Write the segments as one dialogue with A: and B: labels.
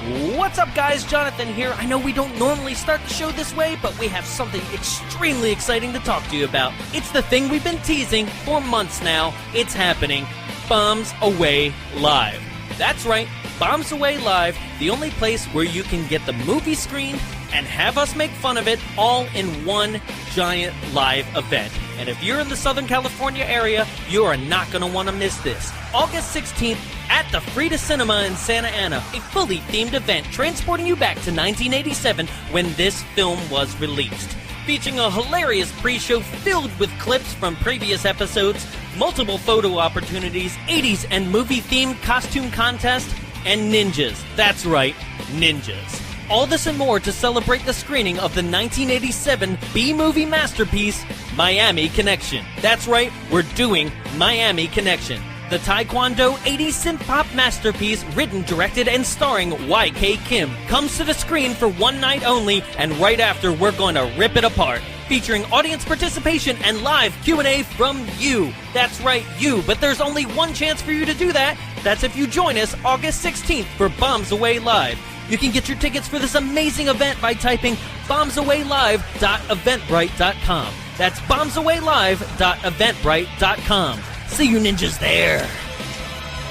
A: What's up, guys? Jonathan here. I know we don't normally start the show this way, but we have something extremely exciting to talk to you about. It's the thing we've been teasing for months now. It's happening. Bombs Away Live. That's right, Bombs Away Live, the only place where you can get the movie screened and have us make fun of it all in one giant live event. And if you're in the Southern California area, you are not going to want to miss this. August 16th at the Frida Cinema in Santa Ana, a fully themed event transporting you back to 1987 when this film was released. Featuring a hilarious pre-show filled with clips from previous episodes, multiple photo opportunities, 80s and movie-themed costume contest, and ninjas. That's right, ninjas. All this and more to celebrate the screening of the 1987 B-movie masterpiece, Miami Connection. That's right, we're doing Miami Connection. The Taekwondo 80s synth-pop masterpiece, written, directed, and starring YK Kim, comes to the screen for one night only, and right after, we're going to rip it apart. Featuring audience participation and live Q&A from you. That's right, you, but there's only one chance for you to do that. That's if you join us August 16th for Bombs Away Live. You can get your tickets for this amazing event by typing bombsawaylive.eventbrite.com. That's bombsawaylive.eventbrite.com. See you ninjas there.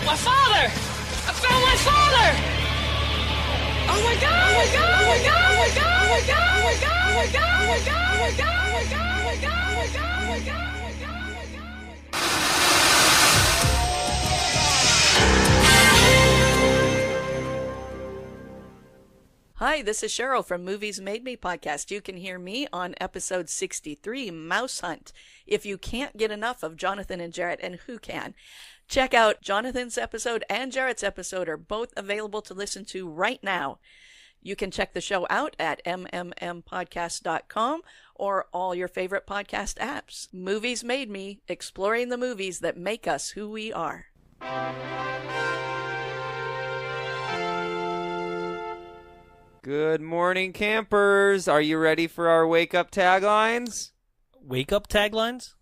B: My father! I found my father! Oh my god! Oh my god! Oh my god! Oh my god! Oh my god! Oh my god! Oh my god! Oh my god! Oh my god! Oh my god! Oh my god! Oh my god! Oh my god! Oh my god!
C: Hi, this is Cheryl from Movies Made Me podcast. You can hear me on episode 63, Mouse Hunt. If you can't get enough of Jonathan and Jarrett, and who can, check out Jonathan's episode and Jarrett's episode are both available to listen to right now. You can check the show out at mmmpodcast.com or all your favorite podcast apps. Movies Made Me, exploring the movies that make us who we are.
D: Good morning, campers. Are you ready for our wake-up taglines?
A: Wake-up taglines?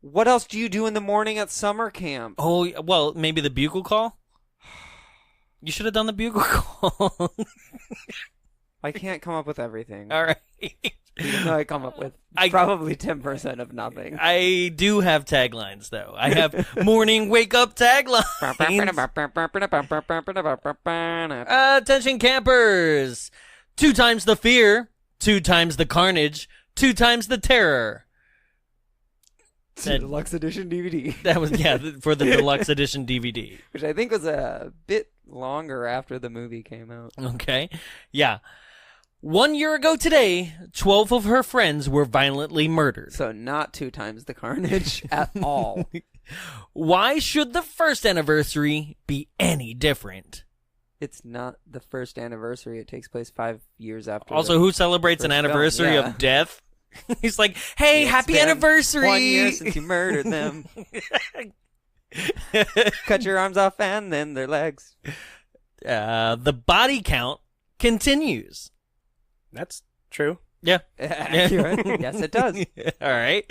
D: What else do you do in the morning at summer camp?
A: Oh, well, maybe the bugle call? You should have done the bugle call.
D: I can't come up with everything.
A: All right.
D: Even though I come up with probably 10% of nothing.
A: I do have taglines, though. I have morning wake-up taglines. Attention, campers. 2 times the fear, 2 times the carnage, 2 times the terror.
D: Deluxe edition DVD.
A: That was, yeah, for the deluxe edition DVD.
D: Which I think was a bit longer after the movie came out.
A: Okay. Yeah. 1 year ago today, 12 of her friends were violently murdered.
D: So not 2 times the carnage at all.
A: Why should the first anniversary be any different?
D: It's not the first anniversary. It takes place 5 years after.
A: Also, who celebrates an anniversary of death? He's like, hey, happy anniversary!
D: 1 year since you murdered them. Cut your arms off and then their legs.
A: The body count continues.
E: That's true.
A: Yeah.
D: Accurate. Yes, it does.
A: All right.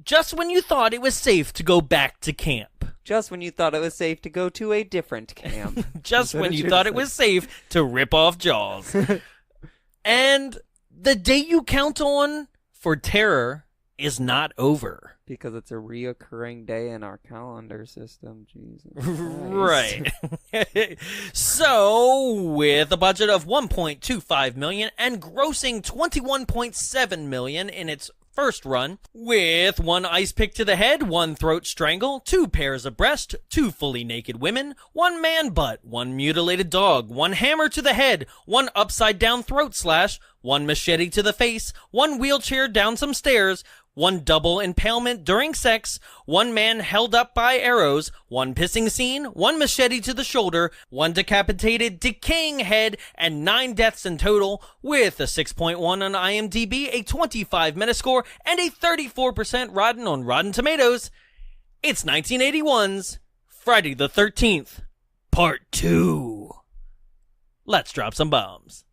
A: Just when you thought it was safe to go back to camp.
D: Just when you thought it was safe to go to a different camp.
A: Just when you thought it was safe to rip off Jaws. And the day you count on for terror is not over.
D: Because it's a reoccurring day in our calendar system. Jesus
A: Right. So, with a budget of $1.25 million and grossing $21.7 million in its first run, with 1 ice pick to the head, 1 throat strangle, 2 pairs of breast, 2 fully naked women, 1 man butt, 1 mutilated dog, 1 hammer to the head, 1 upside down throat slash, 1 machete to the face, 1 wheelchair down some stairs, 1 double impalement during sex, 1 man held up by arrows, 1 pissing scene, 1 machete to the shoulder, 1 decapitated, decaying head, and 9 deaths in total, with a 6.1 on IMDb, a 25 Metascore, and a 34% Rotten on Rotten Tomatoes. It's 1981's Friday the 13th, Part 2. Let's drop some bombs.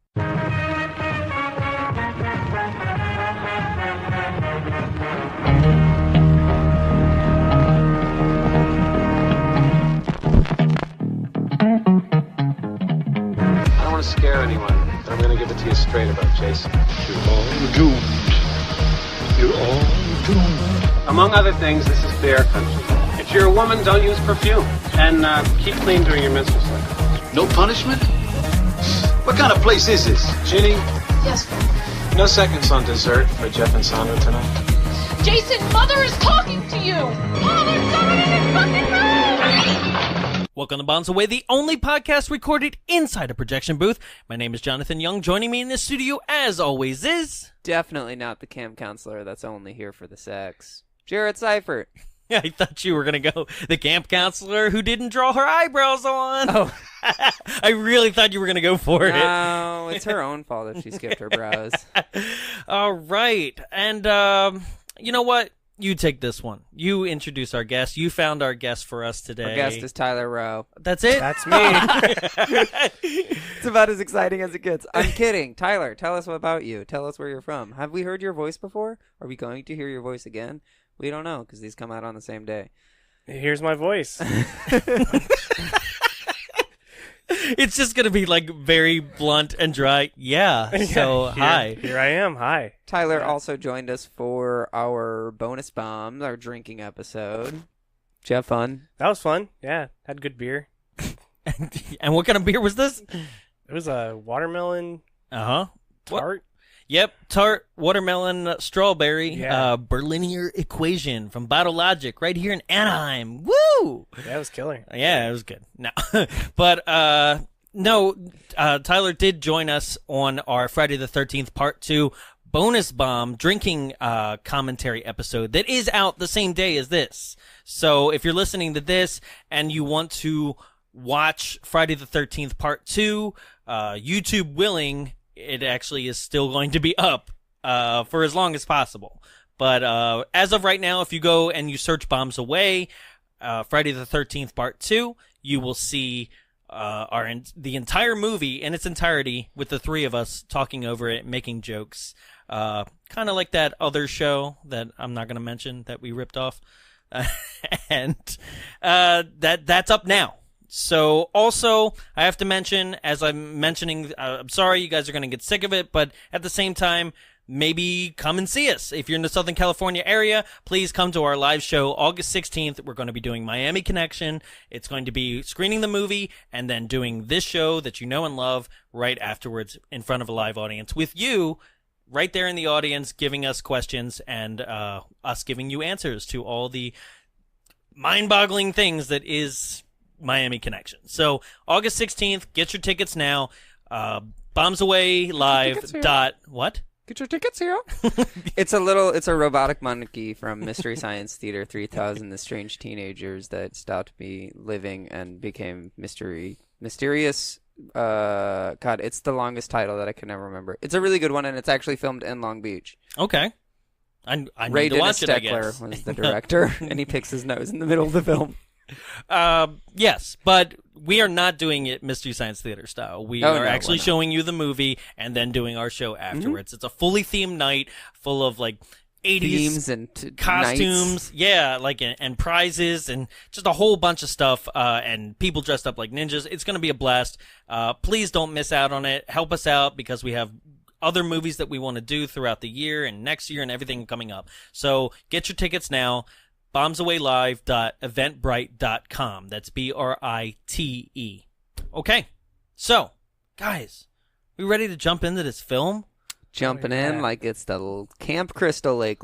F: to you straight about Jason.
G: You're all doomed. You're all doomed.
F: Among other things, this is bear country. If you're a woman, don't use perfume. And keep clean during your menstrual cycle.
G: No punishment? What kind of place is this?
F: Ginny,
B: Yes.
F: no seconds on dessert for Jeff and Sandra tonight.
B: Jason, Mother is talking to you! Oh, there's someone in this fucking room!
A: Welcome to Bombs Away, the only podcast recorded inside a projection booth. My name is Jonathan Young. Joining me in this studio, as always, is...
D: Definitely not the camp counselor that's only here for the sex. Jarrett Seifert.
A: Yeah, I thought you were going to go the camp counselor who didn't draw her eyebrows on.
D: Oh.
A: I really thought you were going to go for it.
D: No, it's her own fault if she skipped her brows.
A: All right. And you know what? You take this one. You introduce our guest. You found our guest for us today.
D: Our guest is Tyler Rowe.
A: That's it?
E: That's me.
D: It's about as exciting as it gets. I'm kidding. Tyler, tell us about you. Tell us where you're from. Have we heard your voice before? Are we going to hear your voice again? We don't know because these come out on the same day.
E: Here's my voice.
A: It's just going to be like very blunt and dry. Yeah. So, hi.
E: Here I am. Hi.
D: Tyler also joined us for our bonus bombs, our drinking episode. Did you have fun?
E: That was fun. Yeah. Had good beer.
A: And what kind of beer was this?
E: It was a watermelon
A: Uh-huh.
E: tart.
A: Yep, tart, watermelon, strawberry,
E: Yeah.
A: Berliner equation from Bottle Logic right here in Anaheim. Woo!
E: Yeah, it was killer.
A: Yeah, it was good. No, but no, Tyler did join us on our Friday the 13th Part 2 bonus bomb drinking commentary episode that is out the same day as this. So if you're listening to this and you want to watch Friday the 13th Part 2, YouTube willing, it actually is still going to be up for as long as possible. But as of right now, if you go and you search Bombs Away, Friday the 13th Part 2, you will see the entire movie in its entirety with the three of us talking over it, making jokes. Kind of like that other show that I'm not going to mention that we ripped off. And that's up now. So also, I have to mention, as I'm mentioning, I'm sorry you guys are going to get sick of it, but at the same time, maybe come and see us. If you're in the Southern California area, please come to our live show August 16th. We're going to be doing Miami Connection. It's going to be screening the movie and then doing this show that you know and love right afterwards in front of a live audience with you right there in the audience giving us questions and us giving you answers to all the mind-boggling things that is Miami Connection. So August 16th, get your tickets now. Bombs Away Live. What?
D: Get your tickets here. It's a robotic monkey from Mystery Science Theater 3000, the strange teenagers that stopped me living and became mysterious. God, it's the longest title that I can never remember. It's a really good one, and it's actually filmed in Long Beach.
A: Okay. I
D: Ray
A: need to watch it, I
D: Steckler
A: guess.
D: was the director, and he picks his nose in the middle of the film.
A: Yes, but we are not doing it Mystery Science Theater style. We are actually showing you the movie and then doing our show afterwards. It's a fully themed night full of like 80s
D: themes and
A: costumes,
D: nights.
A: yeah, like and prizes and just a whole bunch of stuff and people dressed up like ninjas. It's going to be a blast. Please don't miss out on it. Help us out because we have other movies that we want to do throughout the year and next year and everything coming up. So get your tickets now. bombsawaylive.eventbrite.com. That's BRITE. Okay, so guys, we ready to jump into this film?
D: Jumping in like it's the Camp Crystal Lake.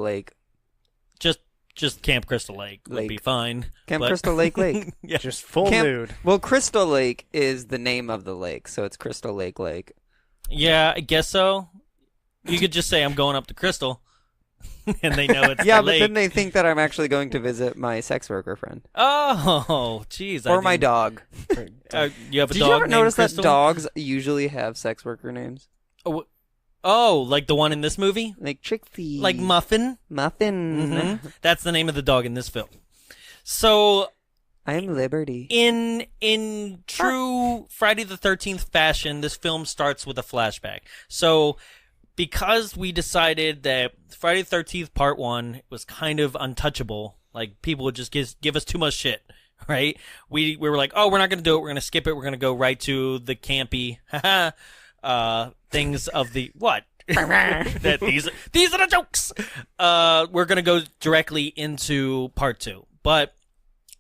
A: Just Camp Crystal Lake would be fine.
D: Crystal Lake.
A: Yeah.
E: Just full nude.
D: Well, Crystal Lake is the name of the lake, so it's Crystal Lake.
A: Yeah, I guess so. You could just say I'm going up to Crystal. And they know it's
D: yeah,
A: the
D: but
A: lake.
D: then they think that I'm actually going to visit my sex worker friend.
A: Oh, jeez.
D: Or my dog.
A: You have a
D: Did
A: dog
D: you ever
A: named
D: notice
A: Crystal?
D: that dogs usually have sex worker names?
A: Oh, like the one in this movie?
D: Like Trixie.
A: Like Muffin?
D: Muffin.
A: Mm-hmm. That's the name of the dog in this film. So
D: I'm Liberty.
A: In true Friday the 13th fashion, this film starts with a flashback. So because we decided that Friday the 13th Part 1 was kind of untouchable, like people would just give us too much shit, right? We were like, oh, we're not going to do it. We're going to skip it. We're going to go right to the campy, things of the what? That these are the jokes. We're gonna go directly into part 2, but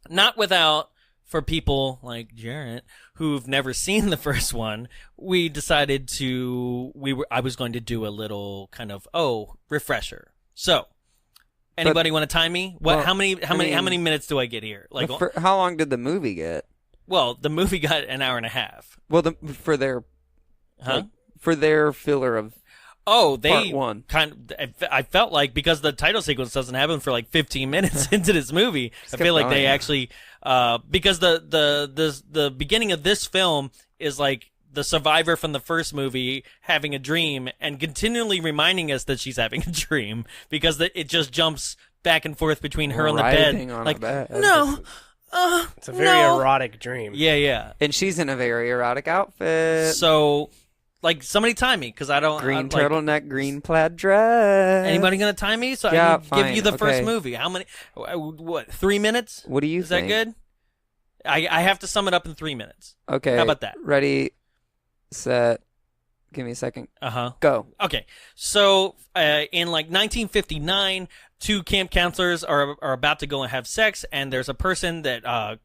A: not without, for people like Jarrett who've never seen the first one, we decided I was going to do a little kind of refresher. So, anybody want to time me? What?
D: Well,
A: how many minutes do I get here? Like,
D: how long did the movie get?
A: well, the movie got an hour and a half.
D: Well, for their filler of
A: Part
D: 1.
A: I felt like, because the title sequence doesn't happen for like 15 minutes into this movie, I feel like they actually, because the beginning of this film is like the survivor from the first movie having a dream and continually reminding us that she's having a dream, because it just jumps back and forth between her and the bed. Like, no.
E: It's a very erotic dream.
A: Yeah.
D: And she's in a very erotic outfit.
A: So, like, somebody time me, because I don't...
D: Green turtleneck, green plaid dress.
A: Anybody going to time me? So
D: yeah,
A: I can give you the first movie. How many... What, 3 minutes?
D: What do you
A: think?
D: think?
A: Is that good? I have to sum it up in 3 minutes.
D: Okay.
A: How about that?
D: Ready, set, give me a second. Go.
A: Okay. So, in like 1959, 2 camp counselors are about to go and have sex, and there's a person that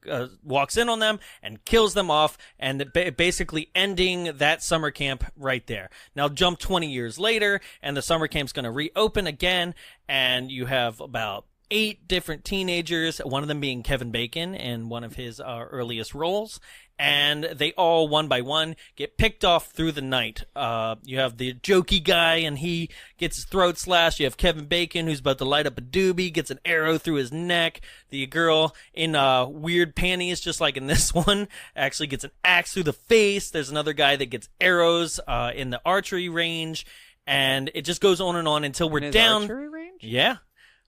A: walks in on them and kills them off, and basically ending that summer camp right there. Now jump 20 years later, and the summer camp's going to reopen again, and you have about 8 different teenagers, one of them being Kevin Bacon in one of his earliest roles. And they all, one by one, get picked off through the night. You have the jokey guy, and he gets his throat slashed. You have Kevin Bacon, who's about to light up a doobie, gets an arrow through his neck. The girl in weird panties, just like in this one, actually gets an axe through the face. There's another guy that gets arrows in the archery range. And it just goes on and on until we're down.
D: Archery range?
A: Yeah.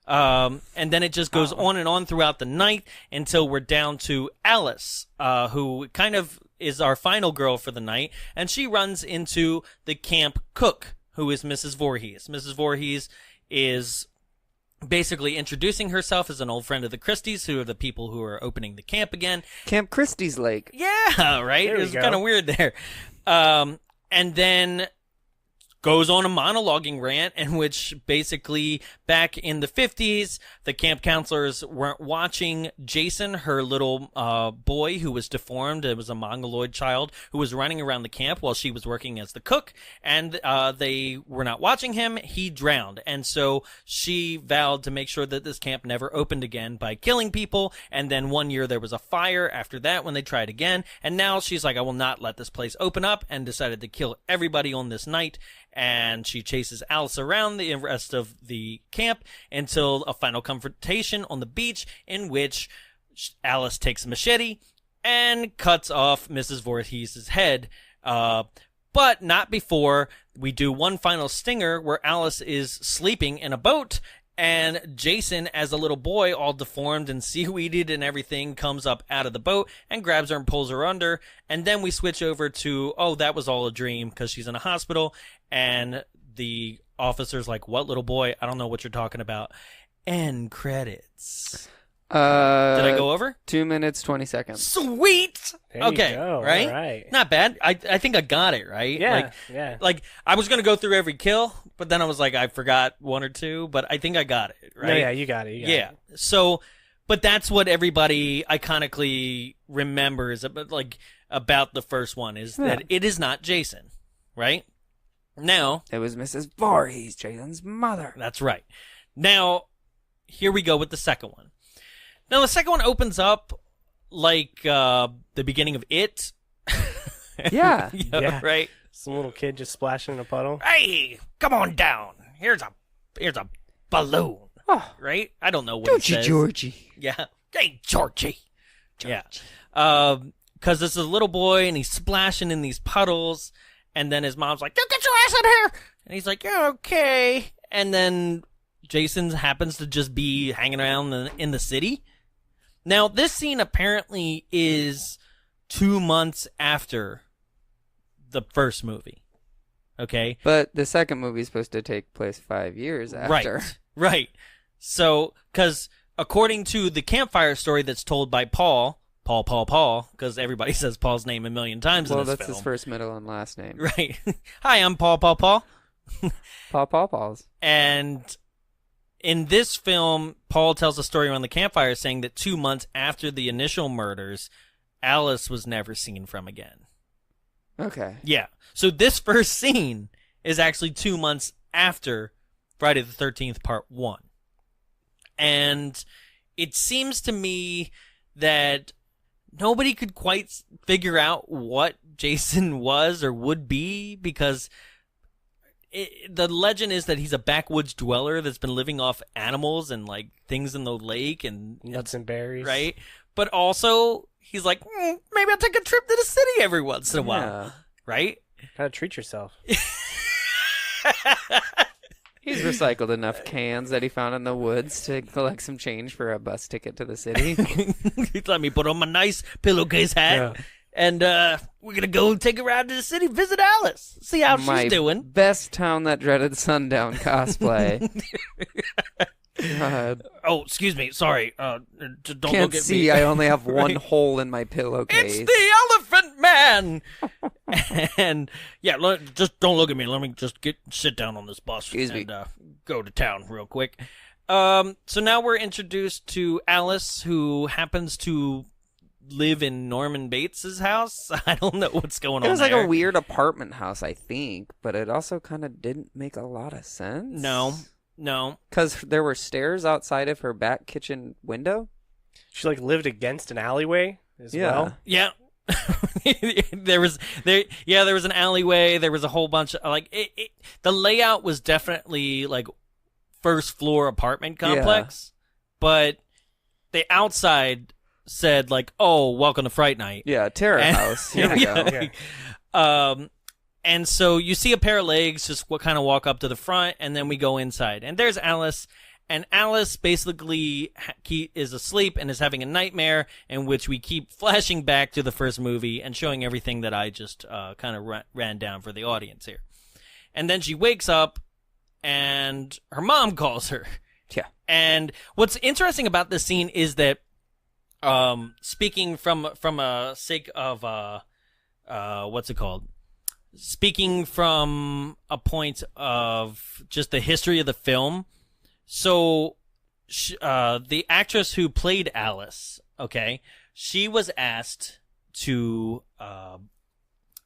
A: And then it just goes on and on throughout the night until we're down to Alice, who kind of is our final girl for the night, and she runs into the camp cook, who is Mrs. Voorhees. Mrs. Voorhees is basically introducing herself as an old friend of the Christies, who are the people who are opening the camp again.
D: Camp Christie's Lake.
A: Yeah, right? It was kind of weird there. And then goes on a monologuing rant in which basically back in the 50s, the camp counselors weren't watching Jason, her little boy who was deformed. It was a mongoloid child who was running around the camp while she was working as the cook, and they were not watching him. He drowned, and so she vowed to make sure that this camp never opened again by killing people. And then one year there was a fire after that when they tried again, and now she's like, I will not let this place open up, and decided to kill everybody on this night. And she chases Alice around the rest of the camp until a final confrontation on the beach, in which Alice takes a machete and cuts off Mrs. Voorhees' head. But not before we do one final stinger where Alice is sleeping in a boat, and Jason, as a little boy, all deformed and seaweeded and everything, comes up out of the boat and grabs her and pulls her under. And then we switch over to, that was all a dream, because she's in a hospital. And the officer's like, what, little boy? I don't know what you're talking about. End credits. Did I go over?
D: 2 minutes, 20 seconds.
A: Sweet!
E: There
A: Okay,
E: you go.
A: right?
E: All right?
A: Not bad. I think I got it, right?
E: Yeah.
A: Like, I was going to go through every kill, but then I was like, I forgot one or two, but I think I got it, right?
E: No, yeah, you got it.
A: So, but that's what everybody iconically remembers about the first one, is that it is not Jason, right? Now,
D: it was Mrs. Voorhees, Jason's mother.
A: That's right. Now, here we go with the second one. Now, the second one opens up like the beginning of It.
D: Yeah.
E: Yeah.
A: Right?
E: Some little kid just splashing in a puddle.
A: Hey, come on down. Here's a balloon.
D: Oh,
A: right? I don't know what
D: don't
A: it
D: you,
A: says.
D: Georgie?
A: Yeah. Hey, Georgie. Yeah. Because there's a little boy, and he's splashing in these puddles, and then his mom's like, "You get your ass in here!" And he's like, "Yeah, okay." And then Jason happens to just be hanging around in the city. Now, this scene apparently is 2 months after the first movie. Okay?
D: But the second movie is supposed to take place 5 years after.
A: Right. So, because according to the campfire story that's told by Paul, Paul, because everybody says Paul's name a million times in this film.
D: Well, that's his first, middle, and last name.
A: Right. Hi, I'm Paul.
D: Paul's.
A: And in this film, Paul tells a story around the campfire saying that 2 months after the initial murders, Alice was never seen from again.
D: Okay.
A: Yeah. So this first scene is actually 2 months after Friday the 13th Part 1. And it seems to me that nobody could quite figure out what Jason was or would be, because the legend is that he's a backwoods dweller that's been living off animals and like things in the lake and
E: nuts and berries,
A: right? But also he's like, maybe I'll take a trip to the city every once in a while, right?
E: Gotta treat yourself.
D: He's recycled enough cans that he found in the woods to collect some change for a bus ticket to the city.
A: Let me put on my nice pillowcase hat. Yeah. And we're going to go take a ride to the city, visit Alice, see how she's doing.
D: My best Town That Dreaded Sundown cosplay. God.
A: Oh, excuse me. Sorry. Don't
D: Can't
A: look at
D: see.
A: me.
D: I only have one hole in my pillowcase.
A: It's the Elephant Man! And, yeah, just don't look at me. Let me just sit down on this bus and go to town real quick. So now we're introduced to Alice, who happens to live in Norman Bates's house. I don't know what's going on there.
D: It was like a weird apartment house, I think, but it also kind of didn't make a lot of sense.
A: No.
D: Because there were stairs outside of her back kitchen window.
E: She like lived against an alleyway as well.
A: Yeah. there was an alleyway. There was a whole bunch of the layout was definitely like first floor apartment complex, but the outside said like, "Oh, welcome to Fright Night."
D: Yeah, Terror House. Here we go.
A: Yeah. And so you see a pair of legs just kind of walk up to the front, and then we go inside, and there's Alice. And Alice basically is asleep and is having a nightmare in which we keep flashing back to the first movie and showing everything that I just kind of ran down for the audience here. And then she wakes up, and her mom calls her.
D: Yeah.
A: And what's interesting about this scene is that, speaking from a sake of what's it called? Speaking from a point of just the history of the film. So, the actress who played Alice, okay, she was asked to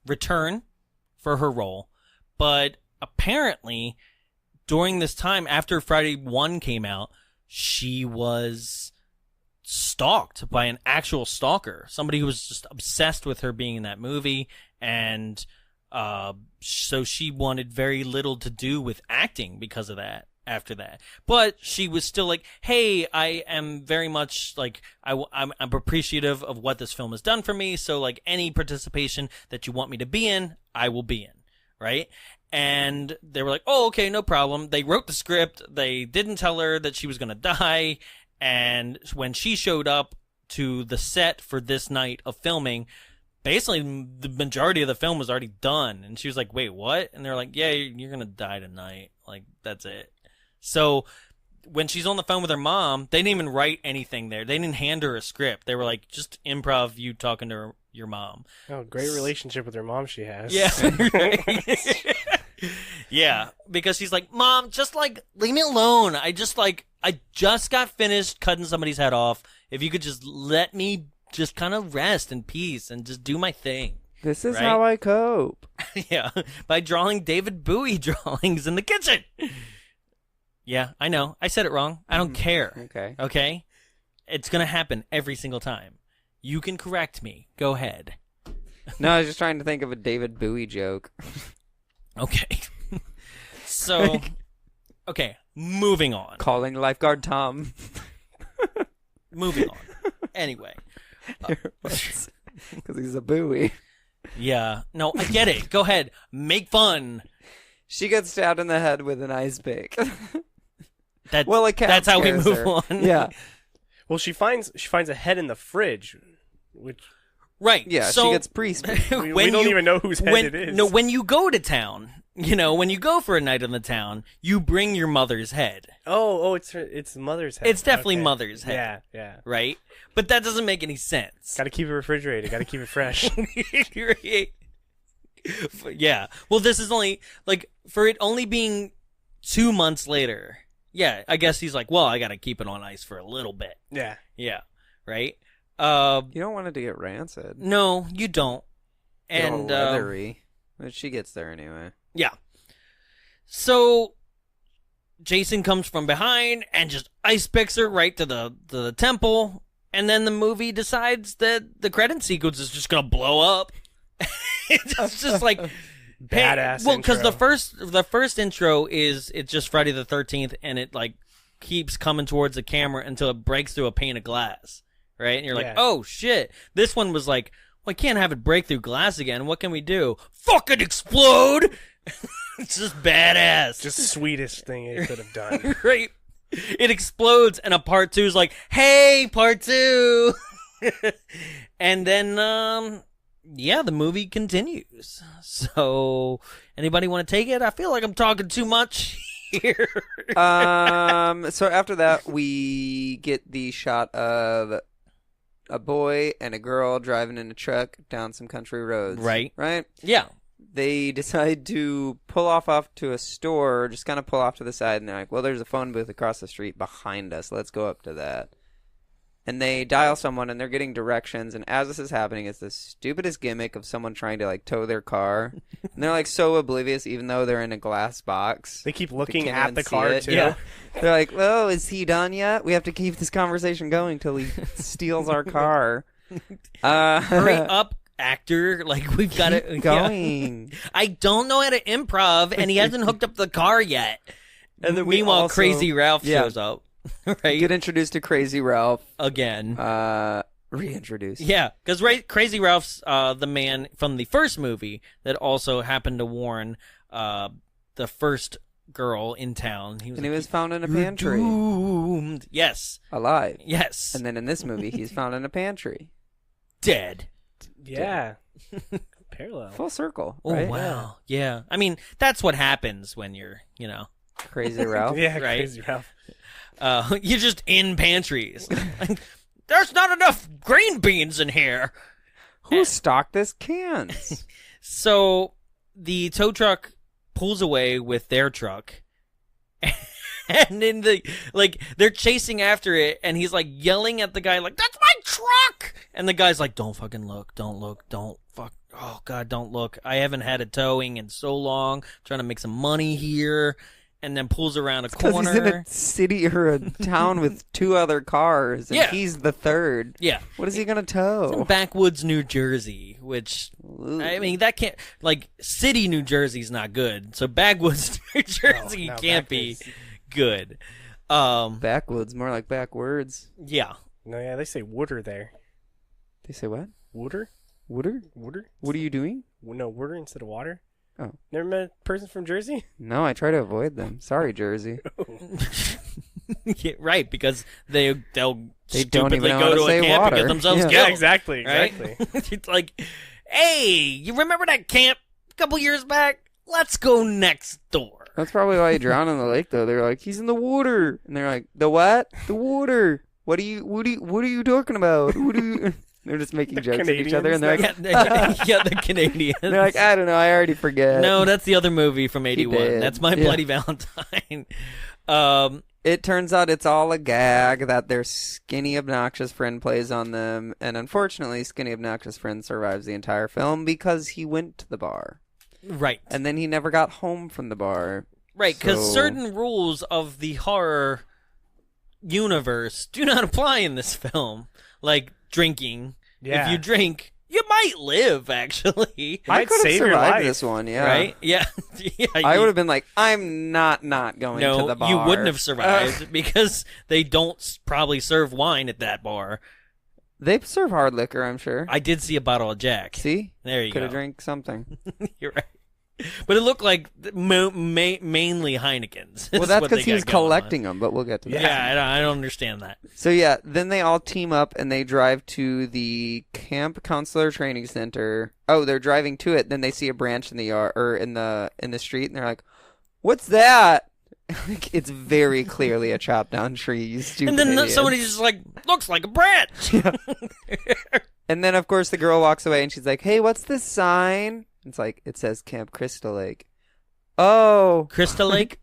A: return for her role, but apparently during this time after Friday 1 came out, she was stalked by an actual stalker, somebody who was just obsessed with her being in that movie, and so she wanted very little to do with acting because of that. After that, but she was still like, "Hey, I am very much like I'm appreciative of what this film has done for me. So like any participation that you want me to be in, I will be in." Right? And they were like, "Oh, okay, no problem." They wrote the script. They didn't tell her that she was gonna die. And when she showed up to the set for this night of filming, basically the majority of the film was already done. And she was like, "Wait, what?" And they're like, "Yeah, you're gonna die tonight. Like that's it." So when she's on the phone with her mom, they didn't even write anything there. They didn't hand her a script. They were like, just improv you talking to your mom.
E: Oh, great relationship with her mom she has.
A: Yeah. Yeah, because she's like, "Mom, just like leave me alone. I just got finished cutting somebody's head off. If you could just let me just kind of rest in peace and just do my thing."
D: This is how I cope.
A: Yeah, by drawing David Bowie drawings in the kitchen. Yeah, I know. I said it wrong. I don't care. Okay? It's going to happen every single time. You can correct me. Go ahead.
D: No, I was just trying to think of a David Bowie joke.
A: Okay. So, okay, moving on.
D: Calling lifeguard Tom.
A: Moving on. Anyway.
D: Because he's a Bowie.
A: Yeah. No, I get it. Go ahead. Make fun.
D: She gets stabbed in the head with an ice pick.
A: That's how we move on.
D: Yeah.
E: Well, she finds a head in the fridge, which
A: right.
D: Yeah.
A: So
D: she gets priest.
E: we don't even know whose head it is.
A: No, when you go to town, when you go for a night in the town, you bring your mother's head.
E: It's mother's head.
A: It's definitely
E: Okay.
A: mother's head.
E: Yeah.
A: Right? But that doesn't make any sense.
E: Got to keep it refrigerated. Got to keep it fresh.
A: Right. Yeah. Well, this is only, for it only being 2 months later. Yeah, I guess he's like, well, I got to keep it on ice for a little bit.
E: Yeah.
A: Yeah. Right?
D: You don't want it to get rancid.
A: No, you don't.
D: Get all
A: And
D: leathery. But she gets there anyway.
A: yeah. So Jason comes from behind and just ice picks her right to the temple, and then the movie decides that the credit sequence is just gonna blow up. It's just like
E: Badass.
A: Well, because
E: intro.
A: the first intro is it's just Friday the 13th, and it keeps coming towards the camera until it breaks through a pane of glass, right? And you're like,
E: Yeah.
A: oh shit! This one was like, well, I can't have it break through glass again. What can we do? Fucking explode! It's just badass.
E: Just sweetest thing it could have done.
A: Right? It explodes, and a part 2 is like, hey, part 2! And then, the movie continues. So, anybody want to take it? I feel like I'm talking too much here.
D: So after that, we get the shot of a boy and a girl driving in a truck down some country roads.
A: Right.
D: Right?
A: Yeah.
D: They decide to pull off to a store, just kind of pull off to the side, and they're like, well, there's a phone booth across the street behind us. Let's go up to that. And they dial someone, and they're getting directions, and as this is happening, it's the stupidest gimmick of someone trying to, tow their car. And they're, so oblivious, even though they're in a glass box.
E: They keep looking
D: can't
E: at
D: even
E: the
D: see
E: car,
D: it.
E: too.
A: Yeah.
D: They're like, oh, is he done yet? We have to keep this conversation going till he steals our car.
A: Hurry up, actor. We've got
D: Keep
A: it.
D: going.
A: Yeah. I don't know how to improv, and he hasn't hooked up the car yet.
D: And then we
A: Meanwhile,
D: also-
A: Crazy Ralph
D: Yeah.
A: shows up. Right?
D: Get introduced to Crazy Ralph.
A: Again.
D: Reintroduced.
A: Yeah, because Crazy Ralph's the man from the first movie that also happened to warn the first girl in town. He
D: Was found in a pantry.
A: Doomed. Yes.
D: Alive.
A: Yes.
D: And then in this movie, he's found in a pantry.
A: Dead.
E: Yeah. Parallel.
D: Full circle.
A: Oh,
D: right?
A: wow. Yeah. I mean, that's what happens when you're,
D: Crazy Ralph.
E: Yeah,
A: Right.
E: Crazy Ralph.
A: you're just in pantries. There's not enough green beans in here.
D: Who stocked this cans?
A: So the tow truck pulls away with their truck. And in they're chasing after it, and he's yelling at the guy that's my truck! And the guy's like, don't fucking look, don't fuck, oh god, don't look. I haven't had a towing in so long, trying to make some money here. And then pulls around a
D: Because
A: corner.
D: he's in a city or a town with 2 other cars, and
A: Yeah.
D: he's the third.
A: Yeah.
D: What is he going to tow?
A: Backwoods, New Jersey, which, I mean, that can't, city New Jersey's not good. So backwoods, New Jersey
E: No,
A: can't be
E: backwards.
A: good.
D: Backwoods, more like backwards.
A: Yeah.
E: No, yeah, they say wooder there.
D: They say what?
E: Wooder?
D: Wooder?
E: Wooder?
D: What are you doing?
E: No, wooder instead of water?
D: Oh.
E: Never met a person from Jersey?
D: No, I try to avoid them. Sorry, Jersey.
A: Yeah, right, because they'll
D: They don't
A: stupidly
D: even know
A: go
D: how to
A: to a
D: say
A: camp
D: water.
A: and get themselves
D: Yeah.
A: killed.
E: Yeah, exactly.
A: Right? It's like, hey, you remember that camp a couple years back? Let's go next door.
D: That's probably why he drowned in the lake, though. They're like, he's in the water, and they're like, the what? The water. What are you talking about? What do you? They're just making jokes at each other, and they're like,
A: Yeah, the Canadians.
D: they're like, I don't know, I already forget.
A: No, that's the other movie from '81.
D: did.
A: That's My
D: Yeah.
A: Bloody Valentine.
D: It turns out it's all a gag that their skinny, obnoxious friend plays on them, and unfortunately, skinny, obnoxious friend survives the entire film because he went to the bar,
A: Right.
D: and then he never got home from the bar.
A: Right, because
D: So-
A: certain rules of the horror universe do not apply in this film, like drinking.
E: Yeah.
A: If you drink, you might live, actually.
E: I
D: could have
E: save your
D: survived
E: life.
D: this one, yeah.
A: Right? Yeah. Yeah.
D: I would have been like, I'm not going to
A: No,
D: the bar.
A: you wouldn't have survived because they don't probably serve wine at that bar.
D: They serve hard liquor, I'm sure.
A: I did see a bottle of Jack.
D: See?
A: There you
D: Could
A: go.
D: have drank something.
A: You're right. But it looked like mainly Heineken's.
D: Well, that's because he was collecting them, but we'll get to that.
A: Yeah, I don't understand that.
D: So yeah, then they all team up and they drive to the Camp Counselor Training Center. Oh, they're driving to it. Then they see a branch in the yard or in the street, and they're like, "What's that?" It's very clearly a chopped down tree. You stupid.
A: And then
D: idiot.
A: somebody's just like, "Looks like a branch."
D: And then of course the girl walks away and she's like, "Hey, what's this sign?" It's like, it says Camp Crystal Lake. Oh.
A: Crystal Lake?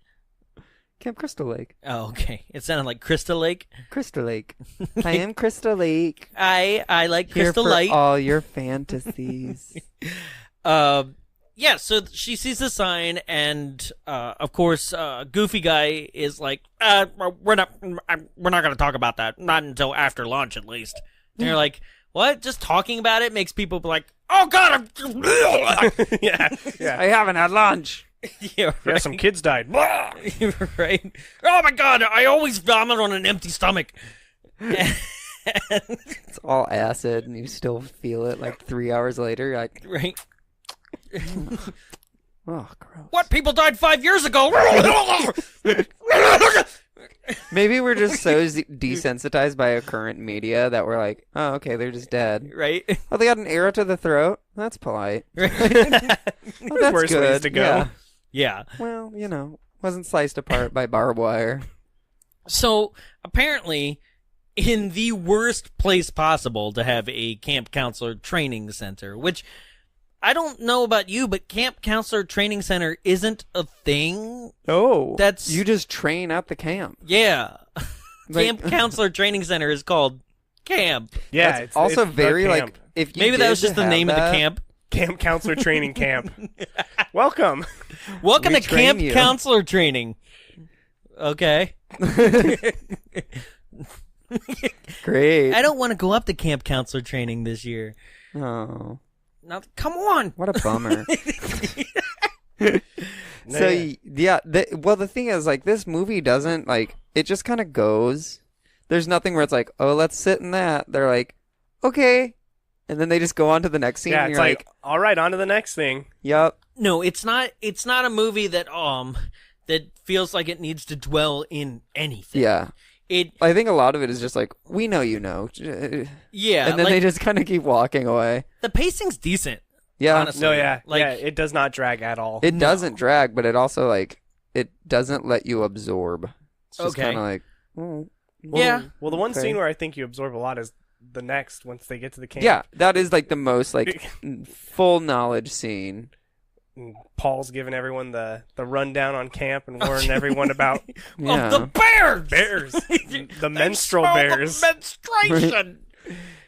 D: Camp Crystal Lake.
A: Oh, okay. It sounded like Crystal Lake.
D: Crystal Lake. I am Crystal Lake.
A: I like
D: Here
A: Crystal
D: for
A: Light.
D: all your fantasies.
A: Yeah, so she sees the sign, and of course, Goofy Guy is like, we're not going to talk about that, not until after lunch, at least. And you're like, what? Just talking about it makes people be like, oh God,
E: yeah.
D: I haven't had lunch.
A: Yeah, right.
E: Yeah, some kids died.
A: Right? Oh my God, I always vomit on an empty stomach.
D: It's all acid, and you still feel it like 3 hours later. You're like,
A: Right?
D: oh, gross.
A: What? People died 5 years ago.
D: Maybe we're just so desensitized by our current media that we're like, oh, okay, they're just dead.
A: Right?
D: Oh, they got an arrow to the throat? That's polite.
A: Right?
D: Oh, that's
E: worse
D: good.
E: ways to go.
D: Yeah.
A: Yeah.
D: Well, wasn't sliced apart by barbed wire.
A: So, apparently, in the worst place possible to have a camp counselor training center, which I don't know about you, but camp counselor training center isn't a thing.
D: Oh.
A: That's...
D: You just train at the camp.
A: Yeah.
D: Like-
A: Camp counselor training center is called camp.
E: Yeah,
D: That's
E: it's
D: also
E: it's the
D: very,
E: camp.
D: like, if you
A: Maybe that
D: did
A: was just the
D: have
A: name of the
D: that-
A: camp.
E: Camp Counselor Training Camp. Welcome.
A: Welcome
D: We
A: to
D: train
A: camp
D: you.
A: counselor training. Okay.
D: Great.
A: I don't want to go up to camp counselor training this year.
D: Oh,
A: Now, come on.
D: what a bummer. So, yeah, the thing is, like, this movie doesn't, like, it just kind of goes. There's nothing where it's like, oh, let's sit in that. They're like, okay. And then they just go on to the next scene.
E: Yeah,
D: and
E: it's
D: you're
E: like, all right, on to the next thing.
D: yep.
A: No, it's not a movie that that feels like it needs to dwell in anything.
D: Yeah.
A: It
D: I think a lot of it is just like, we know you know.
A: yeah,
D: And then
A: like,
D: they just kind of keep walking away.
A: the pacing's decent.
D: Yeah.
A: Honestly.
E: No, yeah.
A: Like,
E: yeah, it does not drag at all.
D: It doesn't drag, but it also, like, it doesn't let you absorb. It's just
A: Okay.
D: kind of like, oh,
A: yeah.
E: Well, the one
D: Okay.
E: scene where I think you absorb a lot is the next, once they get to the camp.
D: yeah, that is, like, the most, like, full knowledge scene.
E: And Paul's giving everyone the rundown on camp and warning everyone about
D: Yeah.
A: Of the bears.
E: bears. The
A: They
E: menstrual
A: smell
E: bears.
A: The menstruation.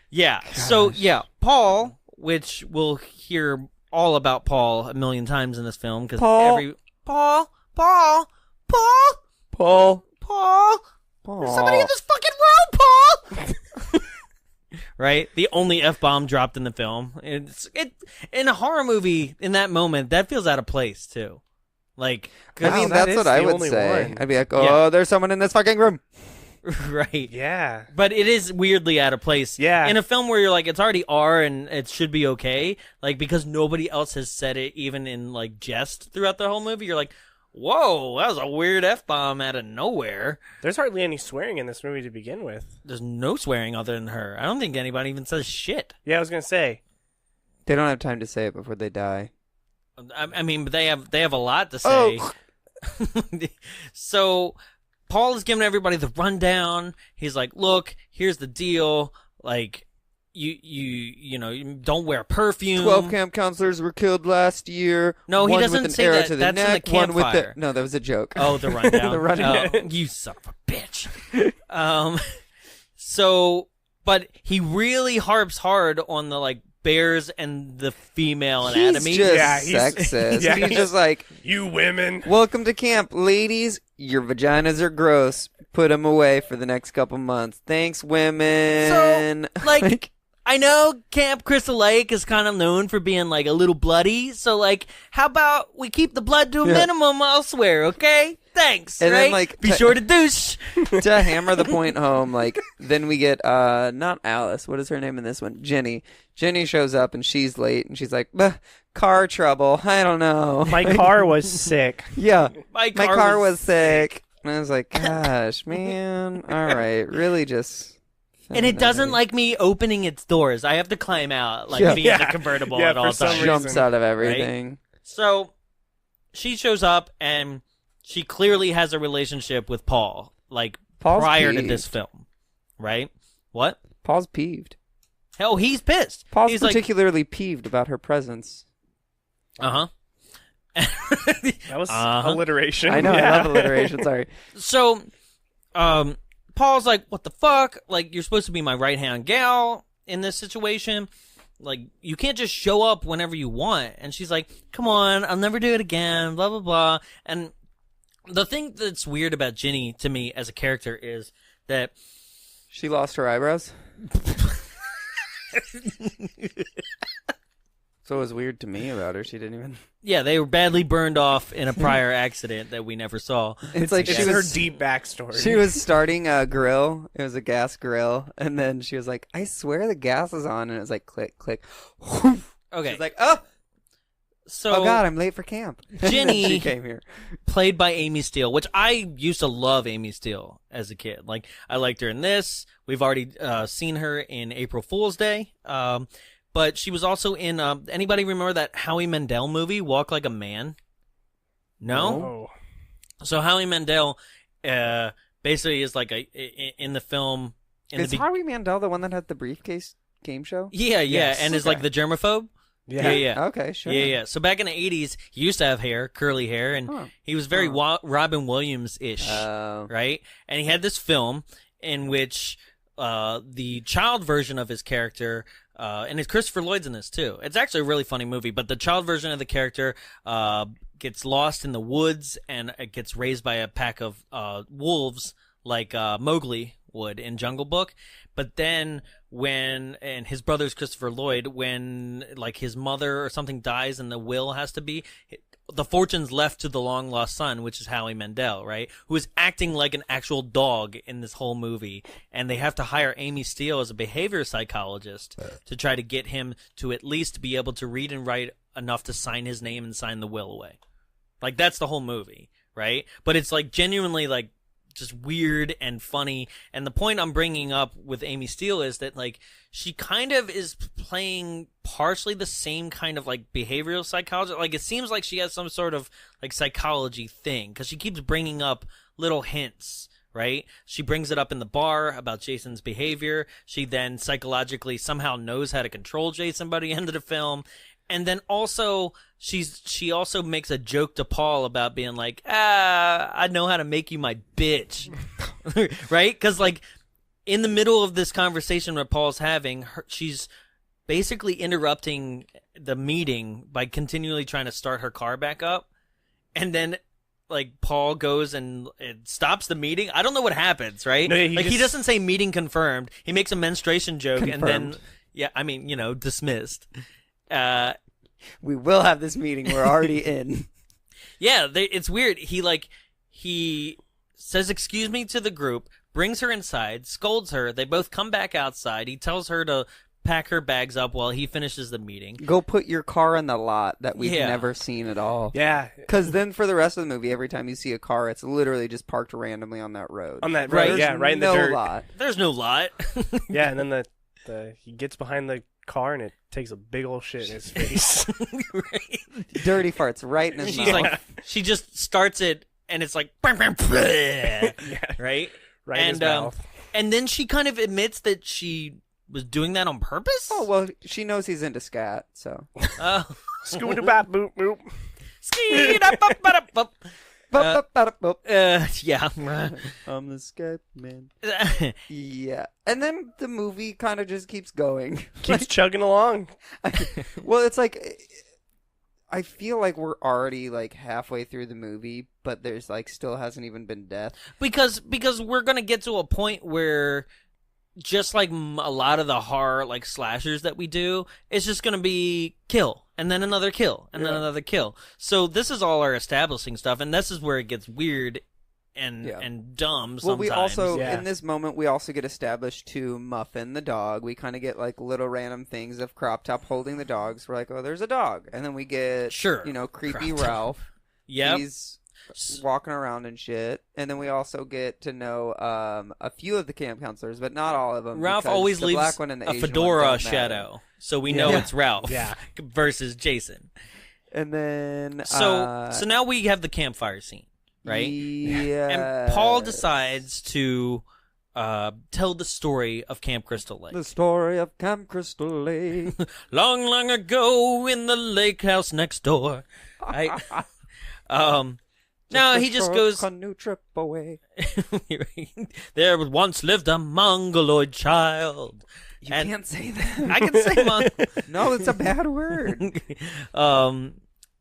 A: Yeah. So yeah, Paul, which we'll hear all about Paul a million times in this film because
D: Paul.
A: Paul,
D: Paul.
A: somebody in this fucking room, Paul. Right, the only F-bomb dropped in the film. It in a horror movie in that moment that feels out of place too. Like,
D: I mean,
E: that
D: that's
E: is
D: what I
E: the
D: would
E: only
D: say.
E: one.
D: I'd be like, oh, there's someone in this fucking room.
A: right.
E: Yeah.
A: But it is weirdly out of place.
E: Yeah.
A: In a film where you're like, it's already R and it should be okay, like, because nobody else has said it even in, like, jest throughout the whole movie, you're like, whoa, that was a weird F-bomb out of nowhere.
E: There's hardly any swearing in this movie to begin with.
A: There's no swearing other than her. I don't think anybody even says shit.
E: Yeah, I was going to say.
D: They don't have time to say it before they die.
A: I mean, but they have a lot to say.
D: Oh.
A: So Paul is giving everybody the rundown. He's like, look, here's the deal. Like, you know, you don't wear perfume.
D: 12 camp counselors were killed last year.
A: No, he
D: one
A: doesn't
D: with an
A: say
D: arrow
A: that.
D: to the
A: That's in the
D: neck, one with
A: campfire.
D: No, that was a joke.
A: Oh, the rundown.
D: The rundown.
A: Oh, you son of a bitch. So, but he really harps hard on the, like, bears and the female anatomy.
D: He's just
E: Yeah, he's-
D: sexist.
E: yeah.
D: He's just like,
E: You women.
D: welcome to camp, ladies. Your vaginas are gross. Put them away for the next couple months. Thanks, women.
A: So, like, I know Camp Crystal Lake is kind of known for being like a little bloody, so like, how about we keep the blood to a minimum elsewhere, okay? Thanks,
D: And
A: right?
D: then, like,
A: Be sure to douche.
D: To hammer the point home, like, then we get, not Alice, what is her name in this one? Jenny. Jenny shows up and she's late and she's like, car trouble, I don't know.
E: My car was sick.
D: Yeah,
A: My
D: my
A: car
D: car
A: was
D: was sick. And I was like, gosh, man, all right, really just...
A: And it doesn't like me opening its doors. I have to climb out, like being in the convertible at all
E: some
A: times.
E: reason.
D: jumps out of everything.
A: So she shows up and she clearly has a relationship with Paul, like
D: Paul's
A: prior to
D: peeved.
A: this film, right? What?
D: Paul's peeved.
A: Hell, he's pissed.
D: Paul's
A: he's
D: particularly peeved about her presence.
A: like,
E: That was alliteration.
D: I know,
E: Yeah.
D: I love alliteration, sorry.
A: So, Paul's like, what the fuck? Like, you're supposed to be my right-hand gal in this situation. Like, you can't just show up whenever you want. And she's like, come on, I'll never do it again, blah, blah, blah. And the thing that's weird about Ginny, to me, as a character, is that...
D: She lost her eyebrows? So it was weird to me about her. She didn't even...
A: Yeah, they were badly burned off in a prior accident that we never saw.
D: It's like
E: It's
D: she
E: her
D: was...
E: deep backstory.
D: She was starting a grill. It was a gas grill. And then she was like, I swear the gas is on. And it was like, click, click.
A: Okay.
D: She's like, oh
A: So
D: God, I'm late for camp. And then
A: Ginny-
D: she came here.
A: played by Amy Steele, which I used to love Amy Steele as a kid. Like, I liked her in this. We've already seen her in April Fool's Day. But she was also in, anybody remember that Howie Mandel movie, Walk Like a Man? No?
E: Oh.
A: So Howie Mandel basically is like in the film...
D: Is Howie Mandel the one that had the briefcase game show?
A: Yeah,
E: Yes.
A: and is like the germaphobe. Yeah.
D: Okay, sure.
A: Yeah. So back in the 80s, he used to have hair, curly hair, and he was very Robin Williams-ish, right? And he had this film in which the child version of his character, and it's Christopher Lloyd's in this too. It's actually a really funny movie, but the child version of the character gets lost in the woods and it gets raised by a pack of wolves like Mowgli would in Jungle Book. But then and his brother's Christopher Lloyd, when like his mother or something dies and the will has to be, the fortune's left to the long lost son, which is Howie Mandel, right? Who is acting like an actual dog in this whole movie. And they have to hire Amy Steele as a behavior psychologist to try to get him to at least be able to read and write enough to sign his name and sign the will away. Like, that's the whole movie, right? But it's like genuinely like just weird and funny. And the point I'm bringing up with Amy Steele is that like she kind of is playing partially the same kind of like behavioral psychology. Like, it seems like she has some sort of like psychology thing because she keeps bringing up little hints, right? She brings it up in the bar about Jason's behavior. She then psychologically somehow knows how to control Jason by the end of the film. And then also, she also makes a joke to Paul about being like, I know how to make you my bitch. Right? Because, like, in the middle of this conversation that Paul's having, she's basically interrupting the meeting by continually trying to start her car back up. And then, like, Paul goes and it stops the meeting. I don't know what happens, right?
E: No,
A: he doesn't say meeting confirmed. He makes a menstruation joke and then,
D: Confirmed.
A: dismissed.
D: We will have this meeting. We're already in.
A: Yeah, it's weird. He says excuse me to the group, brings her inside, scolds her. They both come back outside. He tells her to pack her bags up while he finishes the meeting.
D: Go put your car in the lot that we've
A: Yeah.
D: never seen at all.
E: Yeah.
D: Because then for the rest of the movie, every time you see a car, it's literally just parked randomly on that road.
E: On that
A: Right.
E: road. Yeah, right in the
D: no
E: dirt.
D: lot.
A: There's no lot.
E: Yeah, and then he gets behind the car and it takes a big old shit in his face.
A: Right?
D: Dirty farts right in his
A: She's
D: mouth.
A: like, she just starts it, and it's like, right?
E: Right in his mouth.
A: And then she kind of admits that she was doing that on purpose.
D: Oh, well, she knows he's into scat, so.
A: Oh.
E: Scooby-Doo-bop, boop, boop.
A: Ski-da-bop-ba-da-bop. Yeah.
D: I'm the scat man. Yeah. And then the movie kind of just keeps going.
E: Keeps chugging along.
D: Well, it's like, I feel like we're already like halfway through the movie, but there's like still hasn't even been death.
A: because we're gonna get to a point where just like a lot of the horror like slashers that we do, it's just gonna be kill and then another kill and then another kill. So this is all our establishing stuff, and this is where it gets weird and dumb. Sometimes.
D: Well, we also in this moment we also get established to Muffin the dog. We kind of get like little random things of Crop Top holding the dogs. We're like, oh, there's a dog, and then we get creepy Ralph.
A: Yep.
D: He's walking around and shit, and then we also get to know a few of the camp counselors, but not all of them.
A: Ralph always
D: the
A: leaves
D: black one and the
A: a
D: Asian
A: fedora
D: one
A: shadow, so we know it's Ralph versus Jason.
D: And then
A: so now we have the campfire scene, right?
D: Yeah.
A: And Paul decides to tell the story of Camp Crystal Lake.
D: The story of Camp Crystal Lake.
A: Long, long ago in the lake house next door. No, he just goes.
D: Canoe trip away.
A: There once lived a mongoloid child.
D: You can't say that.
A: I can say
D: No, it's a bad word.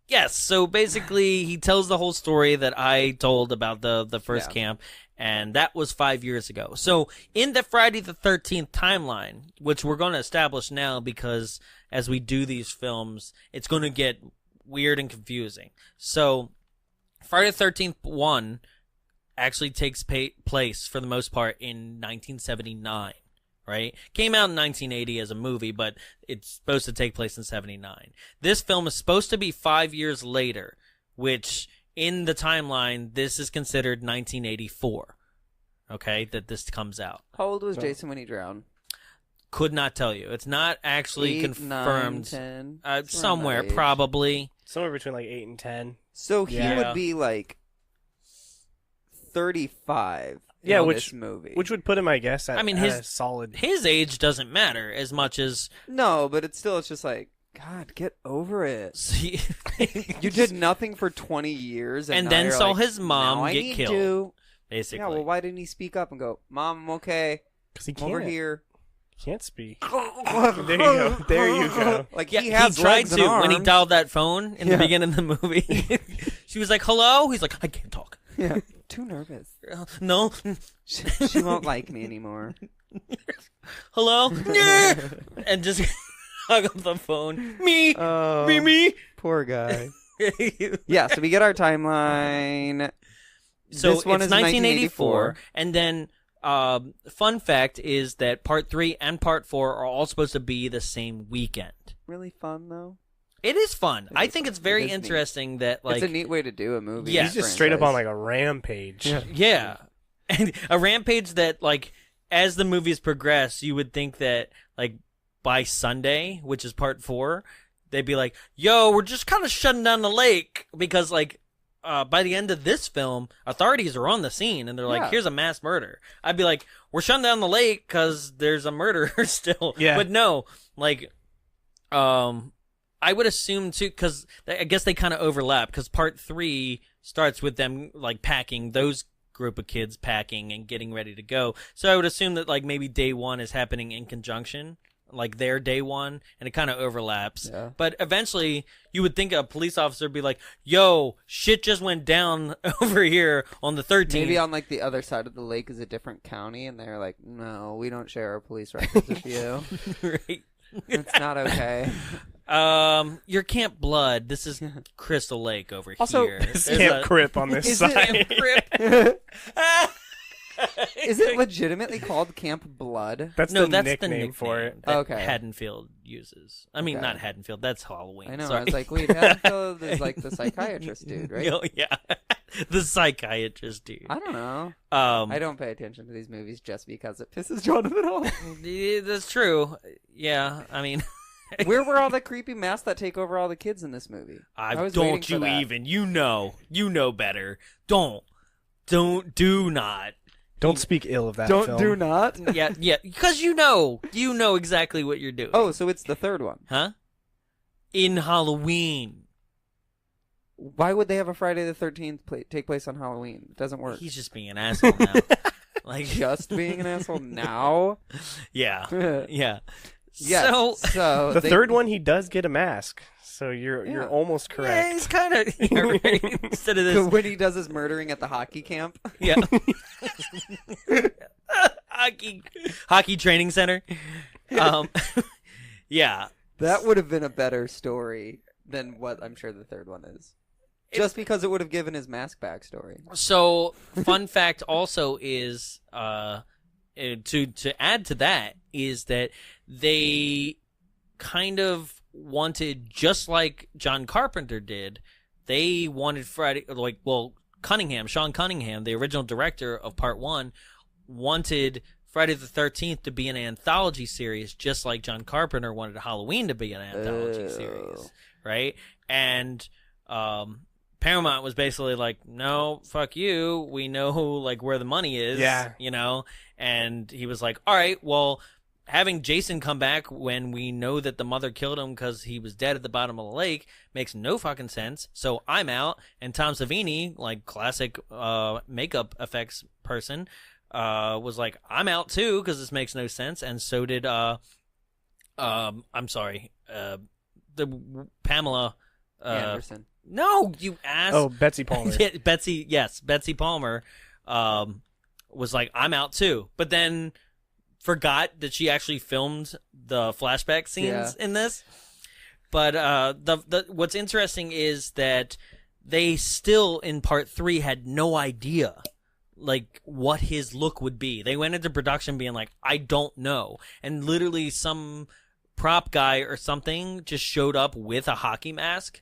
A: Yes. So basically, he tells the whole story that I told about the first camp, and that was 5 years ago. So in the Friday the 13th timeline, which we're going to establish now, because as we do these films, it's going to get weird and confusing. So Friday the 13th 1 actually takes place, for the most part, in 1979, right? Came out in 1980 as a movie, but it's supposed to take place in 79. This film is supposed to be 5 years later, which, in the timeline, this is considered 1984, okay, that this comes out.
D: How old was Jason when he drowned?
A: Could not tell you. It's not actually
D: 8,
A: confirmed.
D: 9, 10.
A: Somewhere, probably.
E: Somewhere between like 8 and 10.
D: So he would be like 35 in this movie.
E: Which would put him, I guess, at,
A: his
E: a solid...
A: His age doesn't matter as much as...
D: No, but it's just like, God, get over it. You did nothing for 20 years. And
A: then saw
D: like,
A: his mom get killed, basically.
D: Yeah, well, why didn't he speak up and go, Mom, I'm okay.
E: Because he can't.
D: Over here.
E: Can't speak. There you go. There you go.
D: Like
A: he tried to when he dialed that phone in the beginning of the movie. She was like, "Hello." He's like, "I can't talk."
D: Yeah, too nervous.
A: No,
D: she won't like me anymore.
A: Hello, and just hung up the phone. Me.
D: Poor guy. Yeah, so we get our timeline.
A: So
D: this one
A: it's
D: is
A: 1984, and then. Fun fact is that part 3 and part 4 are all supposed to be the same weekend.
D: Really fun, though?
A: It is fun. I think it's very interesting that, like...
D: It's a neat way to do a movie.
A: Yeah.
E: He's just straight up on, like, a rampage.
A: Yeah. And a rampage that, like, as the movies progress, you would think that, like, by Sunday, which is part 4, they'd be like, yo, we're just kind of shutting down the lake because, like... by the end of this film, authorities are on the scene, and they're like, here's a mass murder. I'd be like, we're shutting down the lake because there's a murderer still.
E: Yeah.
A: But no, like, I would assume, too, because I guess they kind of overlap, because part 3 starts with them, like, packing, those group of kids packing and getting ready to go. So I would assume that, like, maybe day 1 is happening in conjunction. Like their day 1, and it kind of overlaps. Yeah. But eventually, you would think a police officer would be like, yo, shit just went down over here on the 13th.
D: Maybe on like the other side of the lake is a different county, and they're like, no, we don't share our police records with you.
A: Right.
D: It's not okay.
A: Your Camp Blood, this is Crystal Lake over
D: also,
A: here.
E: There's Camp Crip on this side.
A: Camp Crip.
D: Is it legitimately called Camp Blood?
E: That's the nickname for it.
A: That Haddonfield uses. I mean, not Haddonfield. That's Halloween.
D: I know.
A: Sorry.
D: I was like, wait, Haddonfield is like the psychiatrist dude, right?
A: Oh, yeah. The psychiatrist dude.
D: I don't know. I don't pay attention to these movies just because it pisses Jonathan off.
A: That's true. Yeah, I mean...
D: Where were all the creepy masks that take over all the kids in this movie?
A: Don't you even. You know better. Do not.
E: Don't speak ill of that film.
D: Do not?
A: Yeah, because you know exactly what you're doing.
D: Oh, so it's the third one.
A: Huh? In Halloween.
D: Why would they have a Friday the 13th take place on Halloween? It doesn't work.
A: He's just being an asshole now. Like
D: just being an asshole now?
A: Yeah. Yeah.
D: Yes. So
E: the third one, he does get a mask. So you're almost correct.
A: Yeah, he's kind of right. Instead of this,
D: when he does his murdering at the hockey camp.
A: Yeah. hockey training center. Yeah.
D: That would have been a better story than what I'm sure the third one is. Just because it would have given his mask backstory.
A: So, fun fact also is, to add to that, is that they kind of wanted, just like John Carpenter did, they wanted Sean Cunningham, the original director of Part 1, wanted Friday the 13th to be an anthology series, just like John Carpenter wanted Halloween to be an anthology series, right? And Paramount was basically like, no, fuck you. We know where the money is, And he was like, all right, well, having Jason come back when we know that the mother killed him because he was dead at the bottom of the lake makes no fucking sense. So I'm out. And Tom Savini, classic makeup effects person, was like, I'm out too because this makes no sense. And so did the Pamela
D: Anderson.
A: No, you ass.
E: Oh, Betsy Palmer.
A: Betsy Palmer was like, I'm out too. But then forgot that she actually filmed the flashback scenes in this. But what's interesting is that they still, in Part 3, had no idea what his look would be. They went into production being like, I don't know. And literally some prop guy or something just showed up with a hockey mask.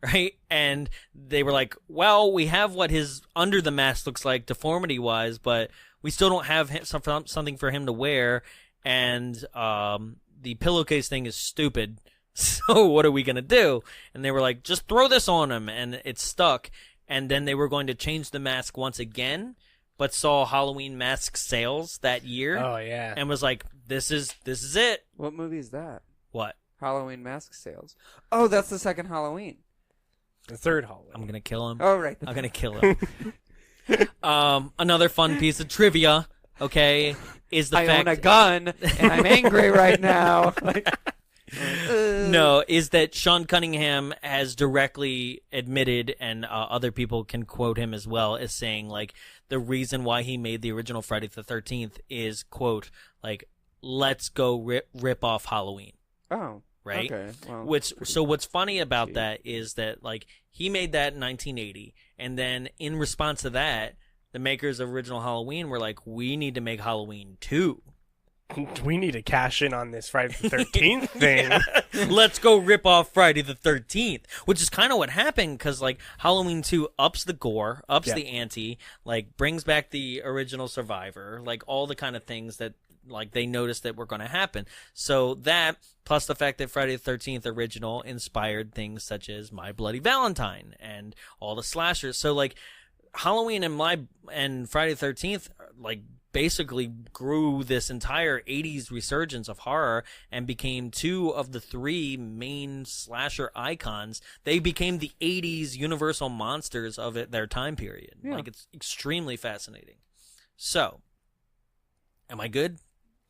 A: Right? And they were like, well, we have what his under the mask looks like deformity-wise, but we still don't have something for him to wear, and the pillowcase thing is stupid, so what are we going to do? And they were like, just throw this on him, and it stuck. And then they were going to change the mask once again, but saw Halloween mask sales that year.
E: Oh, yeah.
A: And was like, this is it.
D: What movie is that?
A: What?
D: Halloween mask sales. Oh, that's the second Halloween.
E: The third Halloween.
A: I'm going to kill him.
D: Oh, right.
A: I'm going to kill him. Another fun piece of trivia, okay, is the
D: I
A: fact...
D: own a gun, and I'm angry right now.
A: No, is that Sean Cunningham has directly admitted, and other people can quote him as well, as saying, the reason why he made the original Friday the 13th is, quote, let's go rip off Halloween.
D: Oh.
A: Right?
D: Okay. Well,
A: what's funny about that is that he made that in 1980, and then in response to that, the makers of original Halloween were like, we need to make Halloween 2.
E: We need to cash in on this Friday the 13th thing.
A: Yeah. Let's go rip off Friday the 13th, which is kind of what happened, because Halloween 2 ups the gore, ups the ante, brings back the original survivor, all the kind of things that they noticed that were going to happen. So that, plus the fact that Friday the 13th original inspired things such as My Bloody Valentine and all the slashers. So Halloween and Friday the 13th basically grew this entire 80s resurgence of horror and became two of the three main slasher icons. They became the 80s universal monsters of their time period.
D: Yeah.
A: It's extremely fascinating. So, am I good?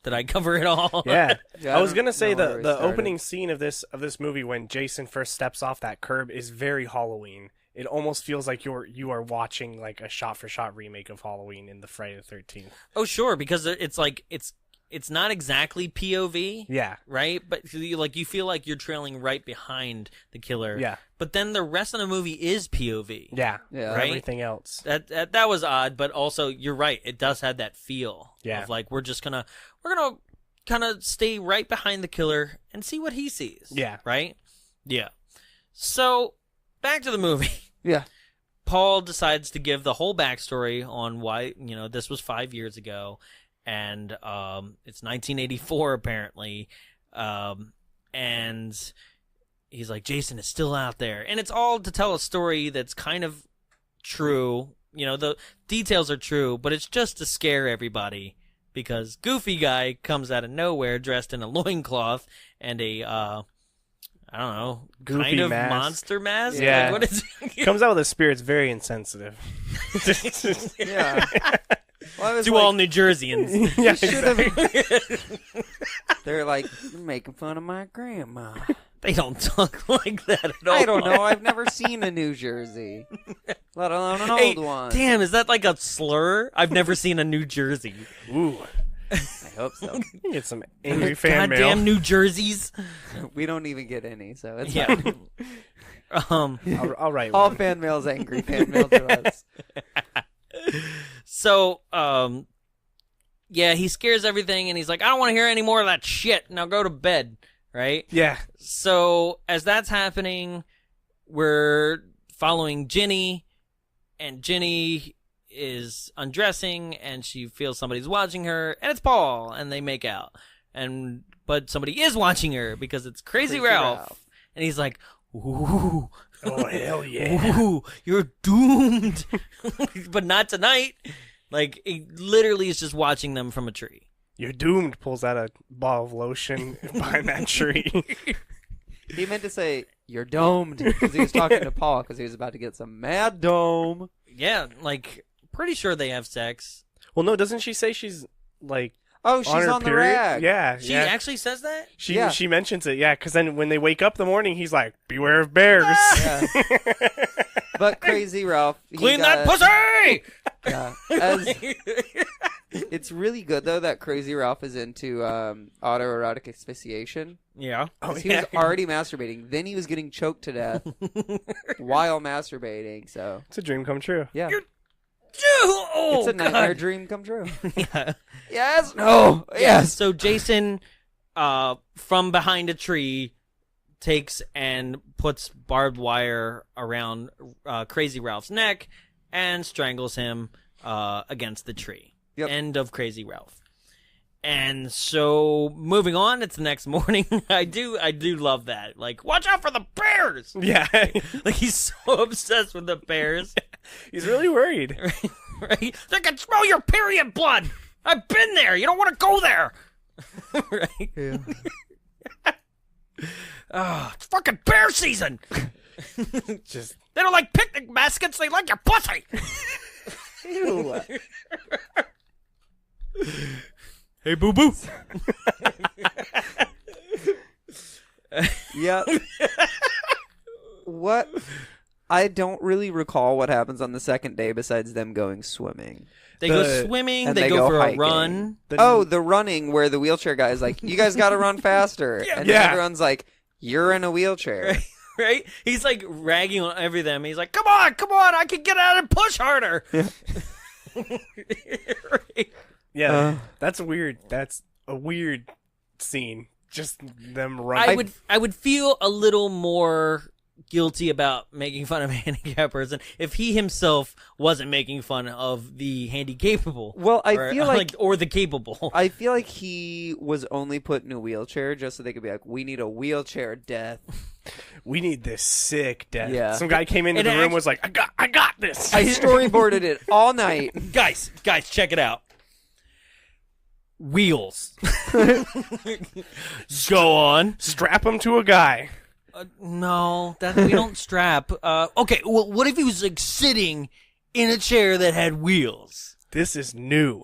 A: Did I cover it all?
E: Yeah.
D: Yeah,
E: I was gonna say
D: know where we
E: the
D: started.
E: opening scene of this movie when Jason first steps off that curb is very Halloween. It almost feels like you are watching a shot for shot remake of Halloween in the Friday the 13th.
A: Oh, sure, because it's not exactly POV.
E: Yeah.
A: Right? But you feel like you're trailing right behind the killer.
E: Yeah.
A: But then the rest of the movie is POV.
E: Yeah.
D: Yeah.
A: Right?
E: Everything else.
A: That was odd, but also you're right. It does have that feel
E: Yeah.
A: of we're gonna kind of stay right behind the killer and see what he sees.
E: Yeah.
A: Right? Yeah. So, back to the movie.
D: Yeah.
A: Paul decides to give the whole backstory on why, this was 5 years ago, and it's 1984 apparently, and he's like, Jason is still out there, and it's all to tell a story that's kind of true. The details are true, but it's just to scare everybody, because Goofy Guy comes out of nowhere dressed in a loincloth and a I don't know,
E: Goofy
A: kind of
E: mask.
A: monster mask?
E: Yeah.
A: What is it?
E: Comes out with a spirit. It's very insensitive.
D: Yeah. Well, I was
A: To all New Jerseyans.
E: Yeah,
D: they're like, you're making fun of my grandma.
A: They don't talk like that at all.
D: I don't know. I've never seen a New Jersey, let alone an
A: Hey,
D: old one.
A: damn, is that like a slur? I've never seen a New Jersey.
E: Ooh.
D: I hope so.
E: You get some angry fan mail.
A: Goddamn New Jerseys.
D: We don't even get any, so it's
A: Yeah.
D: fine.
E: I'll write
D: All
E: one.
D: fan mail's angry fan mail to us.
A: So, yeah, he scares everything, and he's like, I don't want to hear any more of that shit. Now go to bed, right?
E: Yeah.
A: So, as that's happening, we're following Ginny, and Ginny is undressing, and she feels somebody's watching her, and it's Paul, and they make out. But somebody is watching her, because it's Crazy Ralph. And he's like, ooh.
E: Oh, hell yeah.
A: Ooh, you're doomed. But not tonight. Like, he literally is just watching them from a tree.
E: You're doomed. Pulls out a bottle of lotion behind that tree.
D: He meant to say, you're domed, because he was talking to Paul, because he was about to get some mad dome.
A: Yeah, like, pretty sure they have sex.
E: Well, no, doesn't she say she's, like,
D: Oh, she's
E: her
D: on the
E: period?
D: rag.
E: Yeah.
A: She
E: yeah.
A: actually says that?
E: She mentions it, yeah, because then when they wake up in the morning, he's like, beware of bears.
D: Yeah. But Crazy Ralph...
A: Clean that pussy!
D: Yeah. It's really good, though, that Crazy Ralph is into autoerotic asphyxiation.
A: Yeah.
E: Oh,
D: He was already masturbating. Then he was getting choked to death while masturbating, so...
E: It's a dream come true.
D: Yeah.
A: Oh,
D: It's a nightmare
A: God.
D: dream come true.
A: Yeah.
D: Yes! No! Yes!
A: So Jason, from behind a tree, takes and puts barbed wire around Crazy Ralph's neck and strangles him against the tree.
D: Yep.
A: End of Crazy Ralph. And so, moving on, it's the next morning. I do love that. Like, watch out for the bears!
E: Yeah.
A: Like, he's so obsessed with the bears.
E: He's really worried.
A: Right? They can smell your period blood! I've been there! You don't want to go there! Right?
D: Yeah.
A: It's fucking bear season!
E: Just
A: They don't like picnic baskets, they like your pussy!
D: Ew.
A: Hey, boo-boo!
D: Yep. What? I don't really recall what happens on the second day besides them going swimming.
A: They go swimming,
D: and
A: they
D: they
A: go
D: go
A: for
D: hiking.
A: a run.
D: The running where the wheelchair guy is like, you guys gotta run faster. And then
E: Yeah.
D: everyone's like, you're in a wheelchair.
A: Right? He's like ragging on everything. He's like, come on, I can get out and push harder.
D: Yeah.
A: Right?
E: Yeah, that's weird. That's a weird scene. Just them running.
A: I would feel a little more guilty about making fun of a handicapped person if he himself wasn't making fun of the handicapable.
D: Well, I
A: or,
D: feel like
A: or the capable.
D: I feel like he was only put in a wheelchair just so they could be like, we need a wheelchair death.
E: We need this sick death.
D: Yeah.
E: Some guy came into
A: And
E: the room
A: act-
E: was like, I got this.
D: I storyboarded it all night.
A: Guys, check it out. Wheels. Go on.
E: Strap him to a guy.
A: No, that we don't strap. Okay, well, what if he was like sitting in a chair that had wheels?
E: This is new.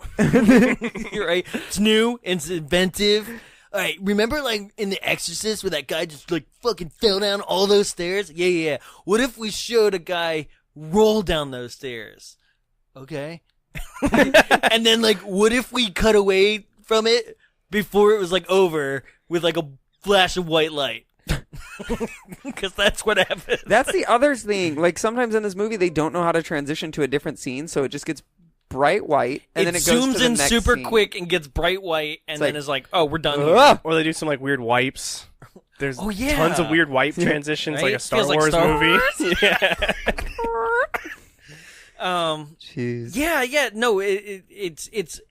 A: You're right. It's new. It's inventive. All right, remember like in The Exorcist where that guy just like fucking fell down all those stairs? Yeah. What if we showed a guy roll down those stairs? Okay. And then like, what if we cut away from it before it was like over with like a flash of white light? Because that's what happens.
D: That's the other thing. Like, sometimes in this movie, they don't know how to transition to a different scene, so it just gets bright white, and then it goes
A: zooms
D: to the
A: in
D: next
A: super
D: scene.
A: quick and gets bright white, and
D: It's
A: then
D: like,
A: is like, oh, we're done
D: Ugh.
A: here.
E: Or they do some like weird wipes. There's
A: Oh, yeah.
E: tons of weird wipe transitions,
A: Right?
E: like a Star
A: Feels like
E: Wars
A: Star
E: movie. Yeah.
D: Jeez.
A: Yeah, no, it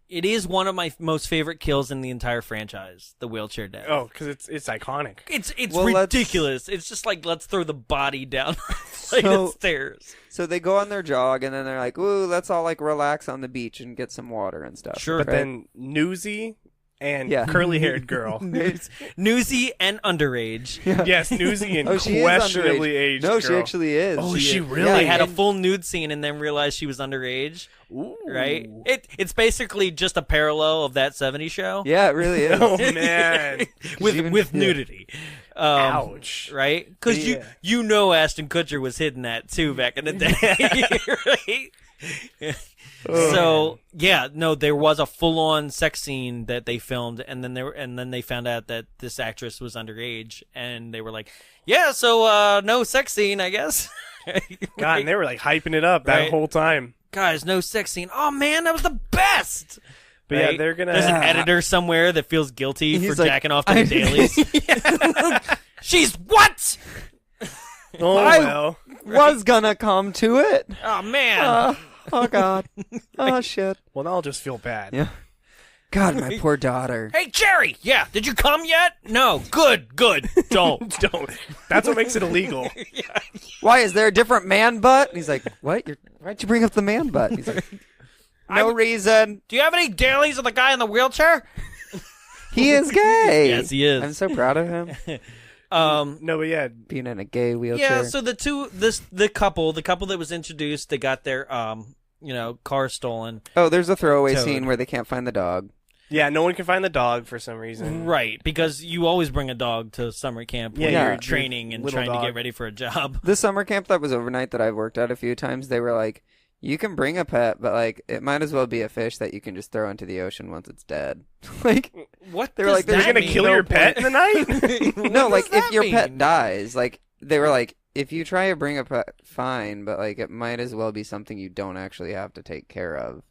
A: is one of my most favorite kills in the entire franchise, the wheelchair death.
E: Oh, because it's iconic.
A: It's
D: Well,
A: ridiculous. It's just like, let's throw the body down the flight of stairs.
D: So they go on their jog, and then they're like, ooh, let's all, like, relax on the beach and get some water and stuff.
A: Sure.
E: But
D: right?
E: then Newsy and
D: Yeah.
E: curly-haired girl.
A: It's newsy and underage.
E: Yes, Newsy and
D: Oh, she is
E: questionably
D: underage.
E: aged
D: No,
E: girl.
D: she actually is.
E: Oh,
D: She
E: she
D: is.
E: really?
A: They had a
D: and-
A: full nude scene and then realized she was underage.
E: Ooh.
A: Right? It's basically just a parallel of that 70s show.
D: Yeah, it really is.
E: Oh, man.
A: with
D: even-
A: with
D: yeah.
A: nudity.
E: Ouch.
A: Right? Because
E: Yeah.
A: you know Ashton Kutcher was hitting that too back in the day. Right? So yeah, no, there was a full-on sex scene that they filmed, and then they found out that this actress was underage, and they were like, yeah, so no sex scene, I guess.
E: God, and they were like hyping it up that
A: Right.
E: whole time.
A: Guys, no sex scene. Oh man, that was the best.
E: But
A: Right?
E: yeah, they're gonna.
A: There's an editor somewhere that feels guilty
D: He's
A: for
D: like,
A: jacking off to the dailies. She's what?
E: Oh
D: I-
E: well.
D: Was gonna come to it.
A: Oh man.
D: Oh God. Oh shit.
E: Well, now I'll just feel bad.
D: Yeah. God, my poor daughter.
A: Hey Jerry, yeah, did you come yet? No. Good. Don't.
E: Don't. That's what makes it illegal.
D: Why is there a different man butt? And he's like, what? Why'd you bring up the man butt? He's like, no reason.
A: Do you have any dailies with the guy in the wheelchair?
D: He is gay.
A: Yes, he is.
D: I'm so proud of him.
E: No, but yeah,
D: Being in a gay wheelchair.
A: Yeah, so the couple that was introduced, they got their car stolen.
D: Oh, there's a throwaway
A: Toad.
D: scene where they can't find the dog.
E: yeah. No one can find the dog for some reason.
A: Right, because you always bring a dog to summer camp when
E: Yeah,
A: you're
D: your
A: training and
E: little
A: trying to
E: dog.
A: get ready for a job.
D: The summer camp that was overnight that I've worked at a few times, they were like, you can bring a pet, but like it might as well be a fish that you can just throw into the ocean once it's dead. Like,
A: What
D: They were
A: does
D: like, they're
A: that
E: You're gonna
A: mean?
E: kill
D: no
E: your pet
D: point.
E: in the night?
D: no,
A: What
D: like
A: does that
D: if your pet
A: mean?
D: dies, like they were like, if you try to bring a pet, fine, but like it might as well be something you don't actually have to take care of.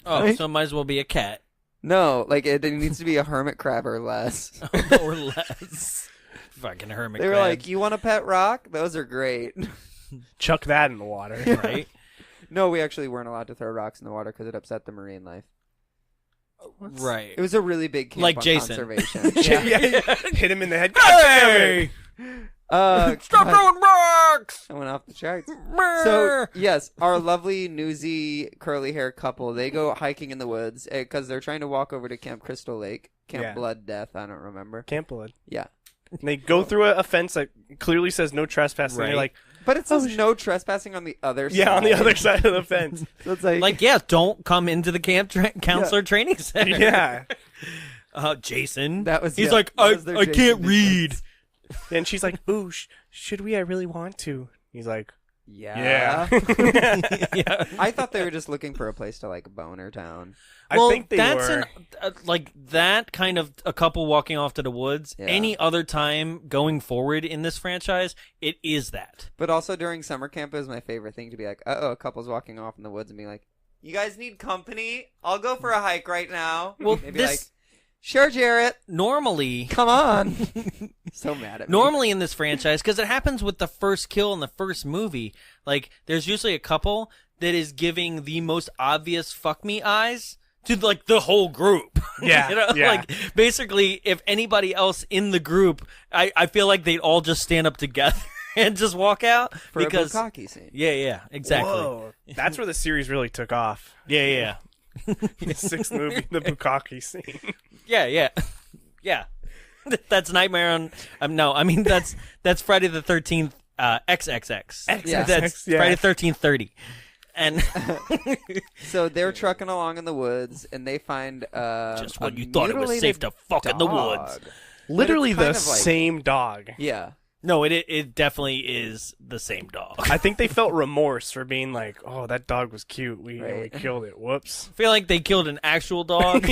A: Oh, so it might as well be a cat
D: No, like it needs to be a hermit crab or less.
A: or less. Fucking hermit
D: They were
A: crab,
D: like, you want a pet rock? Those are great.
E: Chuck that in the water.
A: right?
D: No, we actually weren't allowed to throw rocks in the water because it upset the marine life.
A: Right.
D: It was a really big camp
A: Like
D: on
A: Jason.
D: conservation.
E: Yeah. Hit him in the head. God damn it.
A: Stop
D: God,
A: throwing rocks!
D: I went off the charts. So yes, our lovely newsy curly hair couple, they go hiking in the woods because they're trying to walk over to Camp Crystal Lake, Camp
E: Yeah.
D: Blood Death. I don't remember.
E: Camp Blood.
D: Yeah,
E: And they go through a fence that clearly says no trespassing.
A: Right.
E: They're like,
D: but it says no trespassing on the other side.
E: yeah, on the other side of the fence.
D: So it's like,
A: Like, yeah, don't come into the camp counselor training center.
E: Yeah.
A: Jason.
D: That was-
A: He's
D: yeah,
A: like,
D: that was their
A: I
D: Jason
A: can't read.
D: defense.
E: And she's like, ooh, should we? I really want to. He's like,
D: yeah.
A: Yeah.
D: I thought they were just looking for a place to like boner town.
A: Well,
E: I think they
A: that's
E: were.
A: like that kind of a couple walking off to the woods.
D: Yeah.
A: Any other time going forward in this franchise, it is that.
D: But also during summer camp, it was my favorite thing to be like, a couple's walking off in the woods and being like, you guys need company? I'll go for a hike right now.
A: Well,
D: They'd be
A: this
D: like, sure, Jarrett.
A: normally
D: Come on. So mad at me.
A: normally in this franchise, because it happens with the first kill in the first movie, like there's usually a couple that is giving the most obvious fuck me eyes to like the whole group.
E: Yeah,
A: You know?
E: yeah.
A: Like basically if anybody else in the group, I feel like they'd all just stand up together and just walk out
D: For
A: because
D: a bukkake scene.
A: yeah, exactly.
E: Whoa. That's where the series really took off.
A: Yeah.
E: The sixth movie, the bukkake scene.
A: Yeah. That's Nightmare on no, I mean that's Friday the 13th XXX.
D: Yeah.
A: That's
E: Yeah.
A: Friday 1330. And
D: So they're trucking along in the woods and they find
A: just when
D: a
A: you thought it was
D: mutilated
A: safe to fuck in the
D: dog.
A: woods.
E: Literally
D: But
E: the
D: it's kind of like-
E: same dog.
D: Yeah.
A: No, it definitely is the same dog.
E: I think they felt remorse for being like, oh, that dog was cute. We
D: Right.
E: killed it. Whoops.
A: I feel like they killed an actual dog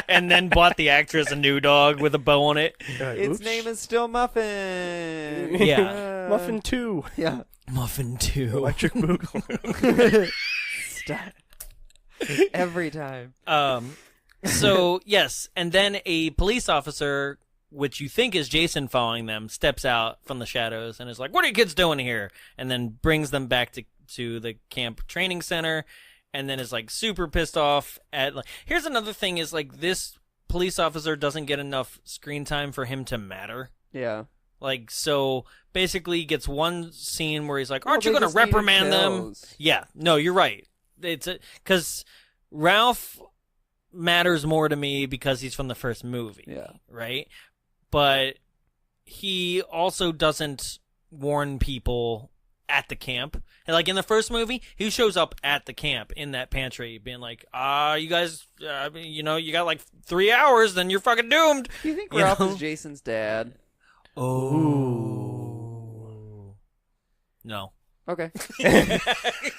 A: and then bought the actress a new dog with a bow on it.
D: Its name is still Muffin.
A: Yeah.
E: Muffin 2.
D: Yeah.
A: Muffin 2.
E: Electric Boogaloo.
D: Stop. Every time.
A: So, yes, and then a police officer, which you think is Jason following them, steps out from the shadows and is like, what are you kids doing here? And then brings them back to the camp training center and then is like super pissed off at like, here's another thing is like this police officer doesn't get enough screen time for him to matter.
D: Yeah.
A: Like, so basically he gets one scene where he's like, aren't
D: Well,
A: you
D: they
A: going to
D: just needed
A: reprimand them?
D: kills.
A: Yeah, no, you're right. It's because Ralph matters more to me because he's from the first movie.
D: Yeah.
A: Right? But he also doesn't warn people at the camp. And like in the first movie, he shows up at the camp in that pantry being like, you guys, you got like 3 hours, then you're fucking doomed.
D: Do you think
A: You
D: Ralph
A: know?
D: is Jason's dad?
A: Oh. No.
D: Okay.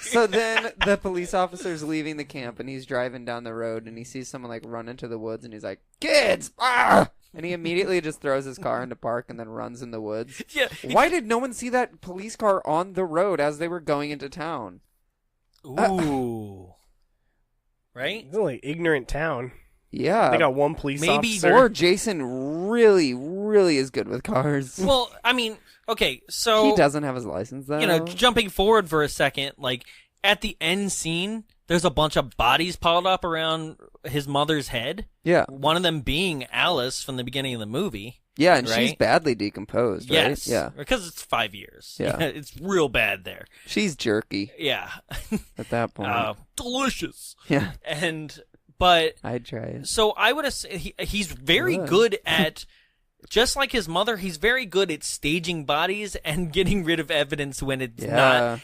D: So then the police officer's leaving the camp and he's driving down the road and he sees someone like run into the woods and he's like, "Kids!" Ah! And he immediately just throws his car into park and then runs in the woods.
A: Yeah.
D: Why did no one see that police car on the road as they were going into town?
A: Ooh. Right?
E: It's a like ignorant town.
D: Yeah.
E: They got one police
A: Maybe-
E: officer.
D: Or Jason really, really is good with cars.
A: Well, I mean, okay, so...
D: He doesn't have his license, though.
A: You know, jumping forward for a second, like, at the end scene, there's a bunch of bodies piled up around his mother's head.
D: Yeah.
A: One of them being Alice from the beginning of the movie.
D: Yeah, and
A: right?
D: she's badly decomposed, right?
A: Yes.
D: Yeah.
A: Because it's 5 years.
D: Yeah.
A: It's real bad there.
D: She's jerky
A: Yeah.
D: at that point.
A: Delicious.
D: Yeah.
A: But
D: I'd try it.
A: so I would have he's very
D: Good.
A: good at, just like his mother, he's very good at staging bodies and getting rid of evidence when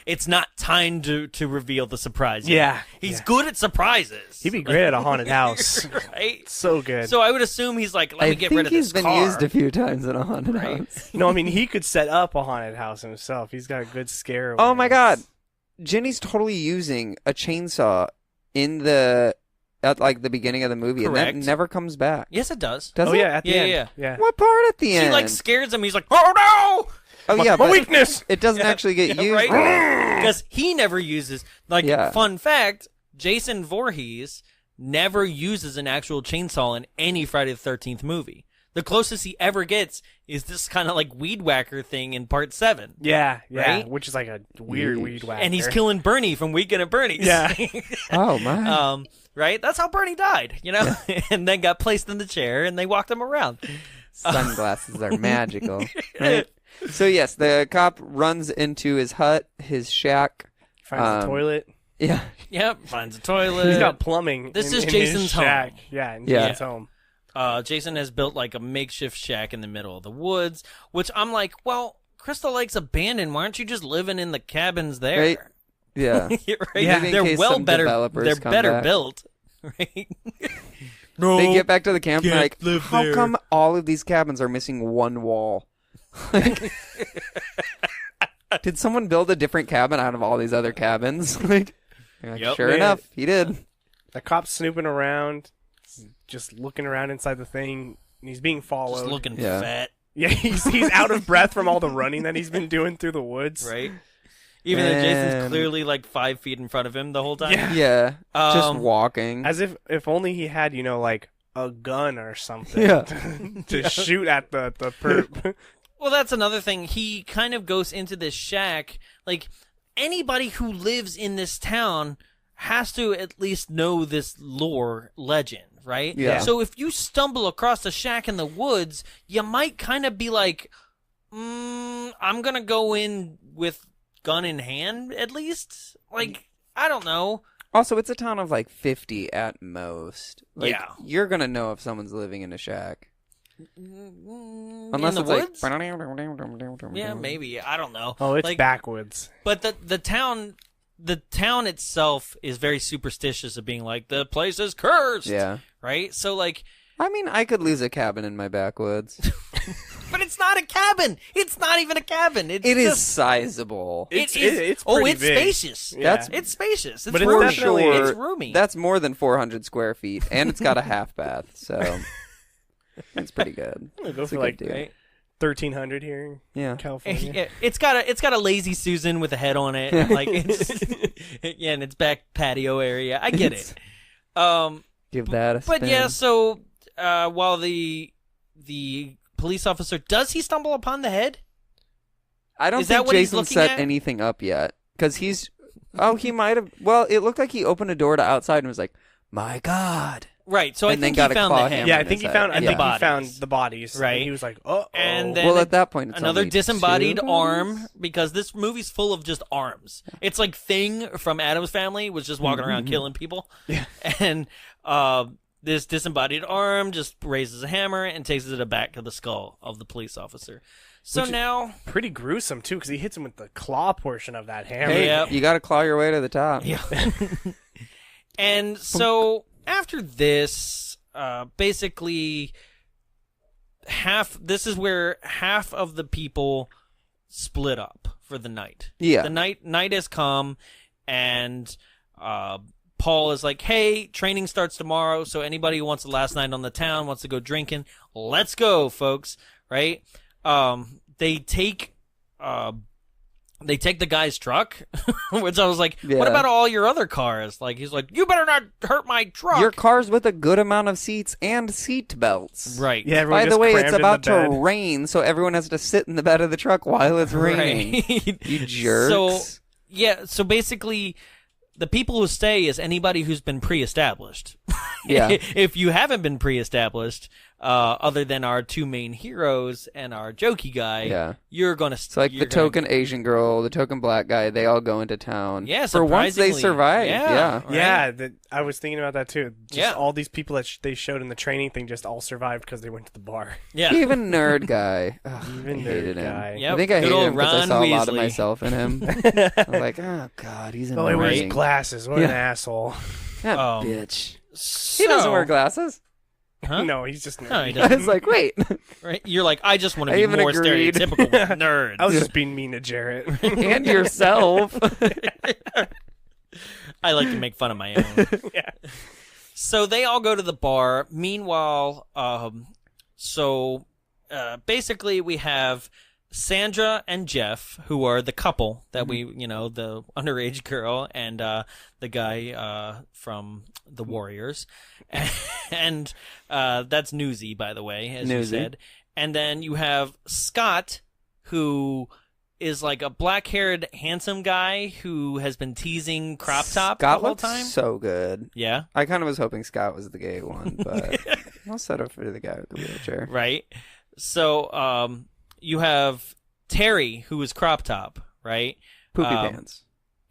A: it's not time to reveal the surprise yet.
E: Yeah.
A: He's good at surprises.
E: He'd be great at a haunted house.
A: Right?
E: So good.
A: So I would assume he's like, let me get rid of this
D: he's been
A: car.
D: used a few times in a haunted house.
E: No, I mean, he could set up a haunted house himself. He's got a good scare.
D: Oh my
E: awareness.
D: god. Jenny's totally using a chainsaw at like the beginning of the movie,
A: Correct.
D: and that never comes back.
A: Yes, it does.
D: Does
E: Oh
D: it?
E: yeah, at the
A: Yeah,
E: end.
A: yeah.
D: What part at the
A: She
D: end?
A: like scares him. He's like, oh no!
D: Oh yeah,
E: My
D: but
E: weakness!
D: It doesn't actually get used.
A: right? Because he never uses, like,
D: Yeah.
A: fun fact, Jason Voorhees never uses an actual chainsaw in any Friday the 13th movie. The closest he ever gets is this kind of like weed whacker thing in part 7.
E: Yeah,
A: Right?
E: which is like a weird
D: Yeesh.
E: weed whacker.
A: And he's killing Bernie from Weekend at Bernie's.
E: Yeah.
D: Oh my.
A: Right? That's how Bernie died, you know? And then got placed in the chair and they walked him around.
D: Sunglasses are magical. Right? So yes, the cop runs into his hut, his shack.
E: Finds the toilet.
D: Yeah.
A: Yep, finds a toilet.
E: He's got plumbing.
A: This
E: in
A: is
E: his
A: Jason's home.
E: shack. Yeah, in
D: Yeah.
E: Jason's home.
A: Jason has built like a makeshift shack in the middle of the woods, which I'm like, well, Crystal Lake's abandoned. Why aren't you just living in the cabins there?
D: Right. Yeah.
A: Right?
E: Yeah.
D: Maybe in
A: They're
D: case
A: well
D: some
A: better.
D: developers
A: They're
D: come
A: better
D: back.
A: built, right? No,
D: They get back to the camp and
A: can't
D: like,
A: live
D: how
A: there."
D: come all of these cabins are missing one wall? Like, did someone build a different cabin out of all these other cabins? Like, you're like,
A: Yep.
D: sure
E: Man.
D: enough, he did.
E: The cop's snooping around, just looking around inside the thing. And he's being followed.
A: just looking
D: Yeah.
A: fat,
E: Yeah, he's out of breath from all the running that he's been doing through the woods.
A: right? Even though Jason's
D: And-
A: clearly like 5 feet in front of him the whole time.
E: Yeah.
D: Yeah. Just
A: Um,
D: walking.
E: As if only he had, like a gun or something
D: Yeah.
E: to shoot at the perp.
A: Well, that's another thing. He kind of goes into this shack. Like, anybody who lives in this town has to at least know this lore legend, right?
D: Yeah.
A: So if you stumble across a shack in the woods, you might kind of be like, I'm going to go in with gun in hand, at least? Like, I don't know.
D: Also, it's a town of like 50 at most. Like,
A: Yeah.
D: You're going to know if someone's living in a shack. Unless
A: in the
D: it's
A: woods?
D: like...
A: Yeah, maybe. I don't know.
E: Oh, it's
A: like,
E: backwoods.
A: But the town itself is very superstitious of being like, the place is cursed.
D: Yeah.
A: Right? So, like,
D: I mean, I could lose a cabin in my backwoods.
A: but it's not a cabin. It's not even a cabin. It's
D: It is
A: just,
D: sizable.
E: It's
A: it's
E: pretty big.
A: spacious.
E: Yeah.
A: It's spacious. It's
E: But it's
A: roomy.
E: definitely-
A: It's roomy.
D: That's more than 400 square feet, and it's got a half bath, so it's pretty good.
E: I'm gonna go
D: It's a
E: for
D: good
E: like
D: deal.
A: right?
E: 1,300 here
D: Yeah.
E: in California.
A: Yeah, it's got a lazy Susan with a head on it. Like, it's, yeah, and its back patio area. I get it.
D: Give that a spin.
A: But yeah, so while the police officer, does he stumble upon the head?
D: I don't
A: is that
D: think
A: what he's
D: Jason
A: looking
D: set
A: at?
D: anything up yet, because he's... Oh, he might have... Well, it looked like he opened a door to outside and was like, my God.
A: Right. So I
D: And then
A: think
D: got
A: he
D: a
A: found
D: claw
A: the head.
D: hammer.
E: Yeah, I
D: in
E: think
D: his
E: he found.
D: head.
E: I think
A: Yeah.
E: he found the bodies.
A: Right.
E: And he was like, "Oh."
A: And then
D: Well, at that point, it's
A: another
D: only
A: disembodied
D: 2
A: arm,
D: bodies?
A: because this movie's full of just arms. It's like Thing from Addams Family was just walking around killing people.
E: Yeah.
A: And this disembodied arm just raises a hammer and takes it back to the skull of the police officer. So
E: Which is-
A: now,
E: pretty gruesome too, because he hits him with the claw portion of that hammer.
D: Hey,
A: Yep.
D: you got to claw your way to the top.
A: yeah. And so after this, basically this is where half of the people split up for the night.
D: Yeah.
A: The night has come, and Paul is like, hey, training starts tomorrow, so anybody who wants the last night on the town, wants to go drinking, let's go, folks, right? They take the guy's truck, which I was like, what about all your other cars? Like, he's like, you better not hurt my truck.
D: Your car's with a good amount of seats and seat belts.
A: Right.
E: Yeah,
D: By the
E: just
D: way,
E: crammed
D: it's
E: in the
D: about to
E: bed.
D: rain, so everyone has to sit in the bed of the truck while it's raining.
A: Right.
D: You jerks.
A: So basically, the people who stay is anybody who's been pre-established.
D: Yeah.
A: If you haven't been pre-established, other than our two main heroes and our jokey guy, you're going to...
D: It's like the token Asian girl, the token black guy, they all go into town.
A: Yeah,
D: for once they
A: surprisingly.
D: survive.
A: Yeah.
D: Right?
E: Yeah, I was thinking about that too. Just
A: Yeah.
E: all these people that they showed in the training thing just all survived because they went to the bar.
A: Yeah.
D: Even nerd guy. Ugh,
E: Even
D: I hated
E: nerd
D: him.
E: guy.
A: Yep,
D: I think I
A: good
D: hated
A: old
D: him because I
A: Ron
D: saw a lot of
A: Weasley.
D: myself in him. I was like, oh god, he's
E: Oh, he wears
D: annoying.
E: glasses. What an asshole.
D: That
A: Um,
D: bitch.
A: So,
D: He doesn't wear glasses.
A: Huh?
E: No, he's just
A: No, he
E: nerdy.
D: I
A: doesn't.
D: was like, wait.
A: Right? You're like, I just want to
D: I
A: be
D: even
A: more
D: agreed.
A: stereotypical with nerds.
E: I was just being mean to Jarrett.
D: And yourself.
A: I like to make fun of my own.
E: Yeah.
A: So they all go to the bar. Meanwhile, basically we have Sandra and Jeff, who are the couple that we, the underage girl and the guy from the Warriors. And that's Newsy, by the way, as you said. And then you have Scott, who is like a black-haired, handsome guy who has been teasing Crop Top the
D: Scott
A: whole
D: looks
A: time.
D: so good.
A: Yeah.
D: I kind of was hoping Scott was the gay one, but I'll settle for the guy with the wheelchair.
A: Right. So you have Terry, who is Crop Top, right?
D: Poopy pants.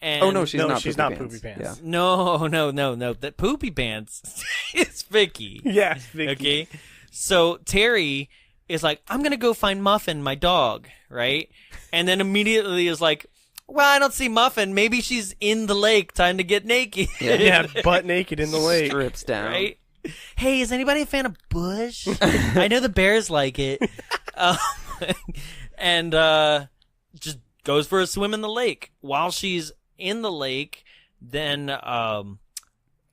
A: And
D: Oh, no, she's not
E: she's
D: poopy
E: not
D: pants.
E: poopy pants.
D: Yeah.
A: No. That Poopy Pants is Vicky.
E: Yeah, Vicky.
A: Okay. So Terry is like, I'm going to go find Muffin, my dog, right? And then immediately is like, well, I don't see Muffin. Maybe she's in the lake. Time to get naked.
E: Yeah, butt naked in the lake.
D: Strips down.
A: Right? Hey, is anybody a fan of Bush? I know the Bears like it. And just goes for a swim in the lake. While she's in the lake, then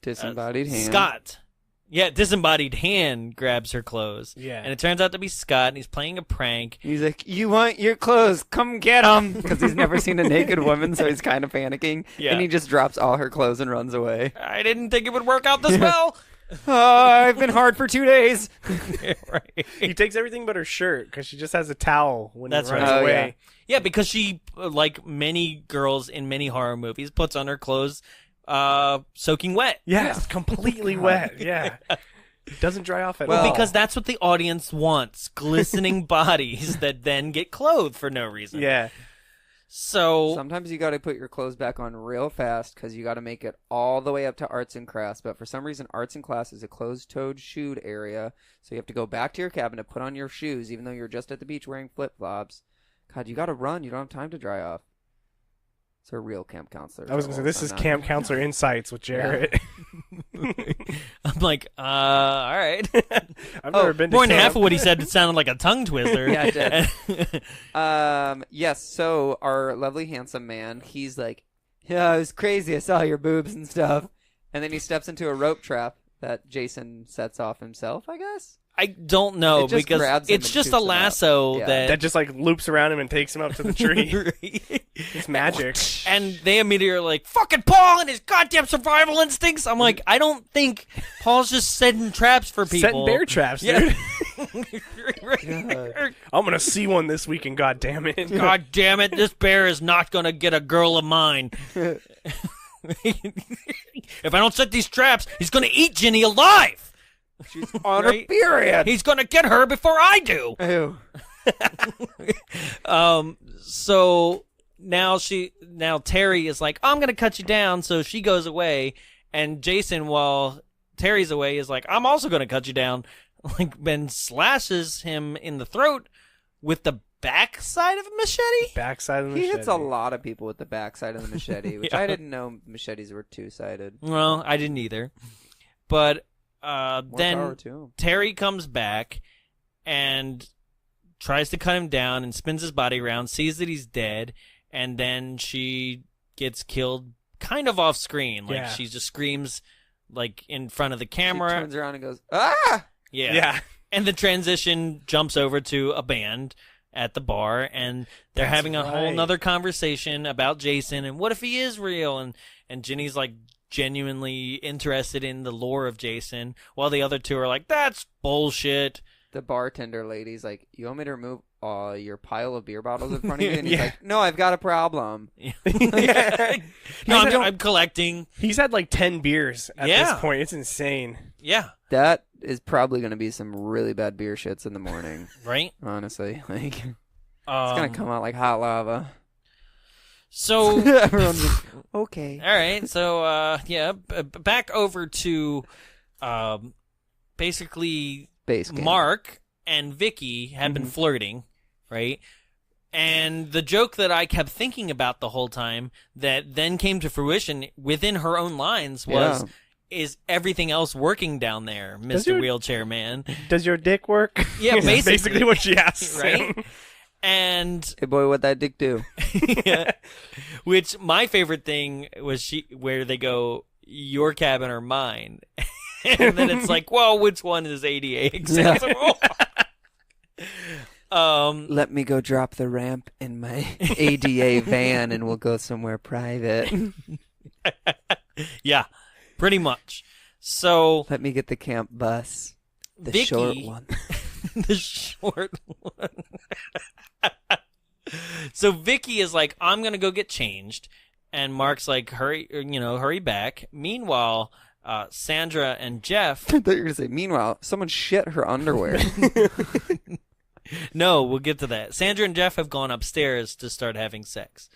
D: Disembodied hand.
A: Scott. Yeah, disembodied hand grabs her clothes.
E: Yeah.
A: And it turns out to be Scott, and he's playing a prank.
D: He's like, you want your clothes? Come get them. Because he's never seen a naked woman, so he's kind of panicking.
A: Yeah.
D: And he just drops all her clothes and runs away.
A: I didn't think it would work out this well.
D: I've been hard for 2 days.
A: Right.
E: He takes everything but her shirt because she just has a towel when
A: That's
E: he runs
A: right.
D: Oh,
E: away.
A: Yeah, because she, like many girls in many horror movies, puts on her clothes soaking wet.
E: Yeah, it's completely wet. Yeah. It doesn't dry off at
A: Well,
E: all.
A: because that's what the audience wants. Glistening bodies that then get clothed for no reason.
E: Yeah.
A: So,
D: Sometimes you got to put your clothes back on real fast because you got to make it all the way up to arts and crafts. But for some reason, arts and crafts is a closed-toed shoe area. So you have to go back to your cabin to put on your shoes, even though you're just at the beach wearing flip-flops. God, you got to run. You don't have time to dry off. It's a real camp counselor.
E: I was going to say, this is Camp Counselor Insights with Jarrett.
A: I'm like, all right.
E: I've never been to
A: More than
E: camp.
A: half of what he said sounded like a tongue twister.
D: Yeah, it did. Yes, so our lovely handsome man, he's like, yeah, it was crazy. I saw your boobs and stuff. And then he steps into a rope trap that Jason sets off himself, I guess.
A: I don't know
D: It just
A: because
D: grabs him
A: it's
D: and
A: just
D: shoots
A: a
D: him up.
A: lasso
D: Yeah.
E: That just like loops around him and takes him up to the tree. It's magic.
A: And they immediately are like, fucking Paul and his goddamn survival instincts. I'm like, I don't think Paul's just setting traps for people.
E: Setting bear traps,
A: Yeah.
E: dude. I'm going to see one this weekend, God damn it.
A: God damn it, this bear is not going to get a girl of mine. If I don't set these traps, he's going to eat Ginny alive.
D: She's on
A: Right?
D: her period.
A: He's going to get her before I do.
D: Ew.
A: So now Terry is like, I'm going to cut you down. So she goes away. And Jason, while Terry's away, is like, I'm also going to cut you down. Like, Ben slashes him in the throat with the backside of a machete.
E: Backside of the
D: He
E: machete.
D: hits a lot of people with the backside of the machete, which
A: Yeah.
D: I didn't know machetes were two-sided.
A: Well, I didn't either. But
D: More
A: then
D: power to him.
A: Terry comes back and tries to cut him down and spins his body around, sees that he's dead, and then she gets killed kind of off screen. Like,
E: Yeah.
A: she just screams, like, in front of the
D: She
A: camera.
D: turns around and goes, ah!
A: Yeah.
E: Yeah.
A: And the transition jumps over to a band at the bar, and they're
E: That's
A: having a whole
E: right.
A: nother conversation about Jason and what if he is real, and Ginny's like genuinely interested in the lore of Jason, while the other two are like, that's bullshit.
D: The bartender lady's like, you want me to remove your pile of beer bottles in front of you? And he's
E: Yeah.
D: like, no, I've got a problem.
A: No, I'm collecting.
E: He's had like 10 beers at
A: Yeah.
E: this point. It's insane.
A: Yeah,
D: That is probably going to be some really bad beer shits in the morning,
A: right.
D: honestly. Like, it's going to come out like hot lava.
A: So
D: Everyone's just, okay.
A: all right, so back over to basically
D: Base game.
A: Mark and Vicky have been flirting, right? And the joke that I kept thinking about the whole time that then came to fruition within her own lines was, is everything else working down there, Mr.
E: your-
A: Wheelchair Man?
E: Does your dick work?
A: Yeah,
E: Is
A: basically.
E: basically what she asks
A: Right?
E: him.
A: And
D: Hey, boy, what'd that dick do?
A: yeah, which my favorite thing was where they go, your cabin or mine? And then it's like, well, which one is ADA accessible?
D: Let me go drop the ramp in my ADA van and we'll go somewhere private.
A: Yeah, pretty much. So
D: Let me get the camp bus. The
A: Vicky-
D: short one.
A: the short one. So Vicky is like, I'm gonna go get changed, and Mark's like, hurry back. Meanwhile, Sandra and Jeff.
D: I thought you were going to say, meanwhile, someone shit her underwear.
A: No, we'll get to that. Sandra and Jeff have gone upstairs to start having sex.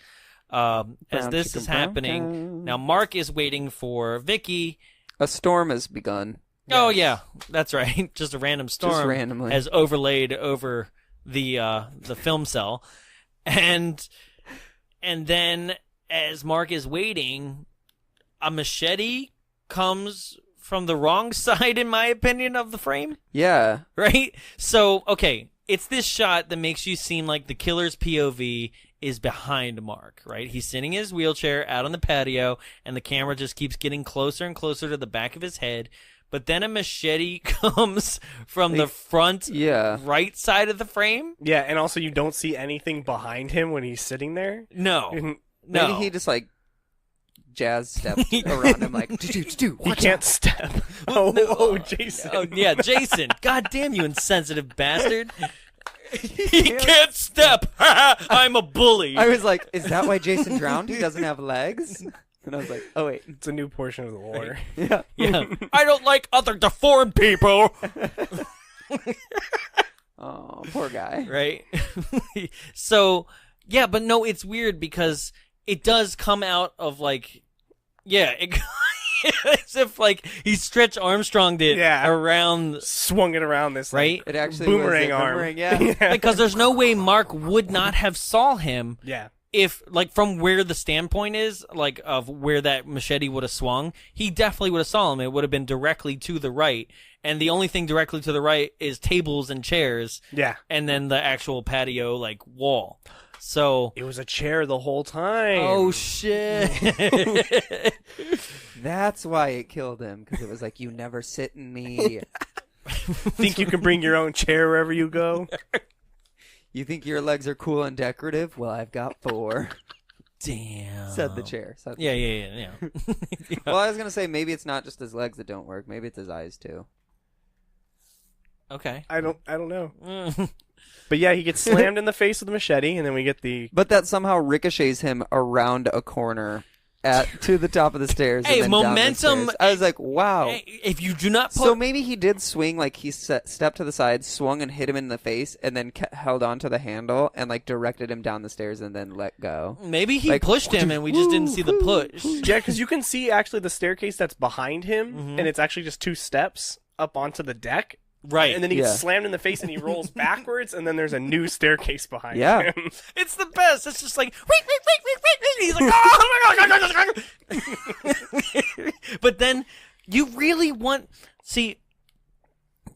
A: As
D: Brown
A: this
D: chicken,
A: is
D: brown
A: happening,
D: cow.
A: now Mark is waiting for Vicky.
D: A storm has begun.
A: Oh yeah, that's right. Just a random storm
D: randomly.
A: has overlaid over the film cell, and then as Mark is waiting, a machete comes from the wrong side, in my opinion, of the frame.
D: Yeah.
A: Right? So, okay, it's this shot that makes you seem like the killer's POV is behind Mark, right? He's sitting in his wheelchair out on the patio, and the camera just keeps getting closer and closer to the back of his head. But then a machete comes from the front right side of the frame.
E: Yeah, and also you don't see anything behind him when he's sitting there.
A: No.
D: Maybe
A: No.
D: he just, like, jazz stepped around him like,
E: He can't step. Oh, Jason.
A: Oh, yeah, Jason. God damn you, insensitive bastard. He can't step. I'm a bully.
D: I was like, is that why Jason drowned? He doesn't have legs? And I was like, oh, wait.
E: It's a new portion of the lore.
D: Yeah.
A: Yeah. I don't like other deformed people.
D: Oh, poor guy.
A: Right? So, yeah, but no, it's weird because it does come out of, like, yeah, as if, like, he Stretch Armstronged it around.
E: Swung it around this,
A: right?
D: It actually
E: boomerang
D: was a
E: arm.
D: boomerang, yeah.
A: Because there's no way Mark would not have saw him.
E: Yeah.
A: If, like, from where the standpoint is, like, of where that machete would have swung, he definitely would have saw him. It would have been directly to the right. And the only thing directly to the right is tables and chairs.
E: Yeah.
A: And then the actual patio, like, wall. So.
E: It was a chair the whole time.
A: Oh, shit.
D: That's why it killed him, because it was like, you never sit in me.
E: Think you can bring your own chair wherever you go?
D: You think your legs are cool and decorative? Well, I've got 4.
A: Damn.
D: Said the chair.
A: Yeah.
D: Well, I was going to say, maybe it's not just his legs that don't work. Maybe it's his eyes, too.
A: Okay.
E: I don't know. But yeah, he gets slammed in the face with a machete, and then we get the...
D: But that somehow ricochets him around a corner to the top of the stairs.
A: Hey,
D: and then down the
A: momentum-
D: stairs. I was like, wow.
A: If you do not put...
D: So maybe he did swing, like he stepped to the side, swung and hit him in the face, and then held on to the handle and like directed him down the stairs and then let go.
A: Maybe he
D: Like,
A: pushed him and we just didn't see the push.
E: Yeah, because you can see actually the staircase that's behind him, and it's actually just 2 steps up onto the deck.
A: Right.
E: And then he gets
D: Yeah.
E: slammed in the face and he rolls backwards, and then there's a new staircase behind
D: Yeah.
E: him.
A: It's the best. It's just like, wait. He's like, oh my God. But then you really want, see,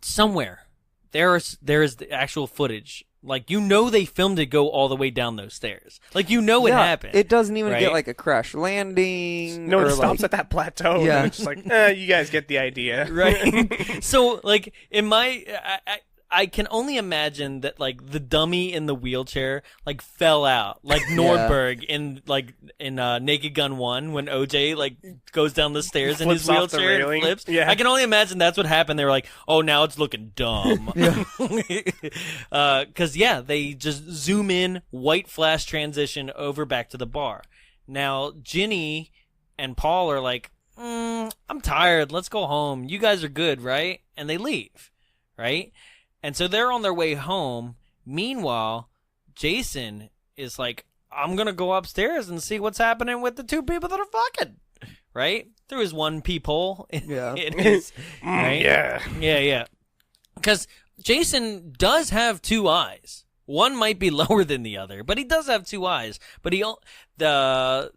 A: somewhere there is the actual footage Like, you know they filmed it go all the way down those stairs. Like, you know it happened.
D: It doesn't even
A: right?
D: get like a crash landing.
E: No,
D: or
E: it stops
D: like,
E: at that plateau.
D: Yeah.
E: And it's just like, you guys get the idea.
A: Right. So, like, in my, I can only imagine that, like, the dummy in the wheelchair, like, fell out. Like Nordberg in Naked Gun 1 when OJ, like, goes down the stairs in his
E: Flips off the
A: wheelchair and
E: railing.
A: flips.
E: Yeah.
A: I can only imagine that's what happened. They were like, oh, now it's looking dumb. Because, they just zoom in, white flash transition over back to the bar. Now, Ginny and Paul are like, I'm tired. Let's go home. You guys are good, right? And they leave, right? And so they're on their way home. Meanwhile, Jason is like, I'm going to go upstairs and see what's happening with the two people that are fucking, right? Through his one peephole.
D: Yeah.
A: Right? Yeah. Because Jason does have two eyes. One might be lower than the other, but he does have two eyes. But the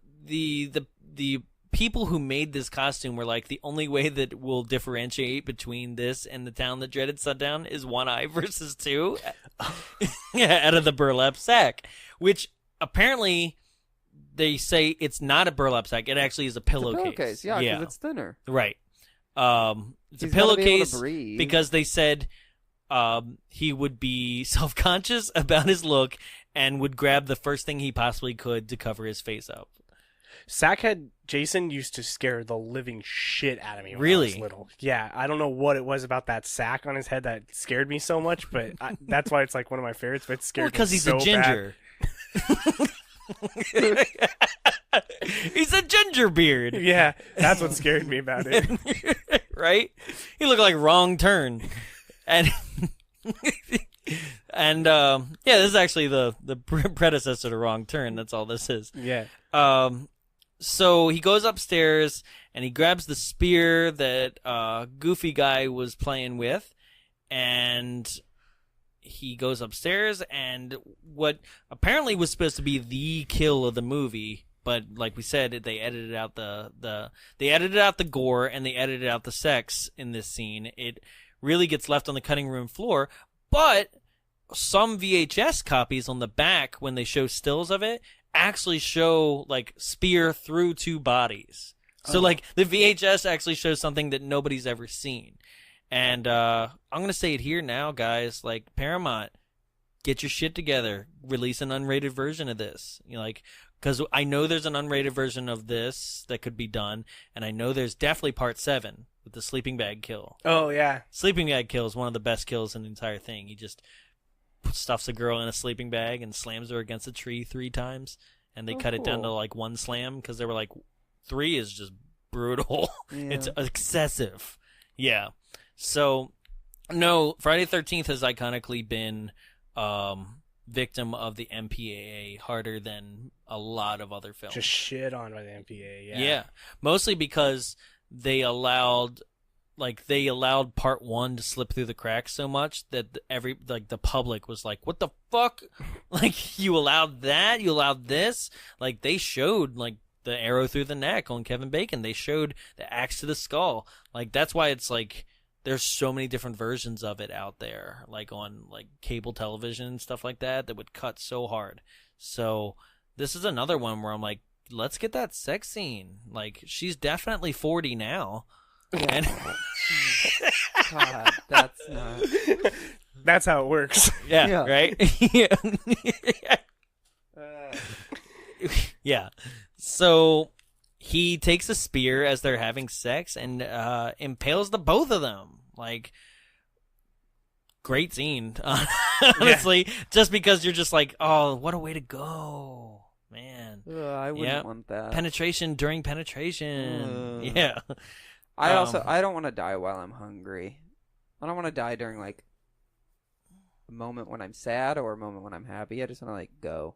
A: people who made this costume were like, the only way that will differentiate between this and the town that dreaded sundown is one eye versus two. Out of the burlap sack, which apparently they say it's not a burlap sack. It actually is a pillowcase.
D: Pillowcase, yeah, because it's thinner.
A: Right. It's
D: He's
A: a
D: gotta be able to
A: pillowcase
D: breathe.
A: because they said he would be self-conscious about his look and would grab the first thing he possibly could to cover his face up.
E: Sackhead Jason used to scare the living shit out of me when I
A: Really?
E: was little. Yeah, I don't know what it was about that sack on his head that scared me so much, but that's why it's like one of my favorites. But it scared me
A: Because he's
E: so
A: a ginger. He's a ginger beard.
E: bad. Yeah, that's what scared me about it.
A: Right? He looked like Wrong Turn. And this is actually the predecessor to Wrong Turn. That's all this is.
E: Yeah.
A: So he goes upstairs and he grabs the spear that Goofy guy was playing with, and he goes upstairs, and what apparently was supposed to be the kill of the movie, but like we said, they edited out the gore and they edited out the sex in this scene. It really gets left on the cutting room floor, but some VHS copies on the back, when they show stills of it, actually show like spear through two bodies. So like the VHS actually shows something that nobody's ever seen. And I'm gonna say it here now, guys. Like, Paramount, get your shit together. Release an unrated version of this. Because I know there's an unrated version of this that could be done, and I know there's definitely part 7 with the sleeping bag kill.
E: Oh yeah.
A: Sleeping bag kill is one of the best kills in the entire thing. He just stuffs a girl in a sleeping bag and slams her against a tree 3 times, and they cut it down to like 1 slam because they were like, 3 is just brutal.
D: Yeah.
A: It's excessive. Yeah. So, no, Friday the 13th has iconically been victim of the MPAA harder than a lot of other films.
E: Just shit on by the MPA.
A: Yeah. Mostly because they allowed part 1 to slip through the cracks so much that the public was like, what the fuck? Like, you allowed that? You allowed this? Like, they showed like the arrow through the neck on Kevin Bacon. They showed the axe to the skull. Like, that's why it's like there's so many different versions of it out there, like on like cable television and stuff like that would cut so hard. So this is another one where I'm like, let's get that sex scene. Like, she's definitely 40 now. And
D: God, that's not.
E: That's how it works.
A: yeah, right? Yeah. Yeah. So he takes a spear as they're having sex and impales the both of them. Like, great scene, honestly. Yeah. Just because you're just like, oh, what a way to go, man.
D: I wouldn't want that.
A: Penetration during penetration. Yeah.
D: I don't want to die while I'm hungry. I don't want to die during like a moment when I'm sad or a moment when I'm happy. I just want to like go.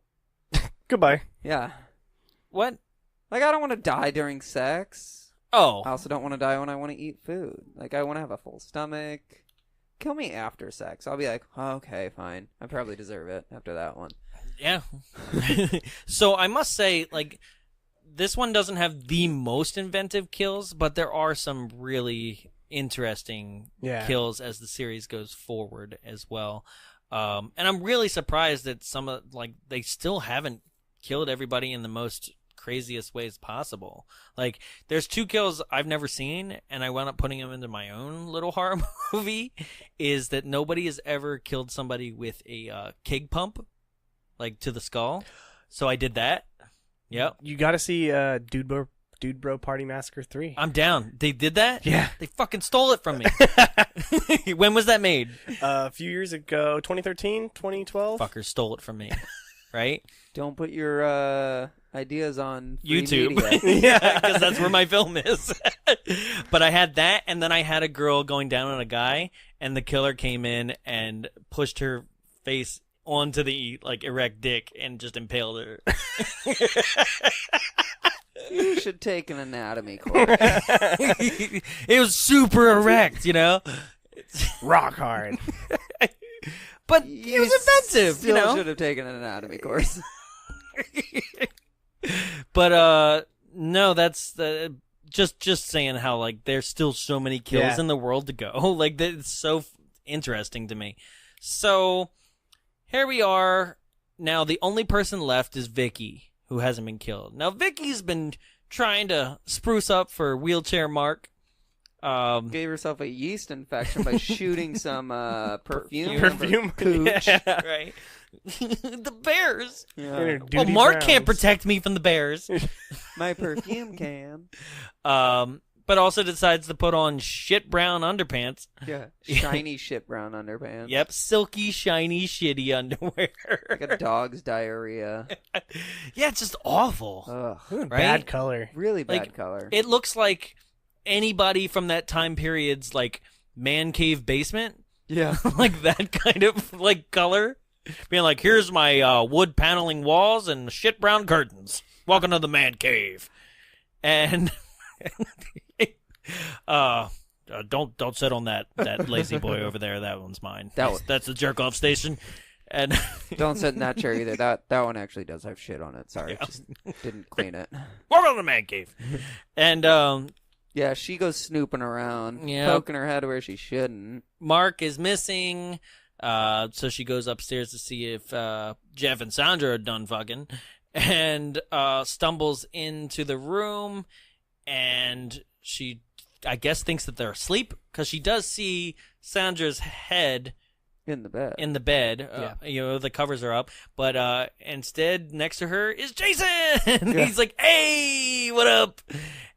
E: Goodbye.
D: Yeah.
A: What?
D: Like, I don't want to die during sex.
A: Oh.
D: I also don't want to die when I want to eat food. Like, I want to have a full stomach. Kill me after sex. I'll be like, oh, okay, fine. I probably deserve it after that one.
A: Yeah. So I must say, like, this one doesn't have the most inventive kills, but there are some really interesting kills as the series goes forward as well. And I'm really surprised that they still haven't killed everybody in the most craziest ways possible. Like, there's 2 kills I've never seen, and I wound up putting them into my own little horror movie, is that nobody has ever killed somebody with a keg pump, like, to the skull. So I did that. Yep.
E: You got to see Dude Bro Party Massacre 3.
A: I'm down. They did that?
E: Yeah.
A: They fucking stole it from me. When was that made?
E: A few years ago, 2013, 2012.
A: Fuckers stole it from me. Right?
D: Don't put your ideas on free
A: YouTube.
D: media.
A: Yeah, because that's where my film is. But I had that, and then I had a girl going down on a guy, and the killer came in and pushed her face onto the erect dick and just impaled her.
D: You should take an anatomy course.
A: It was super erect, you know?
E: Rock hard.
A: But it was offensive,
D: Still
A: you know?
D: should have taken an anatomy course.
A: But no, that's just saying how there's still so many kills in the world to go. It's so interesting to me. So here we are. Now the only person left is Vicky, who hasn't been killed. Now Vicky's been trying to spruce up for wheelchair Mark.
D: Gave herself a yeast infection by shooting some perfume.
E: Pooch.
A: Yeah, right. The bears.
D: Yeah.
A: Well, Mark can't protect me from the bears.
D: My perfume can.
A: But also decides to put on shit brown underpants.
D: Yeah. Shiny shit brown underpants.
A: Yep, silky, shiny, shitty underwear.
D: Like a dog's diarrhea.
A: Yeah, it's just awful.
D: Ugh.
A: Right?
E: Bad color.
D: Really bad color.
A: It looks like anybody from that time period's man cave basement.
D: Yeah.
A: That kind of color. Being like, here's my wood paneling walls and shit brown curtains. Welcome to the man cave. And don't sit on that lazy boy over there. That one's mine. That's the jerk off station. And
D: don't sit in that chair either. That one actually does have shit on it. Sorry, just didn't clean it.
A: Welcome to the man cave. And
D: yeah, she goes snooping around,
A: Yep.
D: poking her head where she shouldn't.
A: Mark is missing. So she goes upstairs to see if Jeff and Sandra are done fucking, and stumbles into the room, and she, I guess, thinks that they're asleep, because she does see Sandra's head
D: in the bed.
A: The covers are up, but instead next to her is Jason. He's like, "Hey, what up?"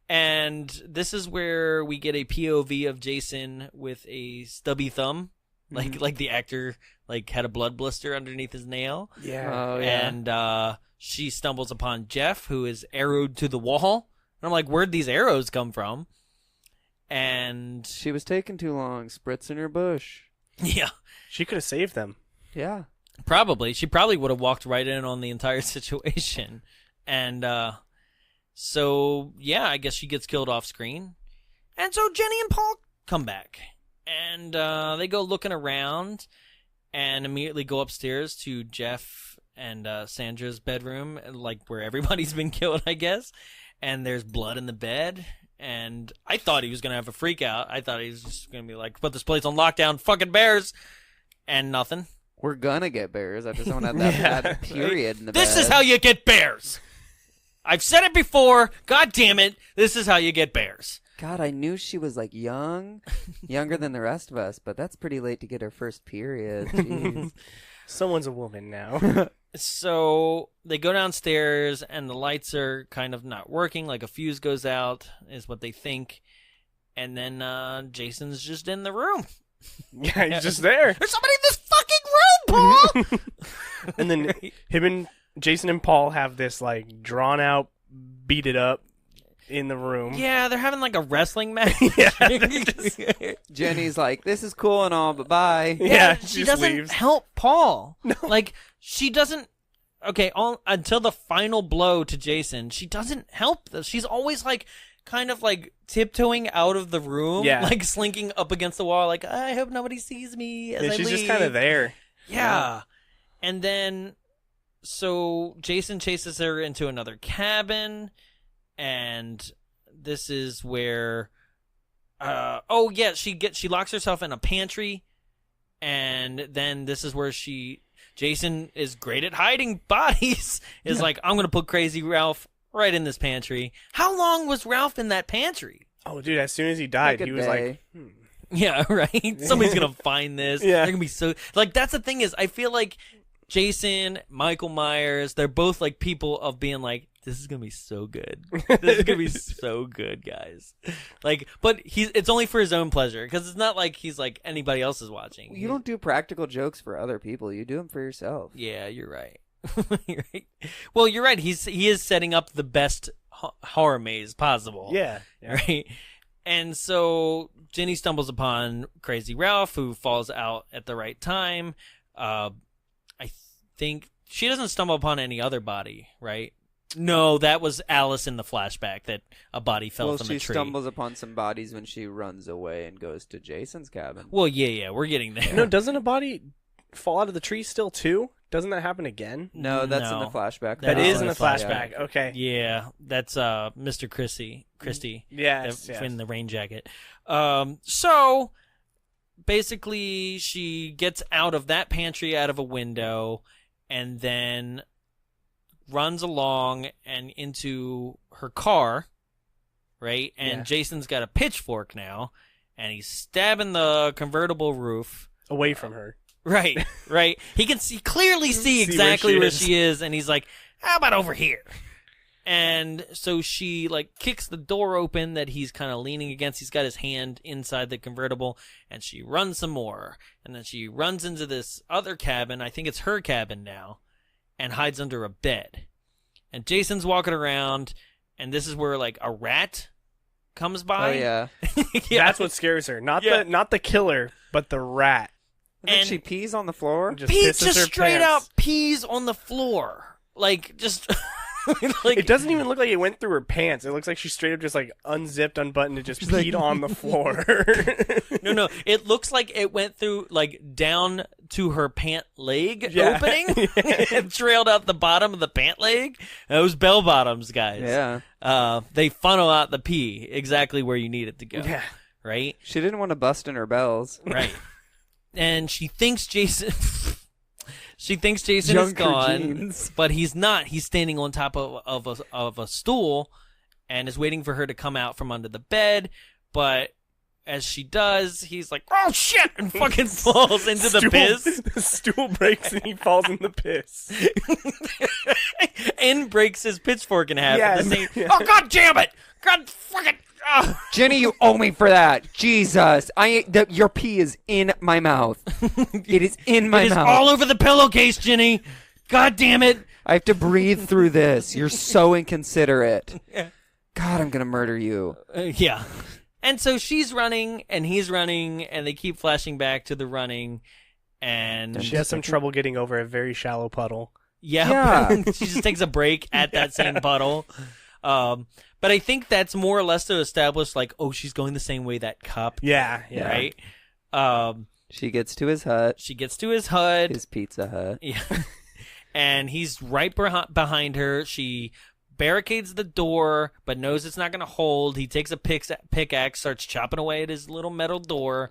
A: And this is where we get a POV of Jason with a stubby thumb. Like the actor had a blood blister underneath his nail.
E: Yeah.
D: Oh, yeah.
A: And she stumbles upon Jeff, who is arrowed to the wall. And I'm like, where'd these arrows come from? And
D: She was taking too long, spritzing her bush.
A: yeah,
E: She could have saved them.
D: Yeah.
A: probably. She probably would have walked right in on the entire situation. And so, yeah, I guess she gets killed off screen. And so Jenny and Paul come back. And they go looking around and immediately go upstairs to Jeff and Sandra's bedroom, where everybody's been killed, I guess. And there's blood in the bed. And I thought he was going to have a freak out. I thought he was just going to be like, put this place on lockdown, fucking bears. And nothing.
D: We're gonna get bears. I just don't have that period in the
A: This
D: bed.
A: is how you get bears. I've said it before. God damn it. This is how you get bears.
D: God, I knew she was younger than the rest of us, but that's pretty late to get her first period. Jeez.
E: Someone's a woman now.
A: So they go downstairs and the lights are kind of not working. Like a fuse goes out is what they think. And then Jason's just in the room.
E: Yeah, he's just there.
A: There's somebody in this fucking room, Paul!
E: And then Jason and Paul have this drawn out, beat it up in the room.
A: Yeah, they're having a wrestling match.
D: Jenny's like, this is cool and all, but bye.
E: Yeah,
A: she
E: she just
A: doesn't
E: leaves.
A: help Paul. No. She doesn't. Okay, until the final blow to Jason, she doesn't help. She's always kind of tiptoeing out of the room,
E: Yeah.
A: Slinking up against the wall, I hope nobody sees me as I
E: She's
A: leave.
E: just kind of there.
A: Yeah. And then, so Jason chases her into another cabin, and this is where, she locks herself in a pantry, And then this is where Jason is great at hiding bodies. Is like, I'm going to put Crazy Ralph right in this pantry. How long was Ralph in that pantry?
E: Oh, dude, as soon as he died, he was like,
A: Yeah, right? Somebody's going to find this.
E: Yeah.
A: They're going to be so... Like, that's the thing is, I feel like Jason, Michael Myers, they're both like people of being like, this is going to be so good. This is going to be so good, guys. Like, but it's only for his own pleasure, because it's not like he's like anybody else is watching.
D: You don't do practical jokes for other people. You do them for yourself.
A: Yeah, you're right. You're right. Well, you're right. He is setting up the best horror maze possible.
E: yeah.
A: Right? And so Jenny stumbles upon Crazy Ralph, who falls out at the right time. I think she doesn't stumble upon any other body, right? No, that was Alice in the flashback that a body fell from a tree.
D: She stumbles upon some bodies when she runs away and goes to Jason's cabin.
A: Well, yeah, we're getting there.
E: No, doesn't a body fall out of the tree still, too? Doesn't that happen again?
D: No, that's in
A: No.
D: the flashback.
E: That
A: No,
E: is in the
A: that's
E: flashback. Okay.
A: Yeah, that's Mr. Christie.
E: Yes.
A: In the rain jacket. So basically, she gets out of that pantry out of a window, and then runs along and into her car, right? And
E: Yeah.
A: Jason's got a pitchfork now, and he's stabbing the convertible roof.
E: Away from her.
A: Right. He can clearly see exactly where she is, and he's like, how about over here? And so she like kicks the door open that he's kind of leaning against. He's got his hand inside the convertible, and she runs some more. And then she runs into this other cabin. I think it's her cabin now, and hides under a bed. And Jason's walking around, and this is where like a rat comes by.
D: Oh yeah.
E: That's what scares her. Not the killer, but the rat.
D: And then
A: And-
D: she pees on the floor.
E: Just
A: Pete
E: pisses
A: just
E: her
A: straight
E: pants.
A: up pees on the floor. Like, just... like,
E: It doesn't even look like it went through her pants. It looks like she straight up just like unzipped, unbuttoned, and just peed on the floor.
A: No. It looks like it went through, like, down to her pant leg
E: Yeah.
A: opening. It trailed out the bottom of the pant leg. Those bell bottoms, guys.
D: Yeah.
A: They funnel out the pee exactly where you need it to go.
E: Yeah.
A: Right?
D: She didn't want to bust in her bells.
A: Right. And she thinks Jason... She thinks Jason is
D: Junker
A: gone,
D: jeans.
A: but he's not. He's standing on top of a stool and is waiting for her to come out from under the bed. But as she does, he's like, "Oh shit!" and fucking falls into the piss.
E: The stool breaks and he falls in the piss.
A: And breaks his pitchfork in half.
E: Yeah,
A: At the same,
E: yeah.
A: Oh god damn it! God fucking. Oh.
D: Jenny, you owe me for that. Jesus, your pee is in my mouth. It is in my
A: It is
D: mouth.
A: all over the pillowcase, Jenny. God damn it!
D: I have to breathe through this. You're so inconsiderate. God, I'm gonna murder you.
A: Yeah. And so she's running, and he's running, and they keep flashing back to the running, and
E: She has some trouble getting over a very shallow puddle.
A: yeah.
D: Yeah.
A: She just takes a break at that same puddle. But I think that's more or less to establish, like, oh, she's going the same way that cup,
E: Yeah.
A: right?
D: She gets to his hut,
A: She gets to his hut,
D: his Pizza Hut.
A: yeah, and he's right behind her. She barricades the door, but knows it's not going to hold. He takes a pickaxe, starts chopping away at his little metal door.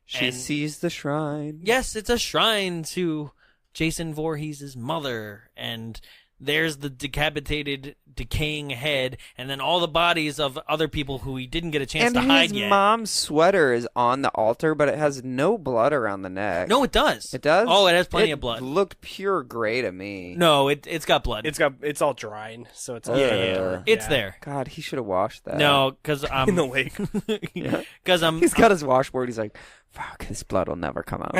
D: She
A: and-
D: sees the shrine.
A: Yes, it's a shrine to Jason Voorhees' mother, and there's the decapitated, decaying head, and then all the bodies of other people who he didn't get a chance
D: And
A: to hide
D: his
A: yet.
D: mom's sweater is on the altar, but it has no blood around the neck.
A: No, it does.
D: It does?
A: Oh, it has plenty of blood.
D: It looked pure gray to me.
A: No, it's got blood.
E: It's all dried, so it's all
A: yeah. It's there.
D: God, he should have washed that.
A: No, because I'm
E: in the lake.
A: because I'm.
D: He's got his washboard. He's like, fuck, his blood will never come out.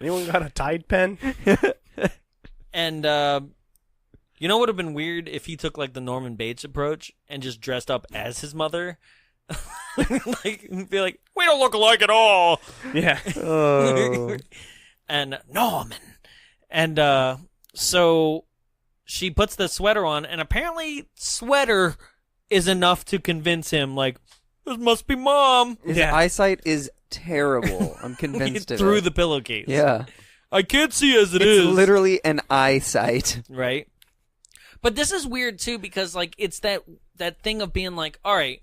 E: Anyone got a Tide pen?
A: And you know what would have been weird if he took like the Norman Bates approach and just dressed up as his mother, like be like, we don't look alike at all.
E: Yeah.
D: Oh.
A: And Norman, and so she puts the sweater on, and apparently sweater is enough to convince him like this must be mom.
D: His
E: Yeah.
D: eyesight is terrible. I'm convinced of
A: Through
D: it.
A: the pillowcase.
D: Yeah.
A: I can't see as
D: It's literally an eyesight.
A: Right. But this is weird too because like it's that thing of being like, all right,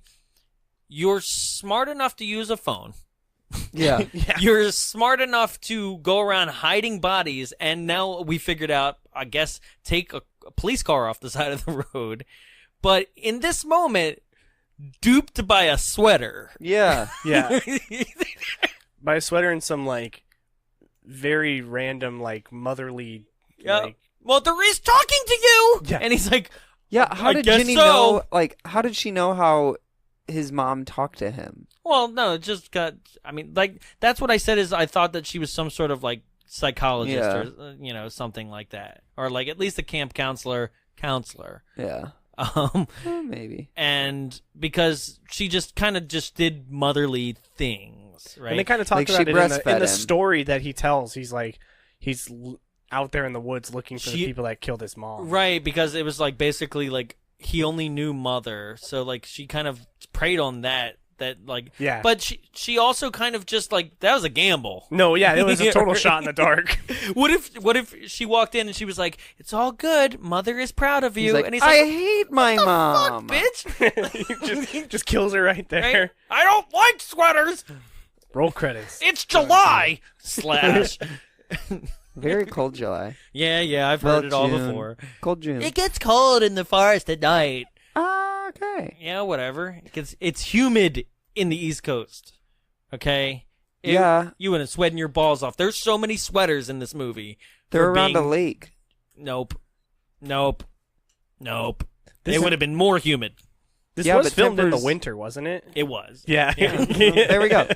A: you're smart enough to use a phone,
D: Yeah.
A: You're smart enough to go around hiding bodies, and now we figured out, I guess, take a police car off the side of the road. But in this moment, duped by a sweater.
D: Yeah.
E: Yeah. By a sweater and some, like, very random, like, motherly, like...
A: Mother is talking to you!
E: Yeah.
A: And he's like,
D: Yeah, how
A: I
D: did
A: guess
D: Ginny
A: so.
D: know, like, how did she know how his mom talked to him?
A: well, no, it just got, I mean, like, that's what I said is I thought that she was some sort of, like, psychologist
D: Yeah.
A: or, something like that. Or, like, at least a camp counselor.
D: Yeah. Maybe.
A: And because she just kind of just did motherly things, right?
E: And they kind of
D: Like,
E: talked
D: she
E: about it in
D: breastfed
E: the
D: him.
E: story that he tells. He's like, out there in the woods looking for the people that killed his mom.
A: Right, because it was like basically like he only knew mother, so like she kind of preyed on that like
E: Yeah.
A: But she also kind of just like that was a gamble.
E: No, yeah, it was a total
A: Yeah,
E: shot in the dark.
A: What if she walked in and she was like, "It's all good, mother is proud of you,"
D: He's like,
A: and he's
D: I
A: like,
D: hate my mom.
A: "Fuck, bitch!"
E: He just kills her right there.
A: Right? I don't like sweaters.
E: Roll credits.
A: It's July /
D: Very cold July.
A: Yeah, I've
D: Well,
A: heard it all
D: June.
A: before.
D: Cold June.
A: It gets cold in the forest at night.
D: Okay.
A: Yeah, whatever. It's humid in the East Coast. Okay?
D: Yeah.
A: You wouldn't sweating your balls off. There's so many sweaters in this movie.
D: They're
A: for
D: around a
A: being-
D: lake.
A: Nope. It would have been more humid.
E: This
D: Yeah,
E: was
D: but
E: filmed in the
D: tempers-
E: winter, wasn't it?
A: It was.
E: Yeah.
D: There we go.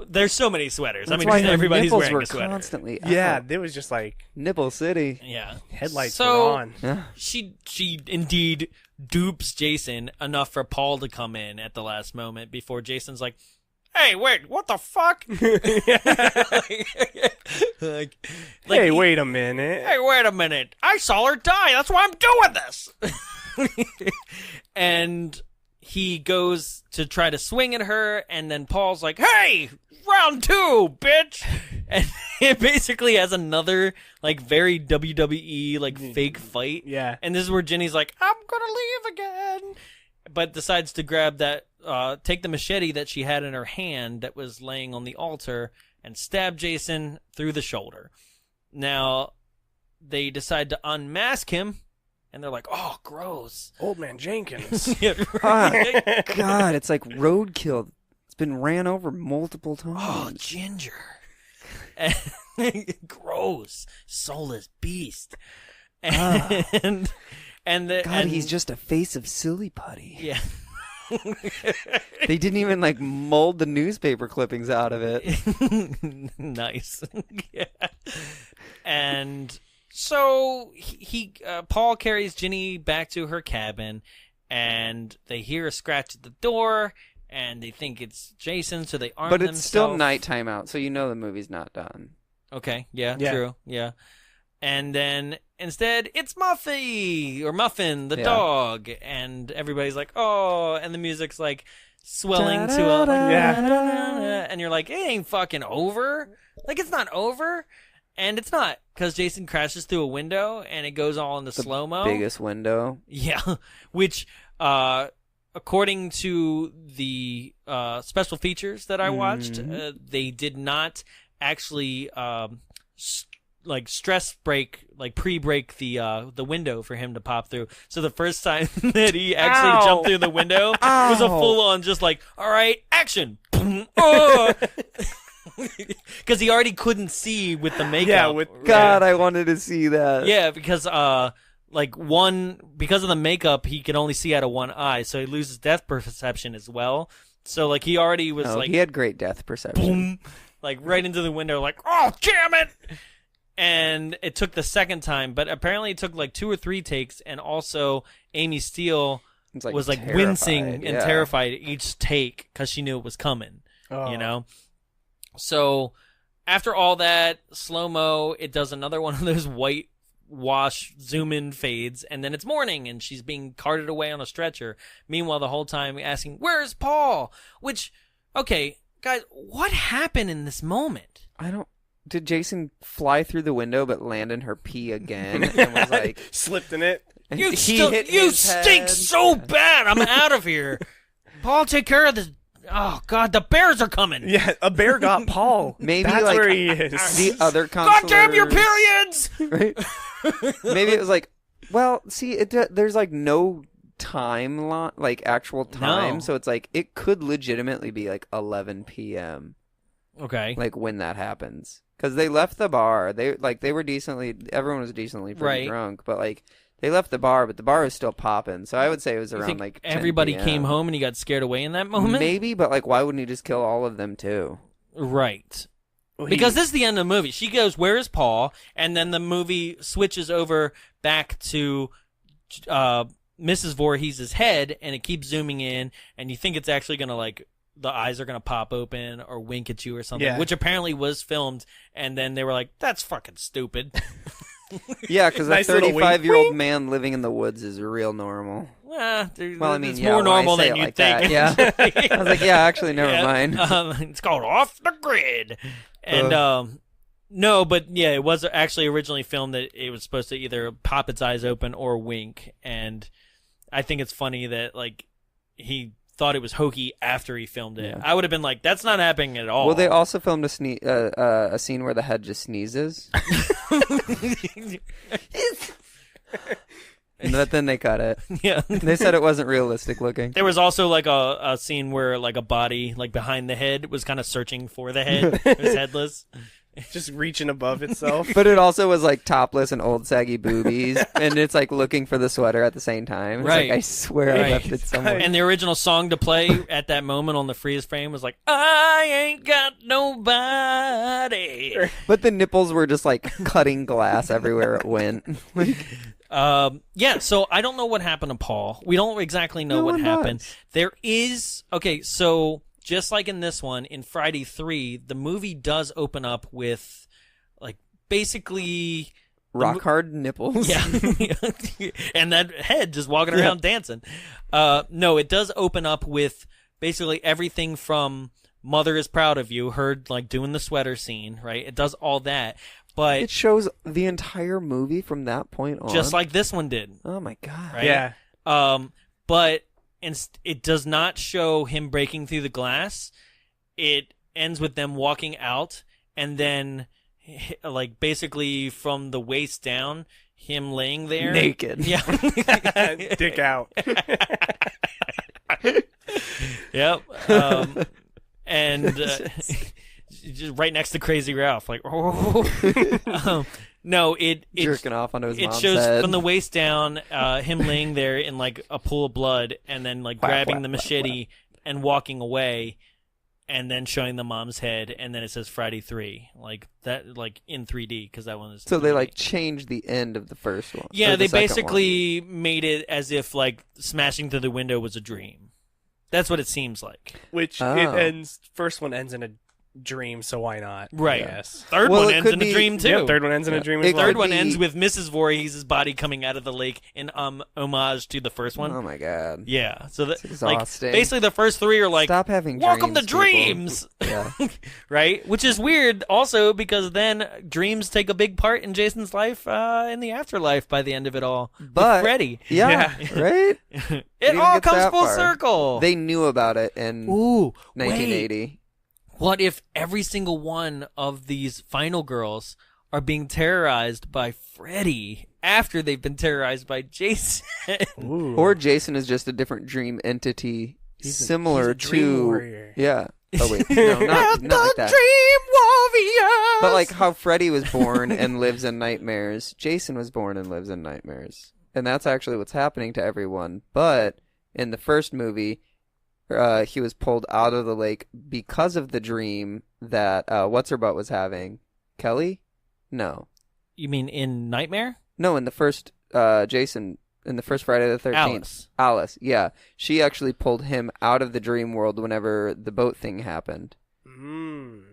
A: There's so many sweaters.
D: That's
A: I mean,
D: why
A: just
D: her
A: everybody's
D: nipples
A: wearing
D: were
A: a sweater.
D: constantly out.
E: Yeah, it was just like
D: Nipple City.
A: Yeah.
E: headlights
A: So-
E: were on.
D: Yeah.
A: She indeed dupes Jason enough for Paul to come in at the last moment before Jason's like, "Hey, wait, what the fuck?" like,
E: Hey, wait a minute.
A: Hey, wait a minute. I saw her die. That's why I'm doing this. And he goes to try to swing at her, and then Paul's like, "Hey, round 2, bitch." And it basically has another, like, very WWE, like, fake fight.
E: Yeah.
A: And this is where Jenny's like, "I'm gonna leave again," but decides to grab that, take the machete that she had in her hand that was laying on the altar and stab Jason through the shoulder. Now, they decide to unmask him, and they're like, "Oh, gross."
E: Old man Jenkins.
A: Yeah, right.
D: God, it's like roadkill. It's been ran over multiple
A: Oh,
D: times.
A: ginger. Gross. Soulless beast. And
D: God, he's just a face of silly putty.
A: Yeah.
D: They didn't even like mold the newspaper clippings out of it.
A: Nice. Yeah. And so Paul carries Ginny back to her cabin, and they hear a scratch at the door, and they think it's Jason, so they arm
D: But
A: themselves.
D: it's still nighttime out, so you know the movie's not done.
A: Okay, yeah,
E: Yeah.
A: true, yeah. And then instead, it's Muffin, the
D: Yeah.
A: dog, and everybody's like, "Oh," and the music's like swelling to a,
E: Yeah.
A: and you're like, "It ain't fucking over." Like, it's not over, and it's not, because Jason crashes through a window, and it goes all into slow mo.
D: Biggest window.
A: Yeah, which, according to the special features that I watched, they did not actually stress break, like pre-break the window for him to pop through. So the first time that he actually
E: Ow.
A: jumped through the window was a full-on just like, "All right, action!" Because he already couldn't see with the makeup.
E: Yeah, with-
D: God, I wanted to see that.
A: Yeah, because because of the makeup, he can only see out of one eye, so he loses depth perception as well. So like he already was
D: No,
A: like
D: he had great depth perception.
A: boom, like right into the window, like, "Oh, damn it!" And it took the second time, but apparently it took like 2 or 3 takes, and also Amy Steele
D: It's like
A: was like
D: terrified,
A: wincing and
D: yeah.
A: terrified each take because she knew it was coming.
E: Oh.
A: You know. So after all that slow mo, it does another one of those white wash zoom in fades, and then it's morning, and she's being carted away on a stretcher. Meanwhile, the whole time asking, "Where's Paul?" Which, okay, guys, what happened in this moment?
D: Did Jason fly through the window but land in her pee again and was like,
E: Slipped in it.
A: You
D: he
A: still,
D: hit
A: you
D: his
A: stink
D: head?
A: so bad. I'm out of here. Paul, take care of the Oh God, the bears are coming.
E: Yeah, a bear got Paul.
D: Maybe
E: that's
D: like
E: where he is.
D: the other
A: God damn your
D: counselors-
A: periods!
D: Right? Maybe it was like, well, see, there's like no time like actual time,
A: No.
D: so it's like it could legitimately be like 11 p.m.
A: Okay.
D: like when that happens, because they left the bar. They were decently. Everyone was decently pretty
A: Right.
D: drunk, but like they left the bar, but the bar was still popping. So I would say it was
A: You
D: around
A: think
D: like 10
A: everybody
D: p.m.
A: came home and he got scared away in that moment?
D: Maybe, but like, why wouldn't he just kill all of them too?
A: Right.
E: Well,
A: Because this is the end of the movie. She goes, "Where is Paul?" And then the movie switches over back to Mrs. Voorhees' head, and it keeps zooming in, and you think it's actually going to, like, the eyes are going to pop open or wink at you or something,
E: Yeah.
A: which apparently was filmed, and then they were like, that's fucking stupid.
D: Yeah, because
E: Nice
D: a
E: little wink.
D: 35-year-old man living in the woods is real normal.
A: Well,
D: Well, I mean,
A: it's
D: yeah,
A: more
D: when I
A: normal
D: say
A: than
D: it
A: you
D: like
A: think.
D: that, yeah. I was like, yeah, actually, never
A: Yeah.
D: mind.
A: It's called Off the Grid. And, no, but yeah, it was actually originally filmed that it was supposed to either pop its eyes open or wink. And I think it's funny that, like, he thought it was hokey after he filmed it.
D: Yeah.
A: I would have been like, that's not happening at all.
D: Well, they also filmed a scene where the head just sneezes. But then they cut it.
A: Yeah.
D: They said it wasn't realistic looking.
A: There was also like a scene where like a body like behind the head was kind of searching for the head. It was headless.
E: just reaching above itself.
D: But it also was like topless and old saggy boobies, and it's like looking for the sweater at the same time. It's
A: Right.
D: like, I swear
A: Right.
D: I left it somewhere.
A: And the original song to play at that moment on the freeze frame was like, "I ain't got nobody."
D: But the nipples were just like cutting glass everywhere it went.
A: Yeah, so I don't know what happened to Paul. We don't exactly know
D: No
A: what
D: one
A: happened.
D: does.
A: There is so just like in this one, in Friday 3, the movie does open up with like basically
D: Rock hard nipples.
A: yeah. And that head just walking around dancing. No, it does open up with basically everything from Mother is Proud of You, her like doing the sweater scene, right? It does all that. But
D: It shows the entire movie from that point on.
A: just like this one did,
D: Oh my god.
A: right?
E: Yeah.
A: But it does not show him breaking through the glass. It ends with them walking out, and then, like, basically from the waist down, him laying there.
D: Naked.
A: Yeah.
E: Dick out.
A: Yep. And just right next to Crazy Ralph. Like, no, it
D: Jerking off onto his
A: it
D: mom's
A: shows
D: head.
A: from the waist down, him laying there in like a pool of blood, and then like
D: Whap,
A: grabbing
D: whap,
A: the
D: whap,
A: machete and walking away, and then showing the mom's head, and then it says Friday 3, like that, like in 3D because that one is.
D: So they
A: 3D.
D: like changed the end of the first one.
A: Yeah,
D: or the
A: they
D: second
A: basically made it as if like smashing through the window was a dream. That's what it seems like.
E: Which
D: Oh.
E: it ends. First one ends in a dream, so why not?
A: Right.
E: Yes.
A: Third
D: Well,
A: one
D: it
A: ends
D: could
A: in a
D: be-
A: dream too.
E: Yeah, third one ends in a dream as
D: It
E: well.
A: Third
D: could
A: one
D: be-
A: ends with Mrs. Voorhees' body coming out of the lake in homage to the first one.
D: Oh my god.
A: Yeah, so that
D: It's
A: like
D: exhausting.
A: basically the first 3 are like
D: Stop having
A: welcome to
D: dreams,
A: dreams,
D: Yeah.
A: right? Which is weird also because then dreams take a big part in Jason's life in the afterlife by the end of it all. With
D: But
A: Freddy,
D: Yeah. Right?
A: it
D: even
A: all
D: get
A: comes
D: that
A: full
D: far.
A: circle.
D: They knew about it in
A: Ooh,
D: 1980.
A: wait. What if every single one of these final girls are being terrorized by Freddy after they've been terrorized by Jason?
E: Ooh.
D: Or Jason is just a different dream entity similar
E: he's a dream
D: to
E: warrior.
D: Yeah. Oh wait, no, not like that.
A: Dream Warriors.
D: But like how Freddy was born and lives in nightmares, Jason was born and lives in nightmares. And that's actually what's happening to everyone. But in the first movie, he was pulled out of the lake because of the dream that What's-Her-Butt was having. Kelly? No.
A: You mean in Nightmare?
D: No, in the first Jason, in the first Friday the 13th.
A: Alice.
D: Alice, yeah. She actually pulled him out of the dream world whenever the boat thing happened.
E: Mm.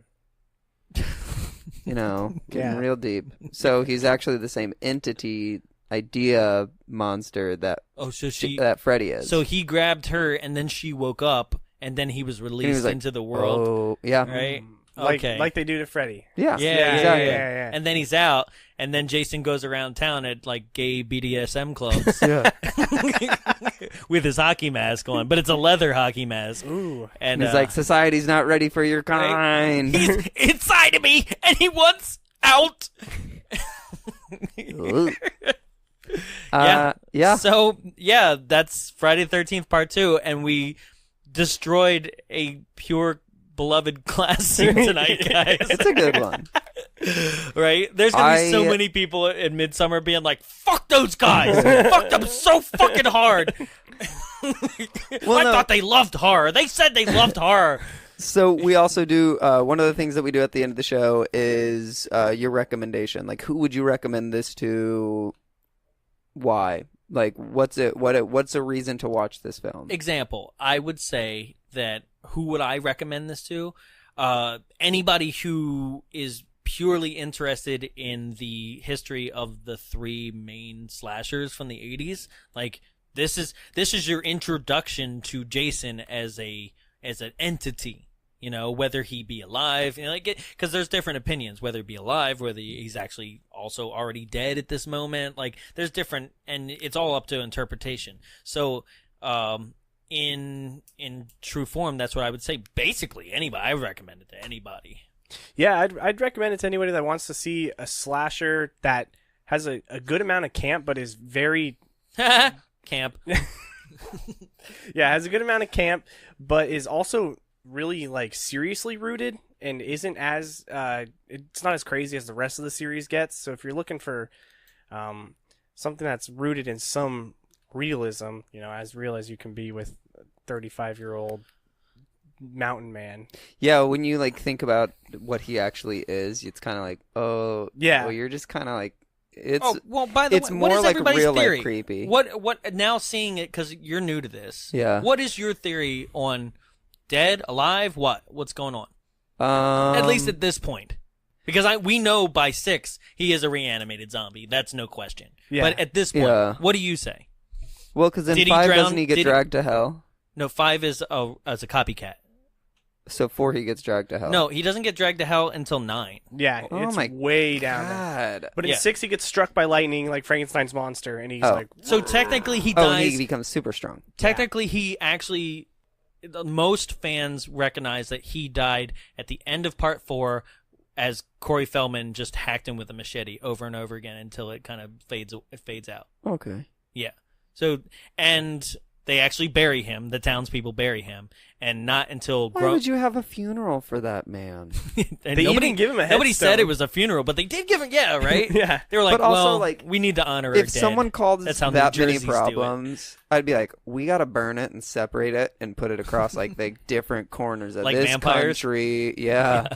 D: You know, getting
E: Yeah.
D: real deep. So he's actually the same entity, idea monster that
A: Oh, so
D: that Freddy is.
A: So he grabbed her, and then she woke up, and then he was
D: And he
A: released
D: was like,
A: into the world,
D: Oh, yeah.
A: right? Okay.
E: Like they do to Freddy.
D: Yeah.
A: Yeah,
D: exactly.
E: yeah.
A: And then he's out, and then Jason goes around town at like gay BDSM clubs
D: Yeah.
A: with his hockey mask on, but it's a leather hockey mask.
E: Ooh.
A: And
D: He's like, society's not ready for your kind.
A: he's inside of me, and he wants out.
D: Yeah.
A: So yeah, that's Friday the 13th Part 2, and we destroyed a pure beloved classic tonight, guys.
D: It's a good one.
A: Right? There's gonna be so many people in Midsummer being like, "Fuck those guys! Fuck them so fucking hard." I thought they loved horror. They said they loved horror.
D: So we also do one of the things that we do at the end of the show is your recommendation. Like, who would you recommend this to? Why? Like, what's a reason to watch this film?
A: Example, I would say that who would I recommend this to? Anybody who is purely interested in the history of the three main slashers from the 80s. Like, this is your introduction to Jason as an entity. You know, whether he be alive, you know, like, because there's different opinions, whether he be alive, whether he's actually also already dead at this moment. Like, there's different, and it's all up to interpretation. So, in true form, that's what I would say. Basically, anybody. I recommend it to anybody.
E: Yeah, I'd recommend it to anybody that wants to see a slasher that has a good amount of camp, but is very
A: Camp.
E: Yeah, has a good amount of camp, but is also really like seriously rooted and isn't as it's not as crazy as the rest of the series gets. So if you're looking for something that's rooted in some realism, you know, as real as you can be with a 35-year-old mountain man.
D: Yeah, when you like think about what he actually is, it's kind of like, oh,
E: yeah,
D: well, you're just kind of like, it's.
A: Oh, well, by the
D: it's
A: way,
D: more
A: what is
D: like
A: everybody's
D: real
A: theory?
D: life creepy.
A: What now seeing it because you're new to this?
D: Yeah.
A: What is your theory on dead, alive? What's going on? At least at this point, because we know by 6 he is a reanimated zombie. That's no question.
E: Yeah.
A: But at this point, what do you say?
D: Well, because in
A: Did he
D: 5
A: drown-
D: doesn't he get
A: did he-
D: dragged to hell?
A: No, 5 is as a copycat.
D: So 4 he gets dragged to hell.
A: No, he doesn't get dragged to hell until 9.
E: Yeah,
D: Oh
E: it's
D: my
E: way down there.
D: God.
E: But in
A: Yeah.
E: 6 he gets struck by lightning like Frankenstein's monster, and he's
D: Oh.
E: like,
A: So technically he
D: Oh,
A: dies.
D: he becomes super strong.
A: Technically, he actually, most fans recognize that he died at the end of Part 4 as Corey Feldman just hacked him with a machete over and over again until it kind of fades out.
D: Okay.
A: Yeah. So, and they actually bury him. The townspeople bury him, and not until
D: Why would you have a funeral for that man?
A: and
E: They
A: nobody
E: even give him a
A: nobody
E: headstone.
A: said it was a funeral, but they did give him. Yeah, right.
E: Yeah.
A: They were like,
D: But also,
A: well,
D: like,
A: we need to honor.
D: If
A: our dead.
D: someone called
A: That's how
D: that
A: New
D: many
A: Jerseys do it.
D: problems, I'd be like, we gotta burn it and separate it and put it across like the different corners of
A: Like
D: this
A: vampires?
D: country. Yeah.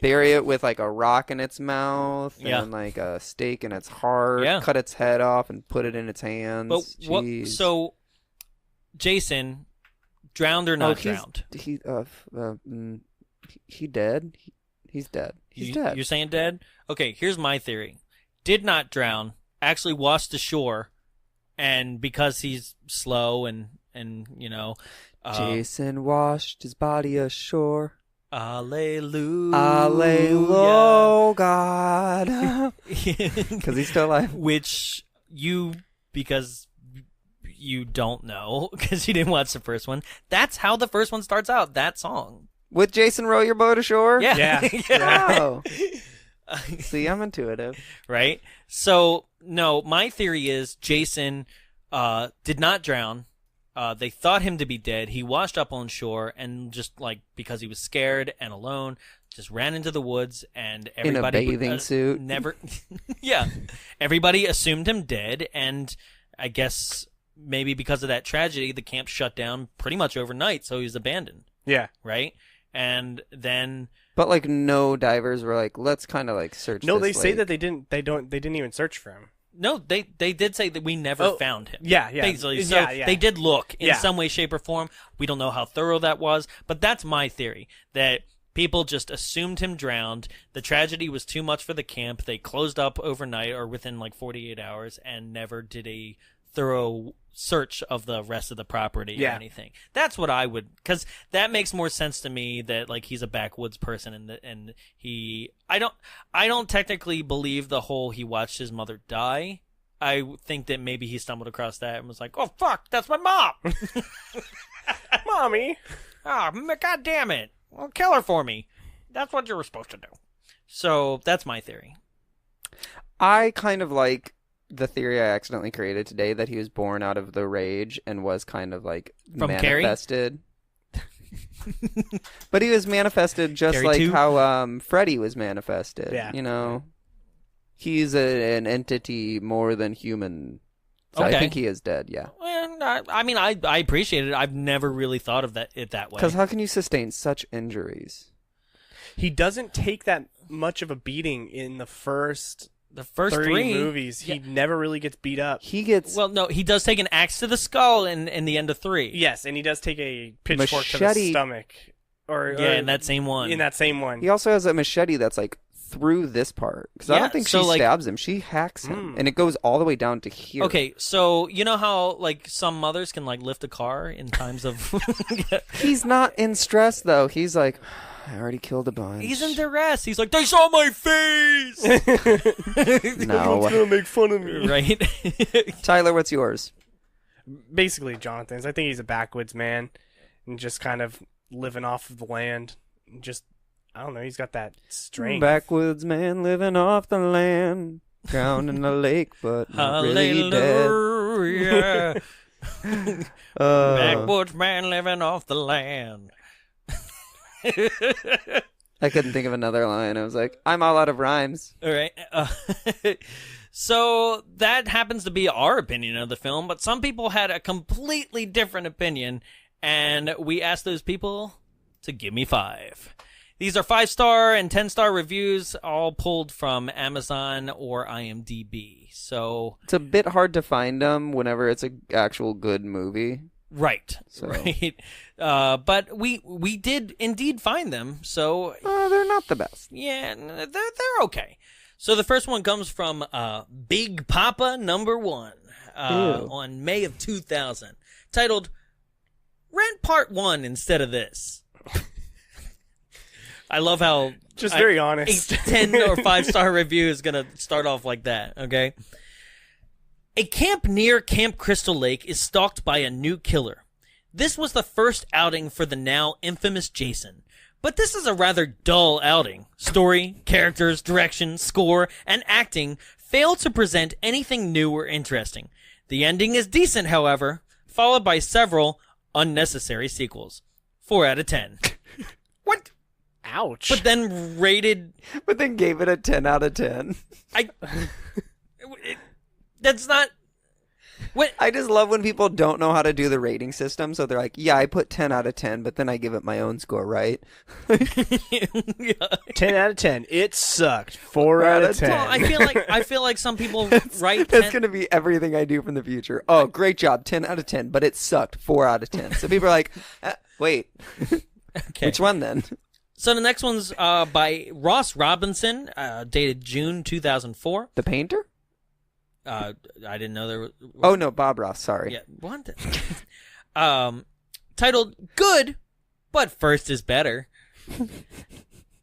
D: Bury it with like a rock in its mouth
A: Yeah.
D: and like a stake in its heart.
A: Yeah.
D: Cut its head off and put it in its hands.
A: But what?
D: Jeez.
A: So, Jason, drowned or not drowned?
D: He dead. He's dead. He's dead.
A: You're saying dead? Okay, here's my theory. Did not drown, actually washed ashore, and because he's slow and you know...
D: Jason washed his body ashore.
A: Alleluia.
D: Alleluia, God. Because he's still alive.
A: Which because you don't know, because you didn't watch the first one, that's how the first one starts out, that song.
D: With Jason row your boat ashore?
A: Yeah.
E: Yeah.
D: Wow. See, I'm intuitive.
A: Right? So, no, my theory is Jason did not drown. They thought him to be dead. He washed up on shore and just, like, because he was scared and alone, just ran into the woods, and everybody...
D: In a bathing suit?
A: Never... Yeah. Everybody assumed him dead, and I guess maybe because of that tragedy, the camp shut down pretty much overnight, so he was abandoned.
E: Yeah.
A: Right? And then...
D: But like no divers were like, let's kind of like search.
E: No,
D: this
E: they say
D: lake.
E: that they didn't even search for him.
A: No, they did say that we never found him.
E: Yeah, yeah.
A: Basically, so
E: Yeah, yeah.
A: they did look in
E: Yeah.
A: some way, shape, or form. We don't know how thorough that was, but that's my theory, that people just assumed him drowned. The tragedy was too much for the camp. They closed up overnight or within like 48 hours and never did a thorough search of the rest of the property or
E: Yeah.
A: anything. That's what I would, because that makes more sense to me that like he's a backwoods person and I don't technically believe the whole he watched his mother die. I think that maybe he stumbled across that and was like, oh fuck, that's my mom.
E: Mommy.
A: Oh, God damn it. Well, kill her for me. That's what you were supposed to do. So that's my theory.
D: I kind of like the theory I accidentally created today that he was born out of the rage and was kind of like
A: From Carrie?
D: manifested. But he was manifested just
A: Carrie
D: like
A: too?
D: how Freddy was manifested.
E: Yeah.
D: You know, he's an entity more than human. So
A: Okay.
D: I think he is dead. Yeah.
A: Well, I mean, I appreciate it. I've never really thought of it that way.
D: Because how can you sustain such injuries?
E: He doesn't take that much of a beating in the first
A: The first
E: 30
A: three
E: movies. He never really gets beat up.
D: He gets
A: Well, no, he does take an axe to the skull in the end of 3.
E: Yes, and he does take a pitchfork to
D: Machete.
E: the stomach. Or
A: in that same one.
E: In that same one.
D: He also has a machete that's like through this part because I
A: Yeah,
D: don't think
A: so,
D: she
A: like-
D: stabs him. She hacks him, and it goes all the way down to here.
A: Okay, so you know how like some mothers can like lift a car in times of
D: He's not in stress though. He's like, I already killed a bunch.
A: he's in duress. He's like, they saw my face.
D: No,
E: gonna make fun of me.
A: Right?
D: Tyler, what's yours?
E: Basically, Jonathan's. I think he's a backwoods man and just kind of living off of the land. Just, I don't know, he's got that strength.
D: Backwoods man living off the land, drowned in the lake, but not really dead.
A: Hallelujah. Backwoods man living off the land.
D: I couldn't think of another line. I was like, I'm all out of rhymes.
A: All right. So that happens to be our opinion of the film, but some people had a completely different opinion, and we asked those people to give me 5. These are 5-star and 10-star reviews, all pulled from Amazon or IMDb. So
D: It's a bit hard to find them whenever it's an actual good movie.
A: right,
D: So-
A: right. But we did indeed find them. So
D: They're not the best.
A: yeah, they're okay. So the first one comes from Big Papa Number 1 on May of 2000, titled "Rent Part 1 instead of this." I love how
E: Just very honest.
A: A 10 or 5-star review is gonna start off like that. Okay. A camp near Camp Crystal Lake is stalked by a new killer. This was the first outing for the now infamous Jason. But this is a rather dull outing. Story, characters, direction, score, and acting fail to present anything new or interesting. The ending is decent, however, followed by several unnecessary sequels. 4 out of 10. What?
E: Ouch.
A: But then rated...
D: But then gave it a 10 out of 10.
A: That's not... What?
D: I just love when people don't know how to do the rating system, so they're like, yeah, I put 10 out of 10, but then I give it my own score, right?
E: 10 out of 10. It sucked. 4 out of 10.
A: Well, I feel like some people write
D: That's
A: 10
D: going to be everything I do from the future. Oh, great job, 10 out of 10, but it sucked, 4 out of 10. So people are like, wait,
A: Okay.
D: which one then?
A: So the next one's by Ross Robinson, dated June 2004.
D: The painter?
A: I didn't know there was...
D: Oh, no, Bob Ross, sorry.
A: Yeah, what? Titled Good, but First is Better.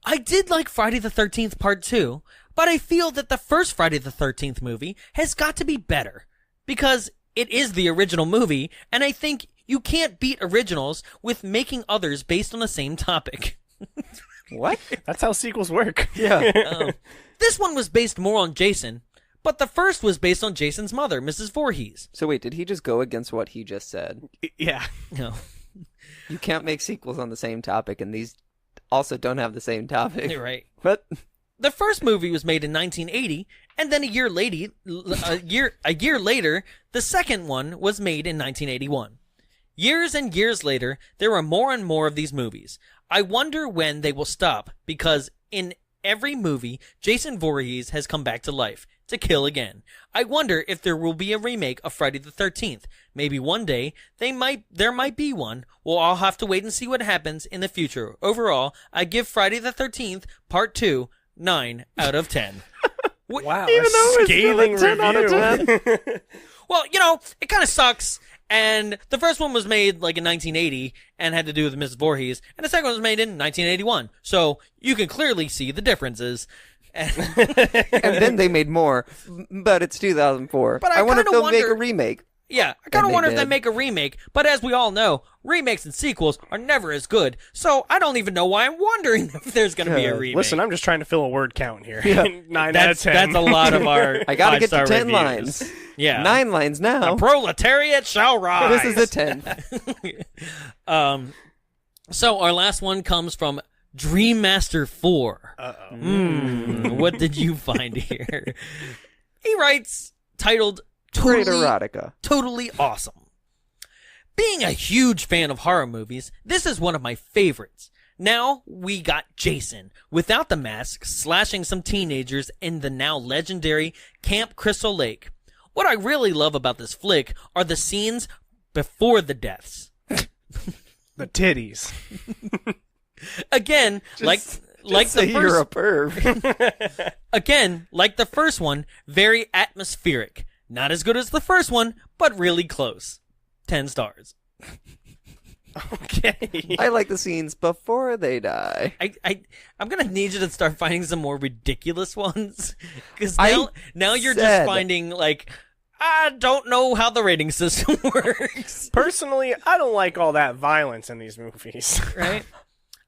A: I did like Friday the 13th Part 2, but I feel that the first Friday the 13th movie has got to be better. Because it is the original movie, and I think you can't beat originals with making others based on the same topic.
D: What?
E: That's how sequels work.
D: Yeah.
A: This one was based more on Jason, but the first was based on Jason's mother, Mrs. Voorhees.
D: So wait, did he just go against what he just said?
E: Yeah.
A: No.
D: You can't make sequels on the same topic, and these also don't have the same topic.
A: You're right.
D: What?
A: The first movie was made in 1980, and then a year later, the second one was made in 1981. Years and years later, there are more and more of these movies. I wonder when they will stop, because in every movie, Jason Voorhees has come back to life, to kill again. I wonder if there will be a remake of Friday the 13th. Maybe one day, there might be one. We'll all have to wait and see what happens in the future. Overall, I give Friday the 13th, Part 2, 9 out of 10.
E: Wow.
D: Even though it's still a
E: scathing
D: 10 out of
E: review.
D: 10.
A: well, it kind of sucks. And the first one was made like in 1980 and had to do with Mrs. Voorhees, and the second one was made in 1981. So you can clearly see the differences.
D: And then they made more, but it's 2004.
A: But I
D: wonder if
A: kinda
D: they'll make
A: wonder-
D: a remake.
A: Yeah, I kind of
D: they
A: wonder if they
D: did.
A: make a remake, but as we all know, remakes and sequels are never as good, so I don't even know why I'm wondering if there's going to be a remake.
E: Listen, I'm just trying to fill a word count here.
D: Yeah.
E: 9 out of 10.
A: That's a lot of our
D: I gotta get to
A: 5-star
D: 10
A: reviews.
D: lines.
A: Yeah.
D: 9 lines now.
A: The proletariat shall rise.
D: This is a 10.
A: So our last one comes from Dreammaster 4. What did you find here? He writes, titled,
D: Great erotica.
A: Totally awesome. Being a huge fan of horror movies, this is one of my favorites. Now we got Jason, without the mask, slashing some teenagers in the now legendary Camp Crystal Lake. What I really love about this flick are the scenes before the deaths.
E: The titties.
A: Again, like
D: Say
A: the
D: you're a
A: first,
D: perv.
A: again, like the first one, very atmospheric. Not as good as the first one, but really close. 10 stars.
E: Okay.
D: I like the scenes before they die.
A: I'm gonna need you to start finding some more ridiculous ones, because
D: I
A: now you're
D: said-
A: just finding like, I don't know how the rating system works.
E: Personally, I don't like all that violence in these movies.
A: Right?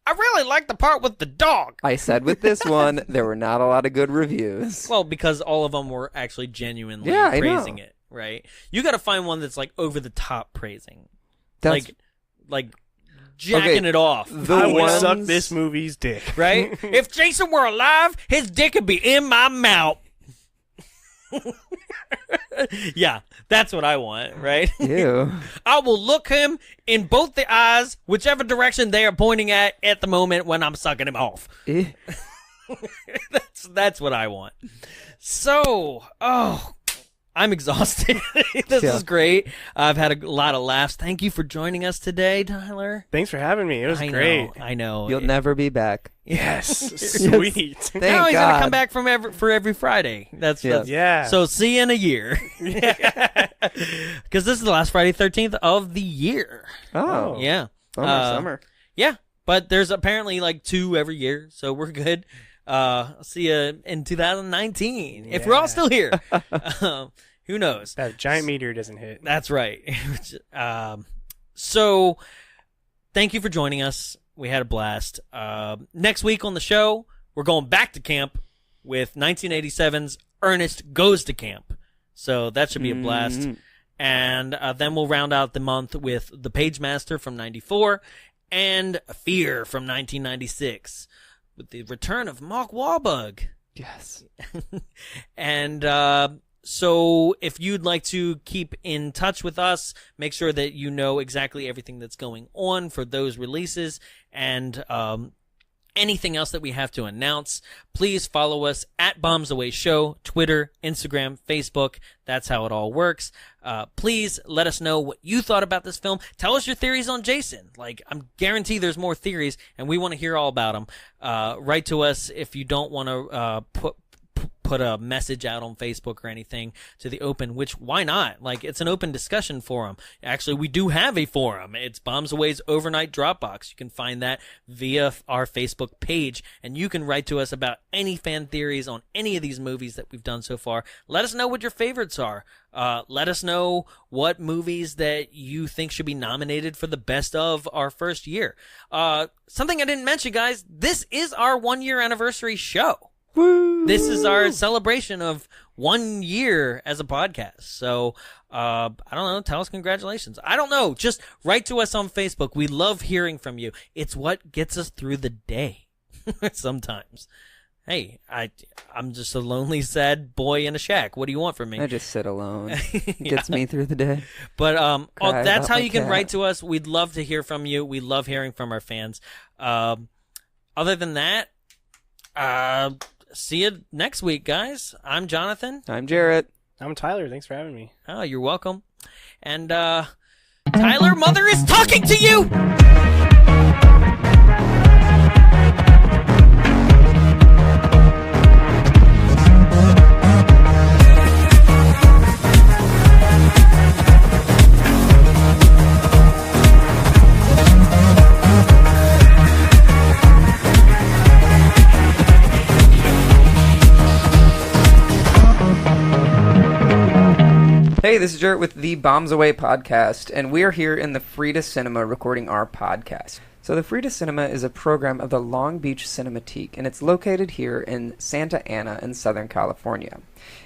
A: I really like the part with the dog.
D: I said with this one, there were not a lot of good reviews.
A: Well, because all of them were actually genuinely
D: Yeah, I
A: praising
D: know.
A: it, right? You got to find one that's like over the top praising,
D: That's
A: like jacking it off.
D: the
E: I would
D: ones...
E: suck this movie's dick.
A: Right? If Jason were alive, his dick would be in my mouth. Yeah, that's what I want, right?
D: Ew.
A: I will look him in both the eyes, whichever direction they are pointing at the moment when I'm sucking him off.
D: Eh.
A: That's what I want. So, I'm exhausted. This
D: Yeah.
A: is great. I've had a lot of laughs. Thank you for joining us today, Tyler.
E: Thanks for having me. It was
A: I
E: great.
A: know. I know.
D: You'll never be back.
E: Yes. Sweet.
D: Thank
A: Now he's
D: God.
A: gonna come back for every Friday. That's
E: Yeah.
A: So see you in a year. Because this is the last Friday 13th of the year.
D: Oh.
A: Yeah.
D: Summer.
A: Yeah. But there's apparently like 2 every year, so we're good. See you in 2019 if we're all still here. Who knows?
E: That giant meteor doesn't hit.
A: That's right. So thank you for joining us. We had a blast. Next week on the show, we're going back to camp with 1987's Ernest Goes to Camp. So that should be a blast. And then we'll round out the month with The Pagemaster from 94 and Fear from 1996 with the return of Mark Wahlberg.
D: Yes.
A: And so if you'd like to keep in touch with us, make sure that you know exactly everything that's going on for those releases and anything else that we have to announce. Please follow us at Bombs Away Show, Twitter, Instagram, Facebook. That's how it all works. Please let us know what you thought about this film. Tell us your theories on Jason. Like, I'm guarantee there's more theories, and we want to hear all about them. Write to us if you don't want to put a message out on Facebook or anything to the open, which why not? Like, it's an open discussion forum. Actually, we do have a forum. It's Bombs Away's Overnight Dropbox. You can find that via our Facebook page, and you can write to us about any fan theories on any of these movies that we've done so far. Let us know what your favorites are. Let us know what movies that you think should be nominated for the best of our first year. Something I didn't mention, guys, this is our 1-year anniversary show.
D: Woo!
A: This is our celebration of 1 year as a podcast. So, I don't know. Tell us congratulations. I don't know. Just write to us on Facebook. We love hearing from you. It's what gets us through the day sometimes. Hey, I'm just a lonely, sad boy in a shack. What do you want from me?
D: I just sit alone. Gets me through the day.
A: But
D: Cry
A: that's
D: about
A: how
D: my
A: you can
D: cat.
A: write to us. We'd love to hear from you. We love hearing from our fans. Other than that, see you next week, guys. I'm Jonathan.
D: I'm Jarrett.
E: I'm Tyler. Thanks for having me.
A: Oh, you're welcome. And Tyler, Mother is talking to you.
D: this is Jarrett with the Bombs Away podcast, and we are here in the Frida Cinema recording our podcast. So the Frida Cinema is a program of the Long Beach Cinematique, and it's located here in Santa Ana in Southern California.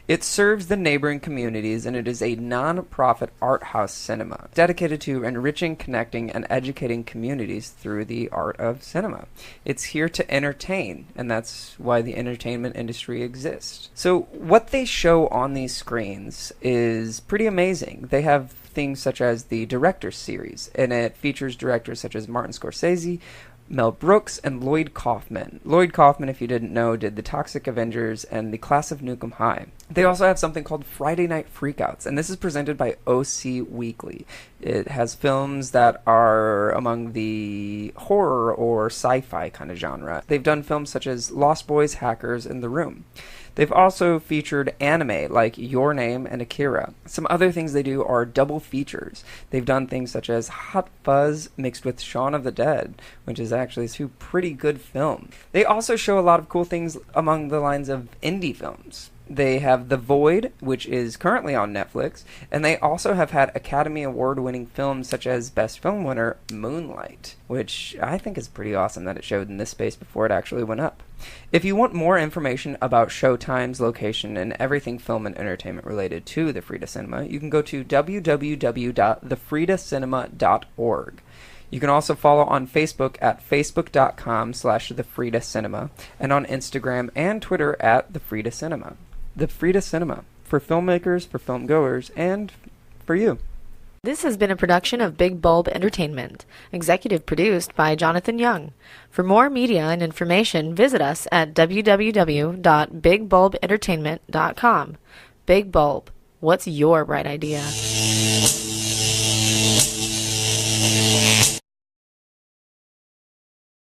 D: It serves the neighboring communities, and it is a non-profit art house cinema dedicated to enriching, connecting, and educating communities through the art of cinema. It's here to entertain, and that's why the entertainment industry exists. So what they show on these screens is pretty amazing. They have things such as the Director's Series, and it features directors such as Martin Scorsese, Mel Brooks, and Lloyd Kaufman. Lloyd Kaufman, if you didn't know, did The Toxic Avengers and The Class of Nukem High. They also have something called Friday Night Freakouts, and this is presented by OC Weekly. It has films that are among the horror or sci-fi kind of genre. They've done films such as Lost Boys, Hackers, and The Room. They've also featured anime like Your Name and Akira. Some other things they do are double features. They've done things such as Hot Fuzz mixed with Shaun of the Dead, which is actually two pretty good films. They also show a lot of cool things among the lines of indie films. They have The Void, which is currently on Netflix, and they also have had Academy Award-winning films such as Best Film winner Moonlight, which I think is pretty awesome that it showed in this space before it actually went up. If you want more information about showtimes, location, and everything film and entertainment related to the Frida Cinema, you can go to www.thefridacinema.org. You can also follow on Facebook at facebook.com/thefridacinema and on Instagram and Twitter at the Frida Cinema. The Frida Cinema, for filmmakers, for film goers, and for you.
H: This has been a production of Big Bulb Entertainment, executive produced by Jonathan Young. For more media and information, visit us at www.bigbulbentertainment.com. Big Bulb, what's your bright idea?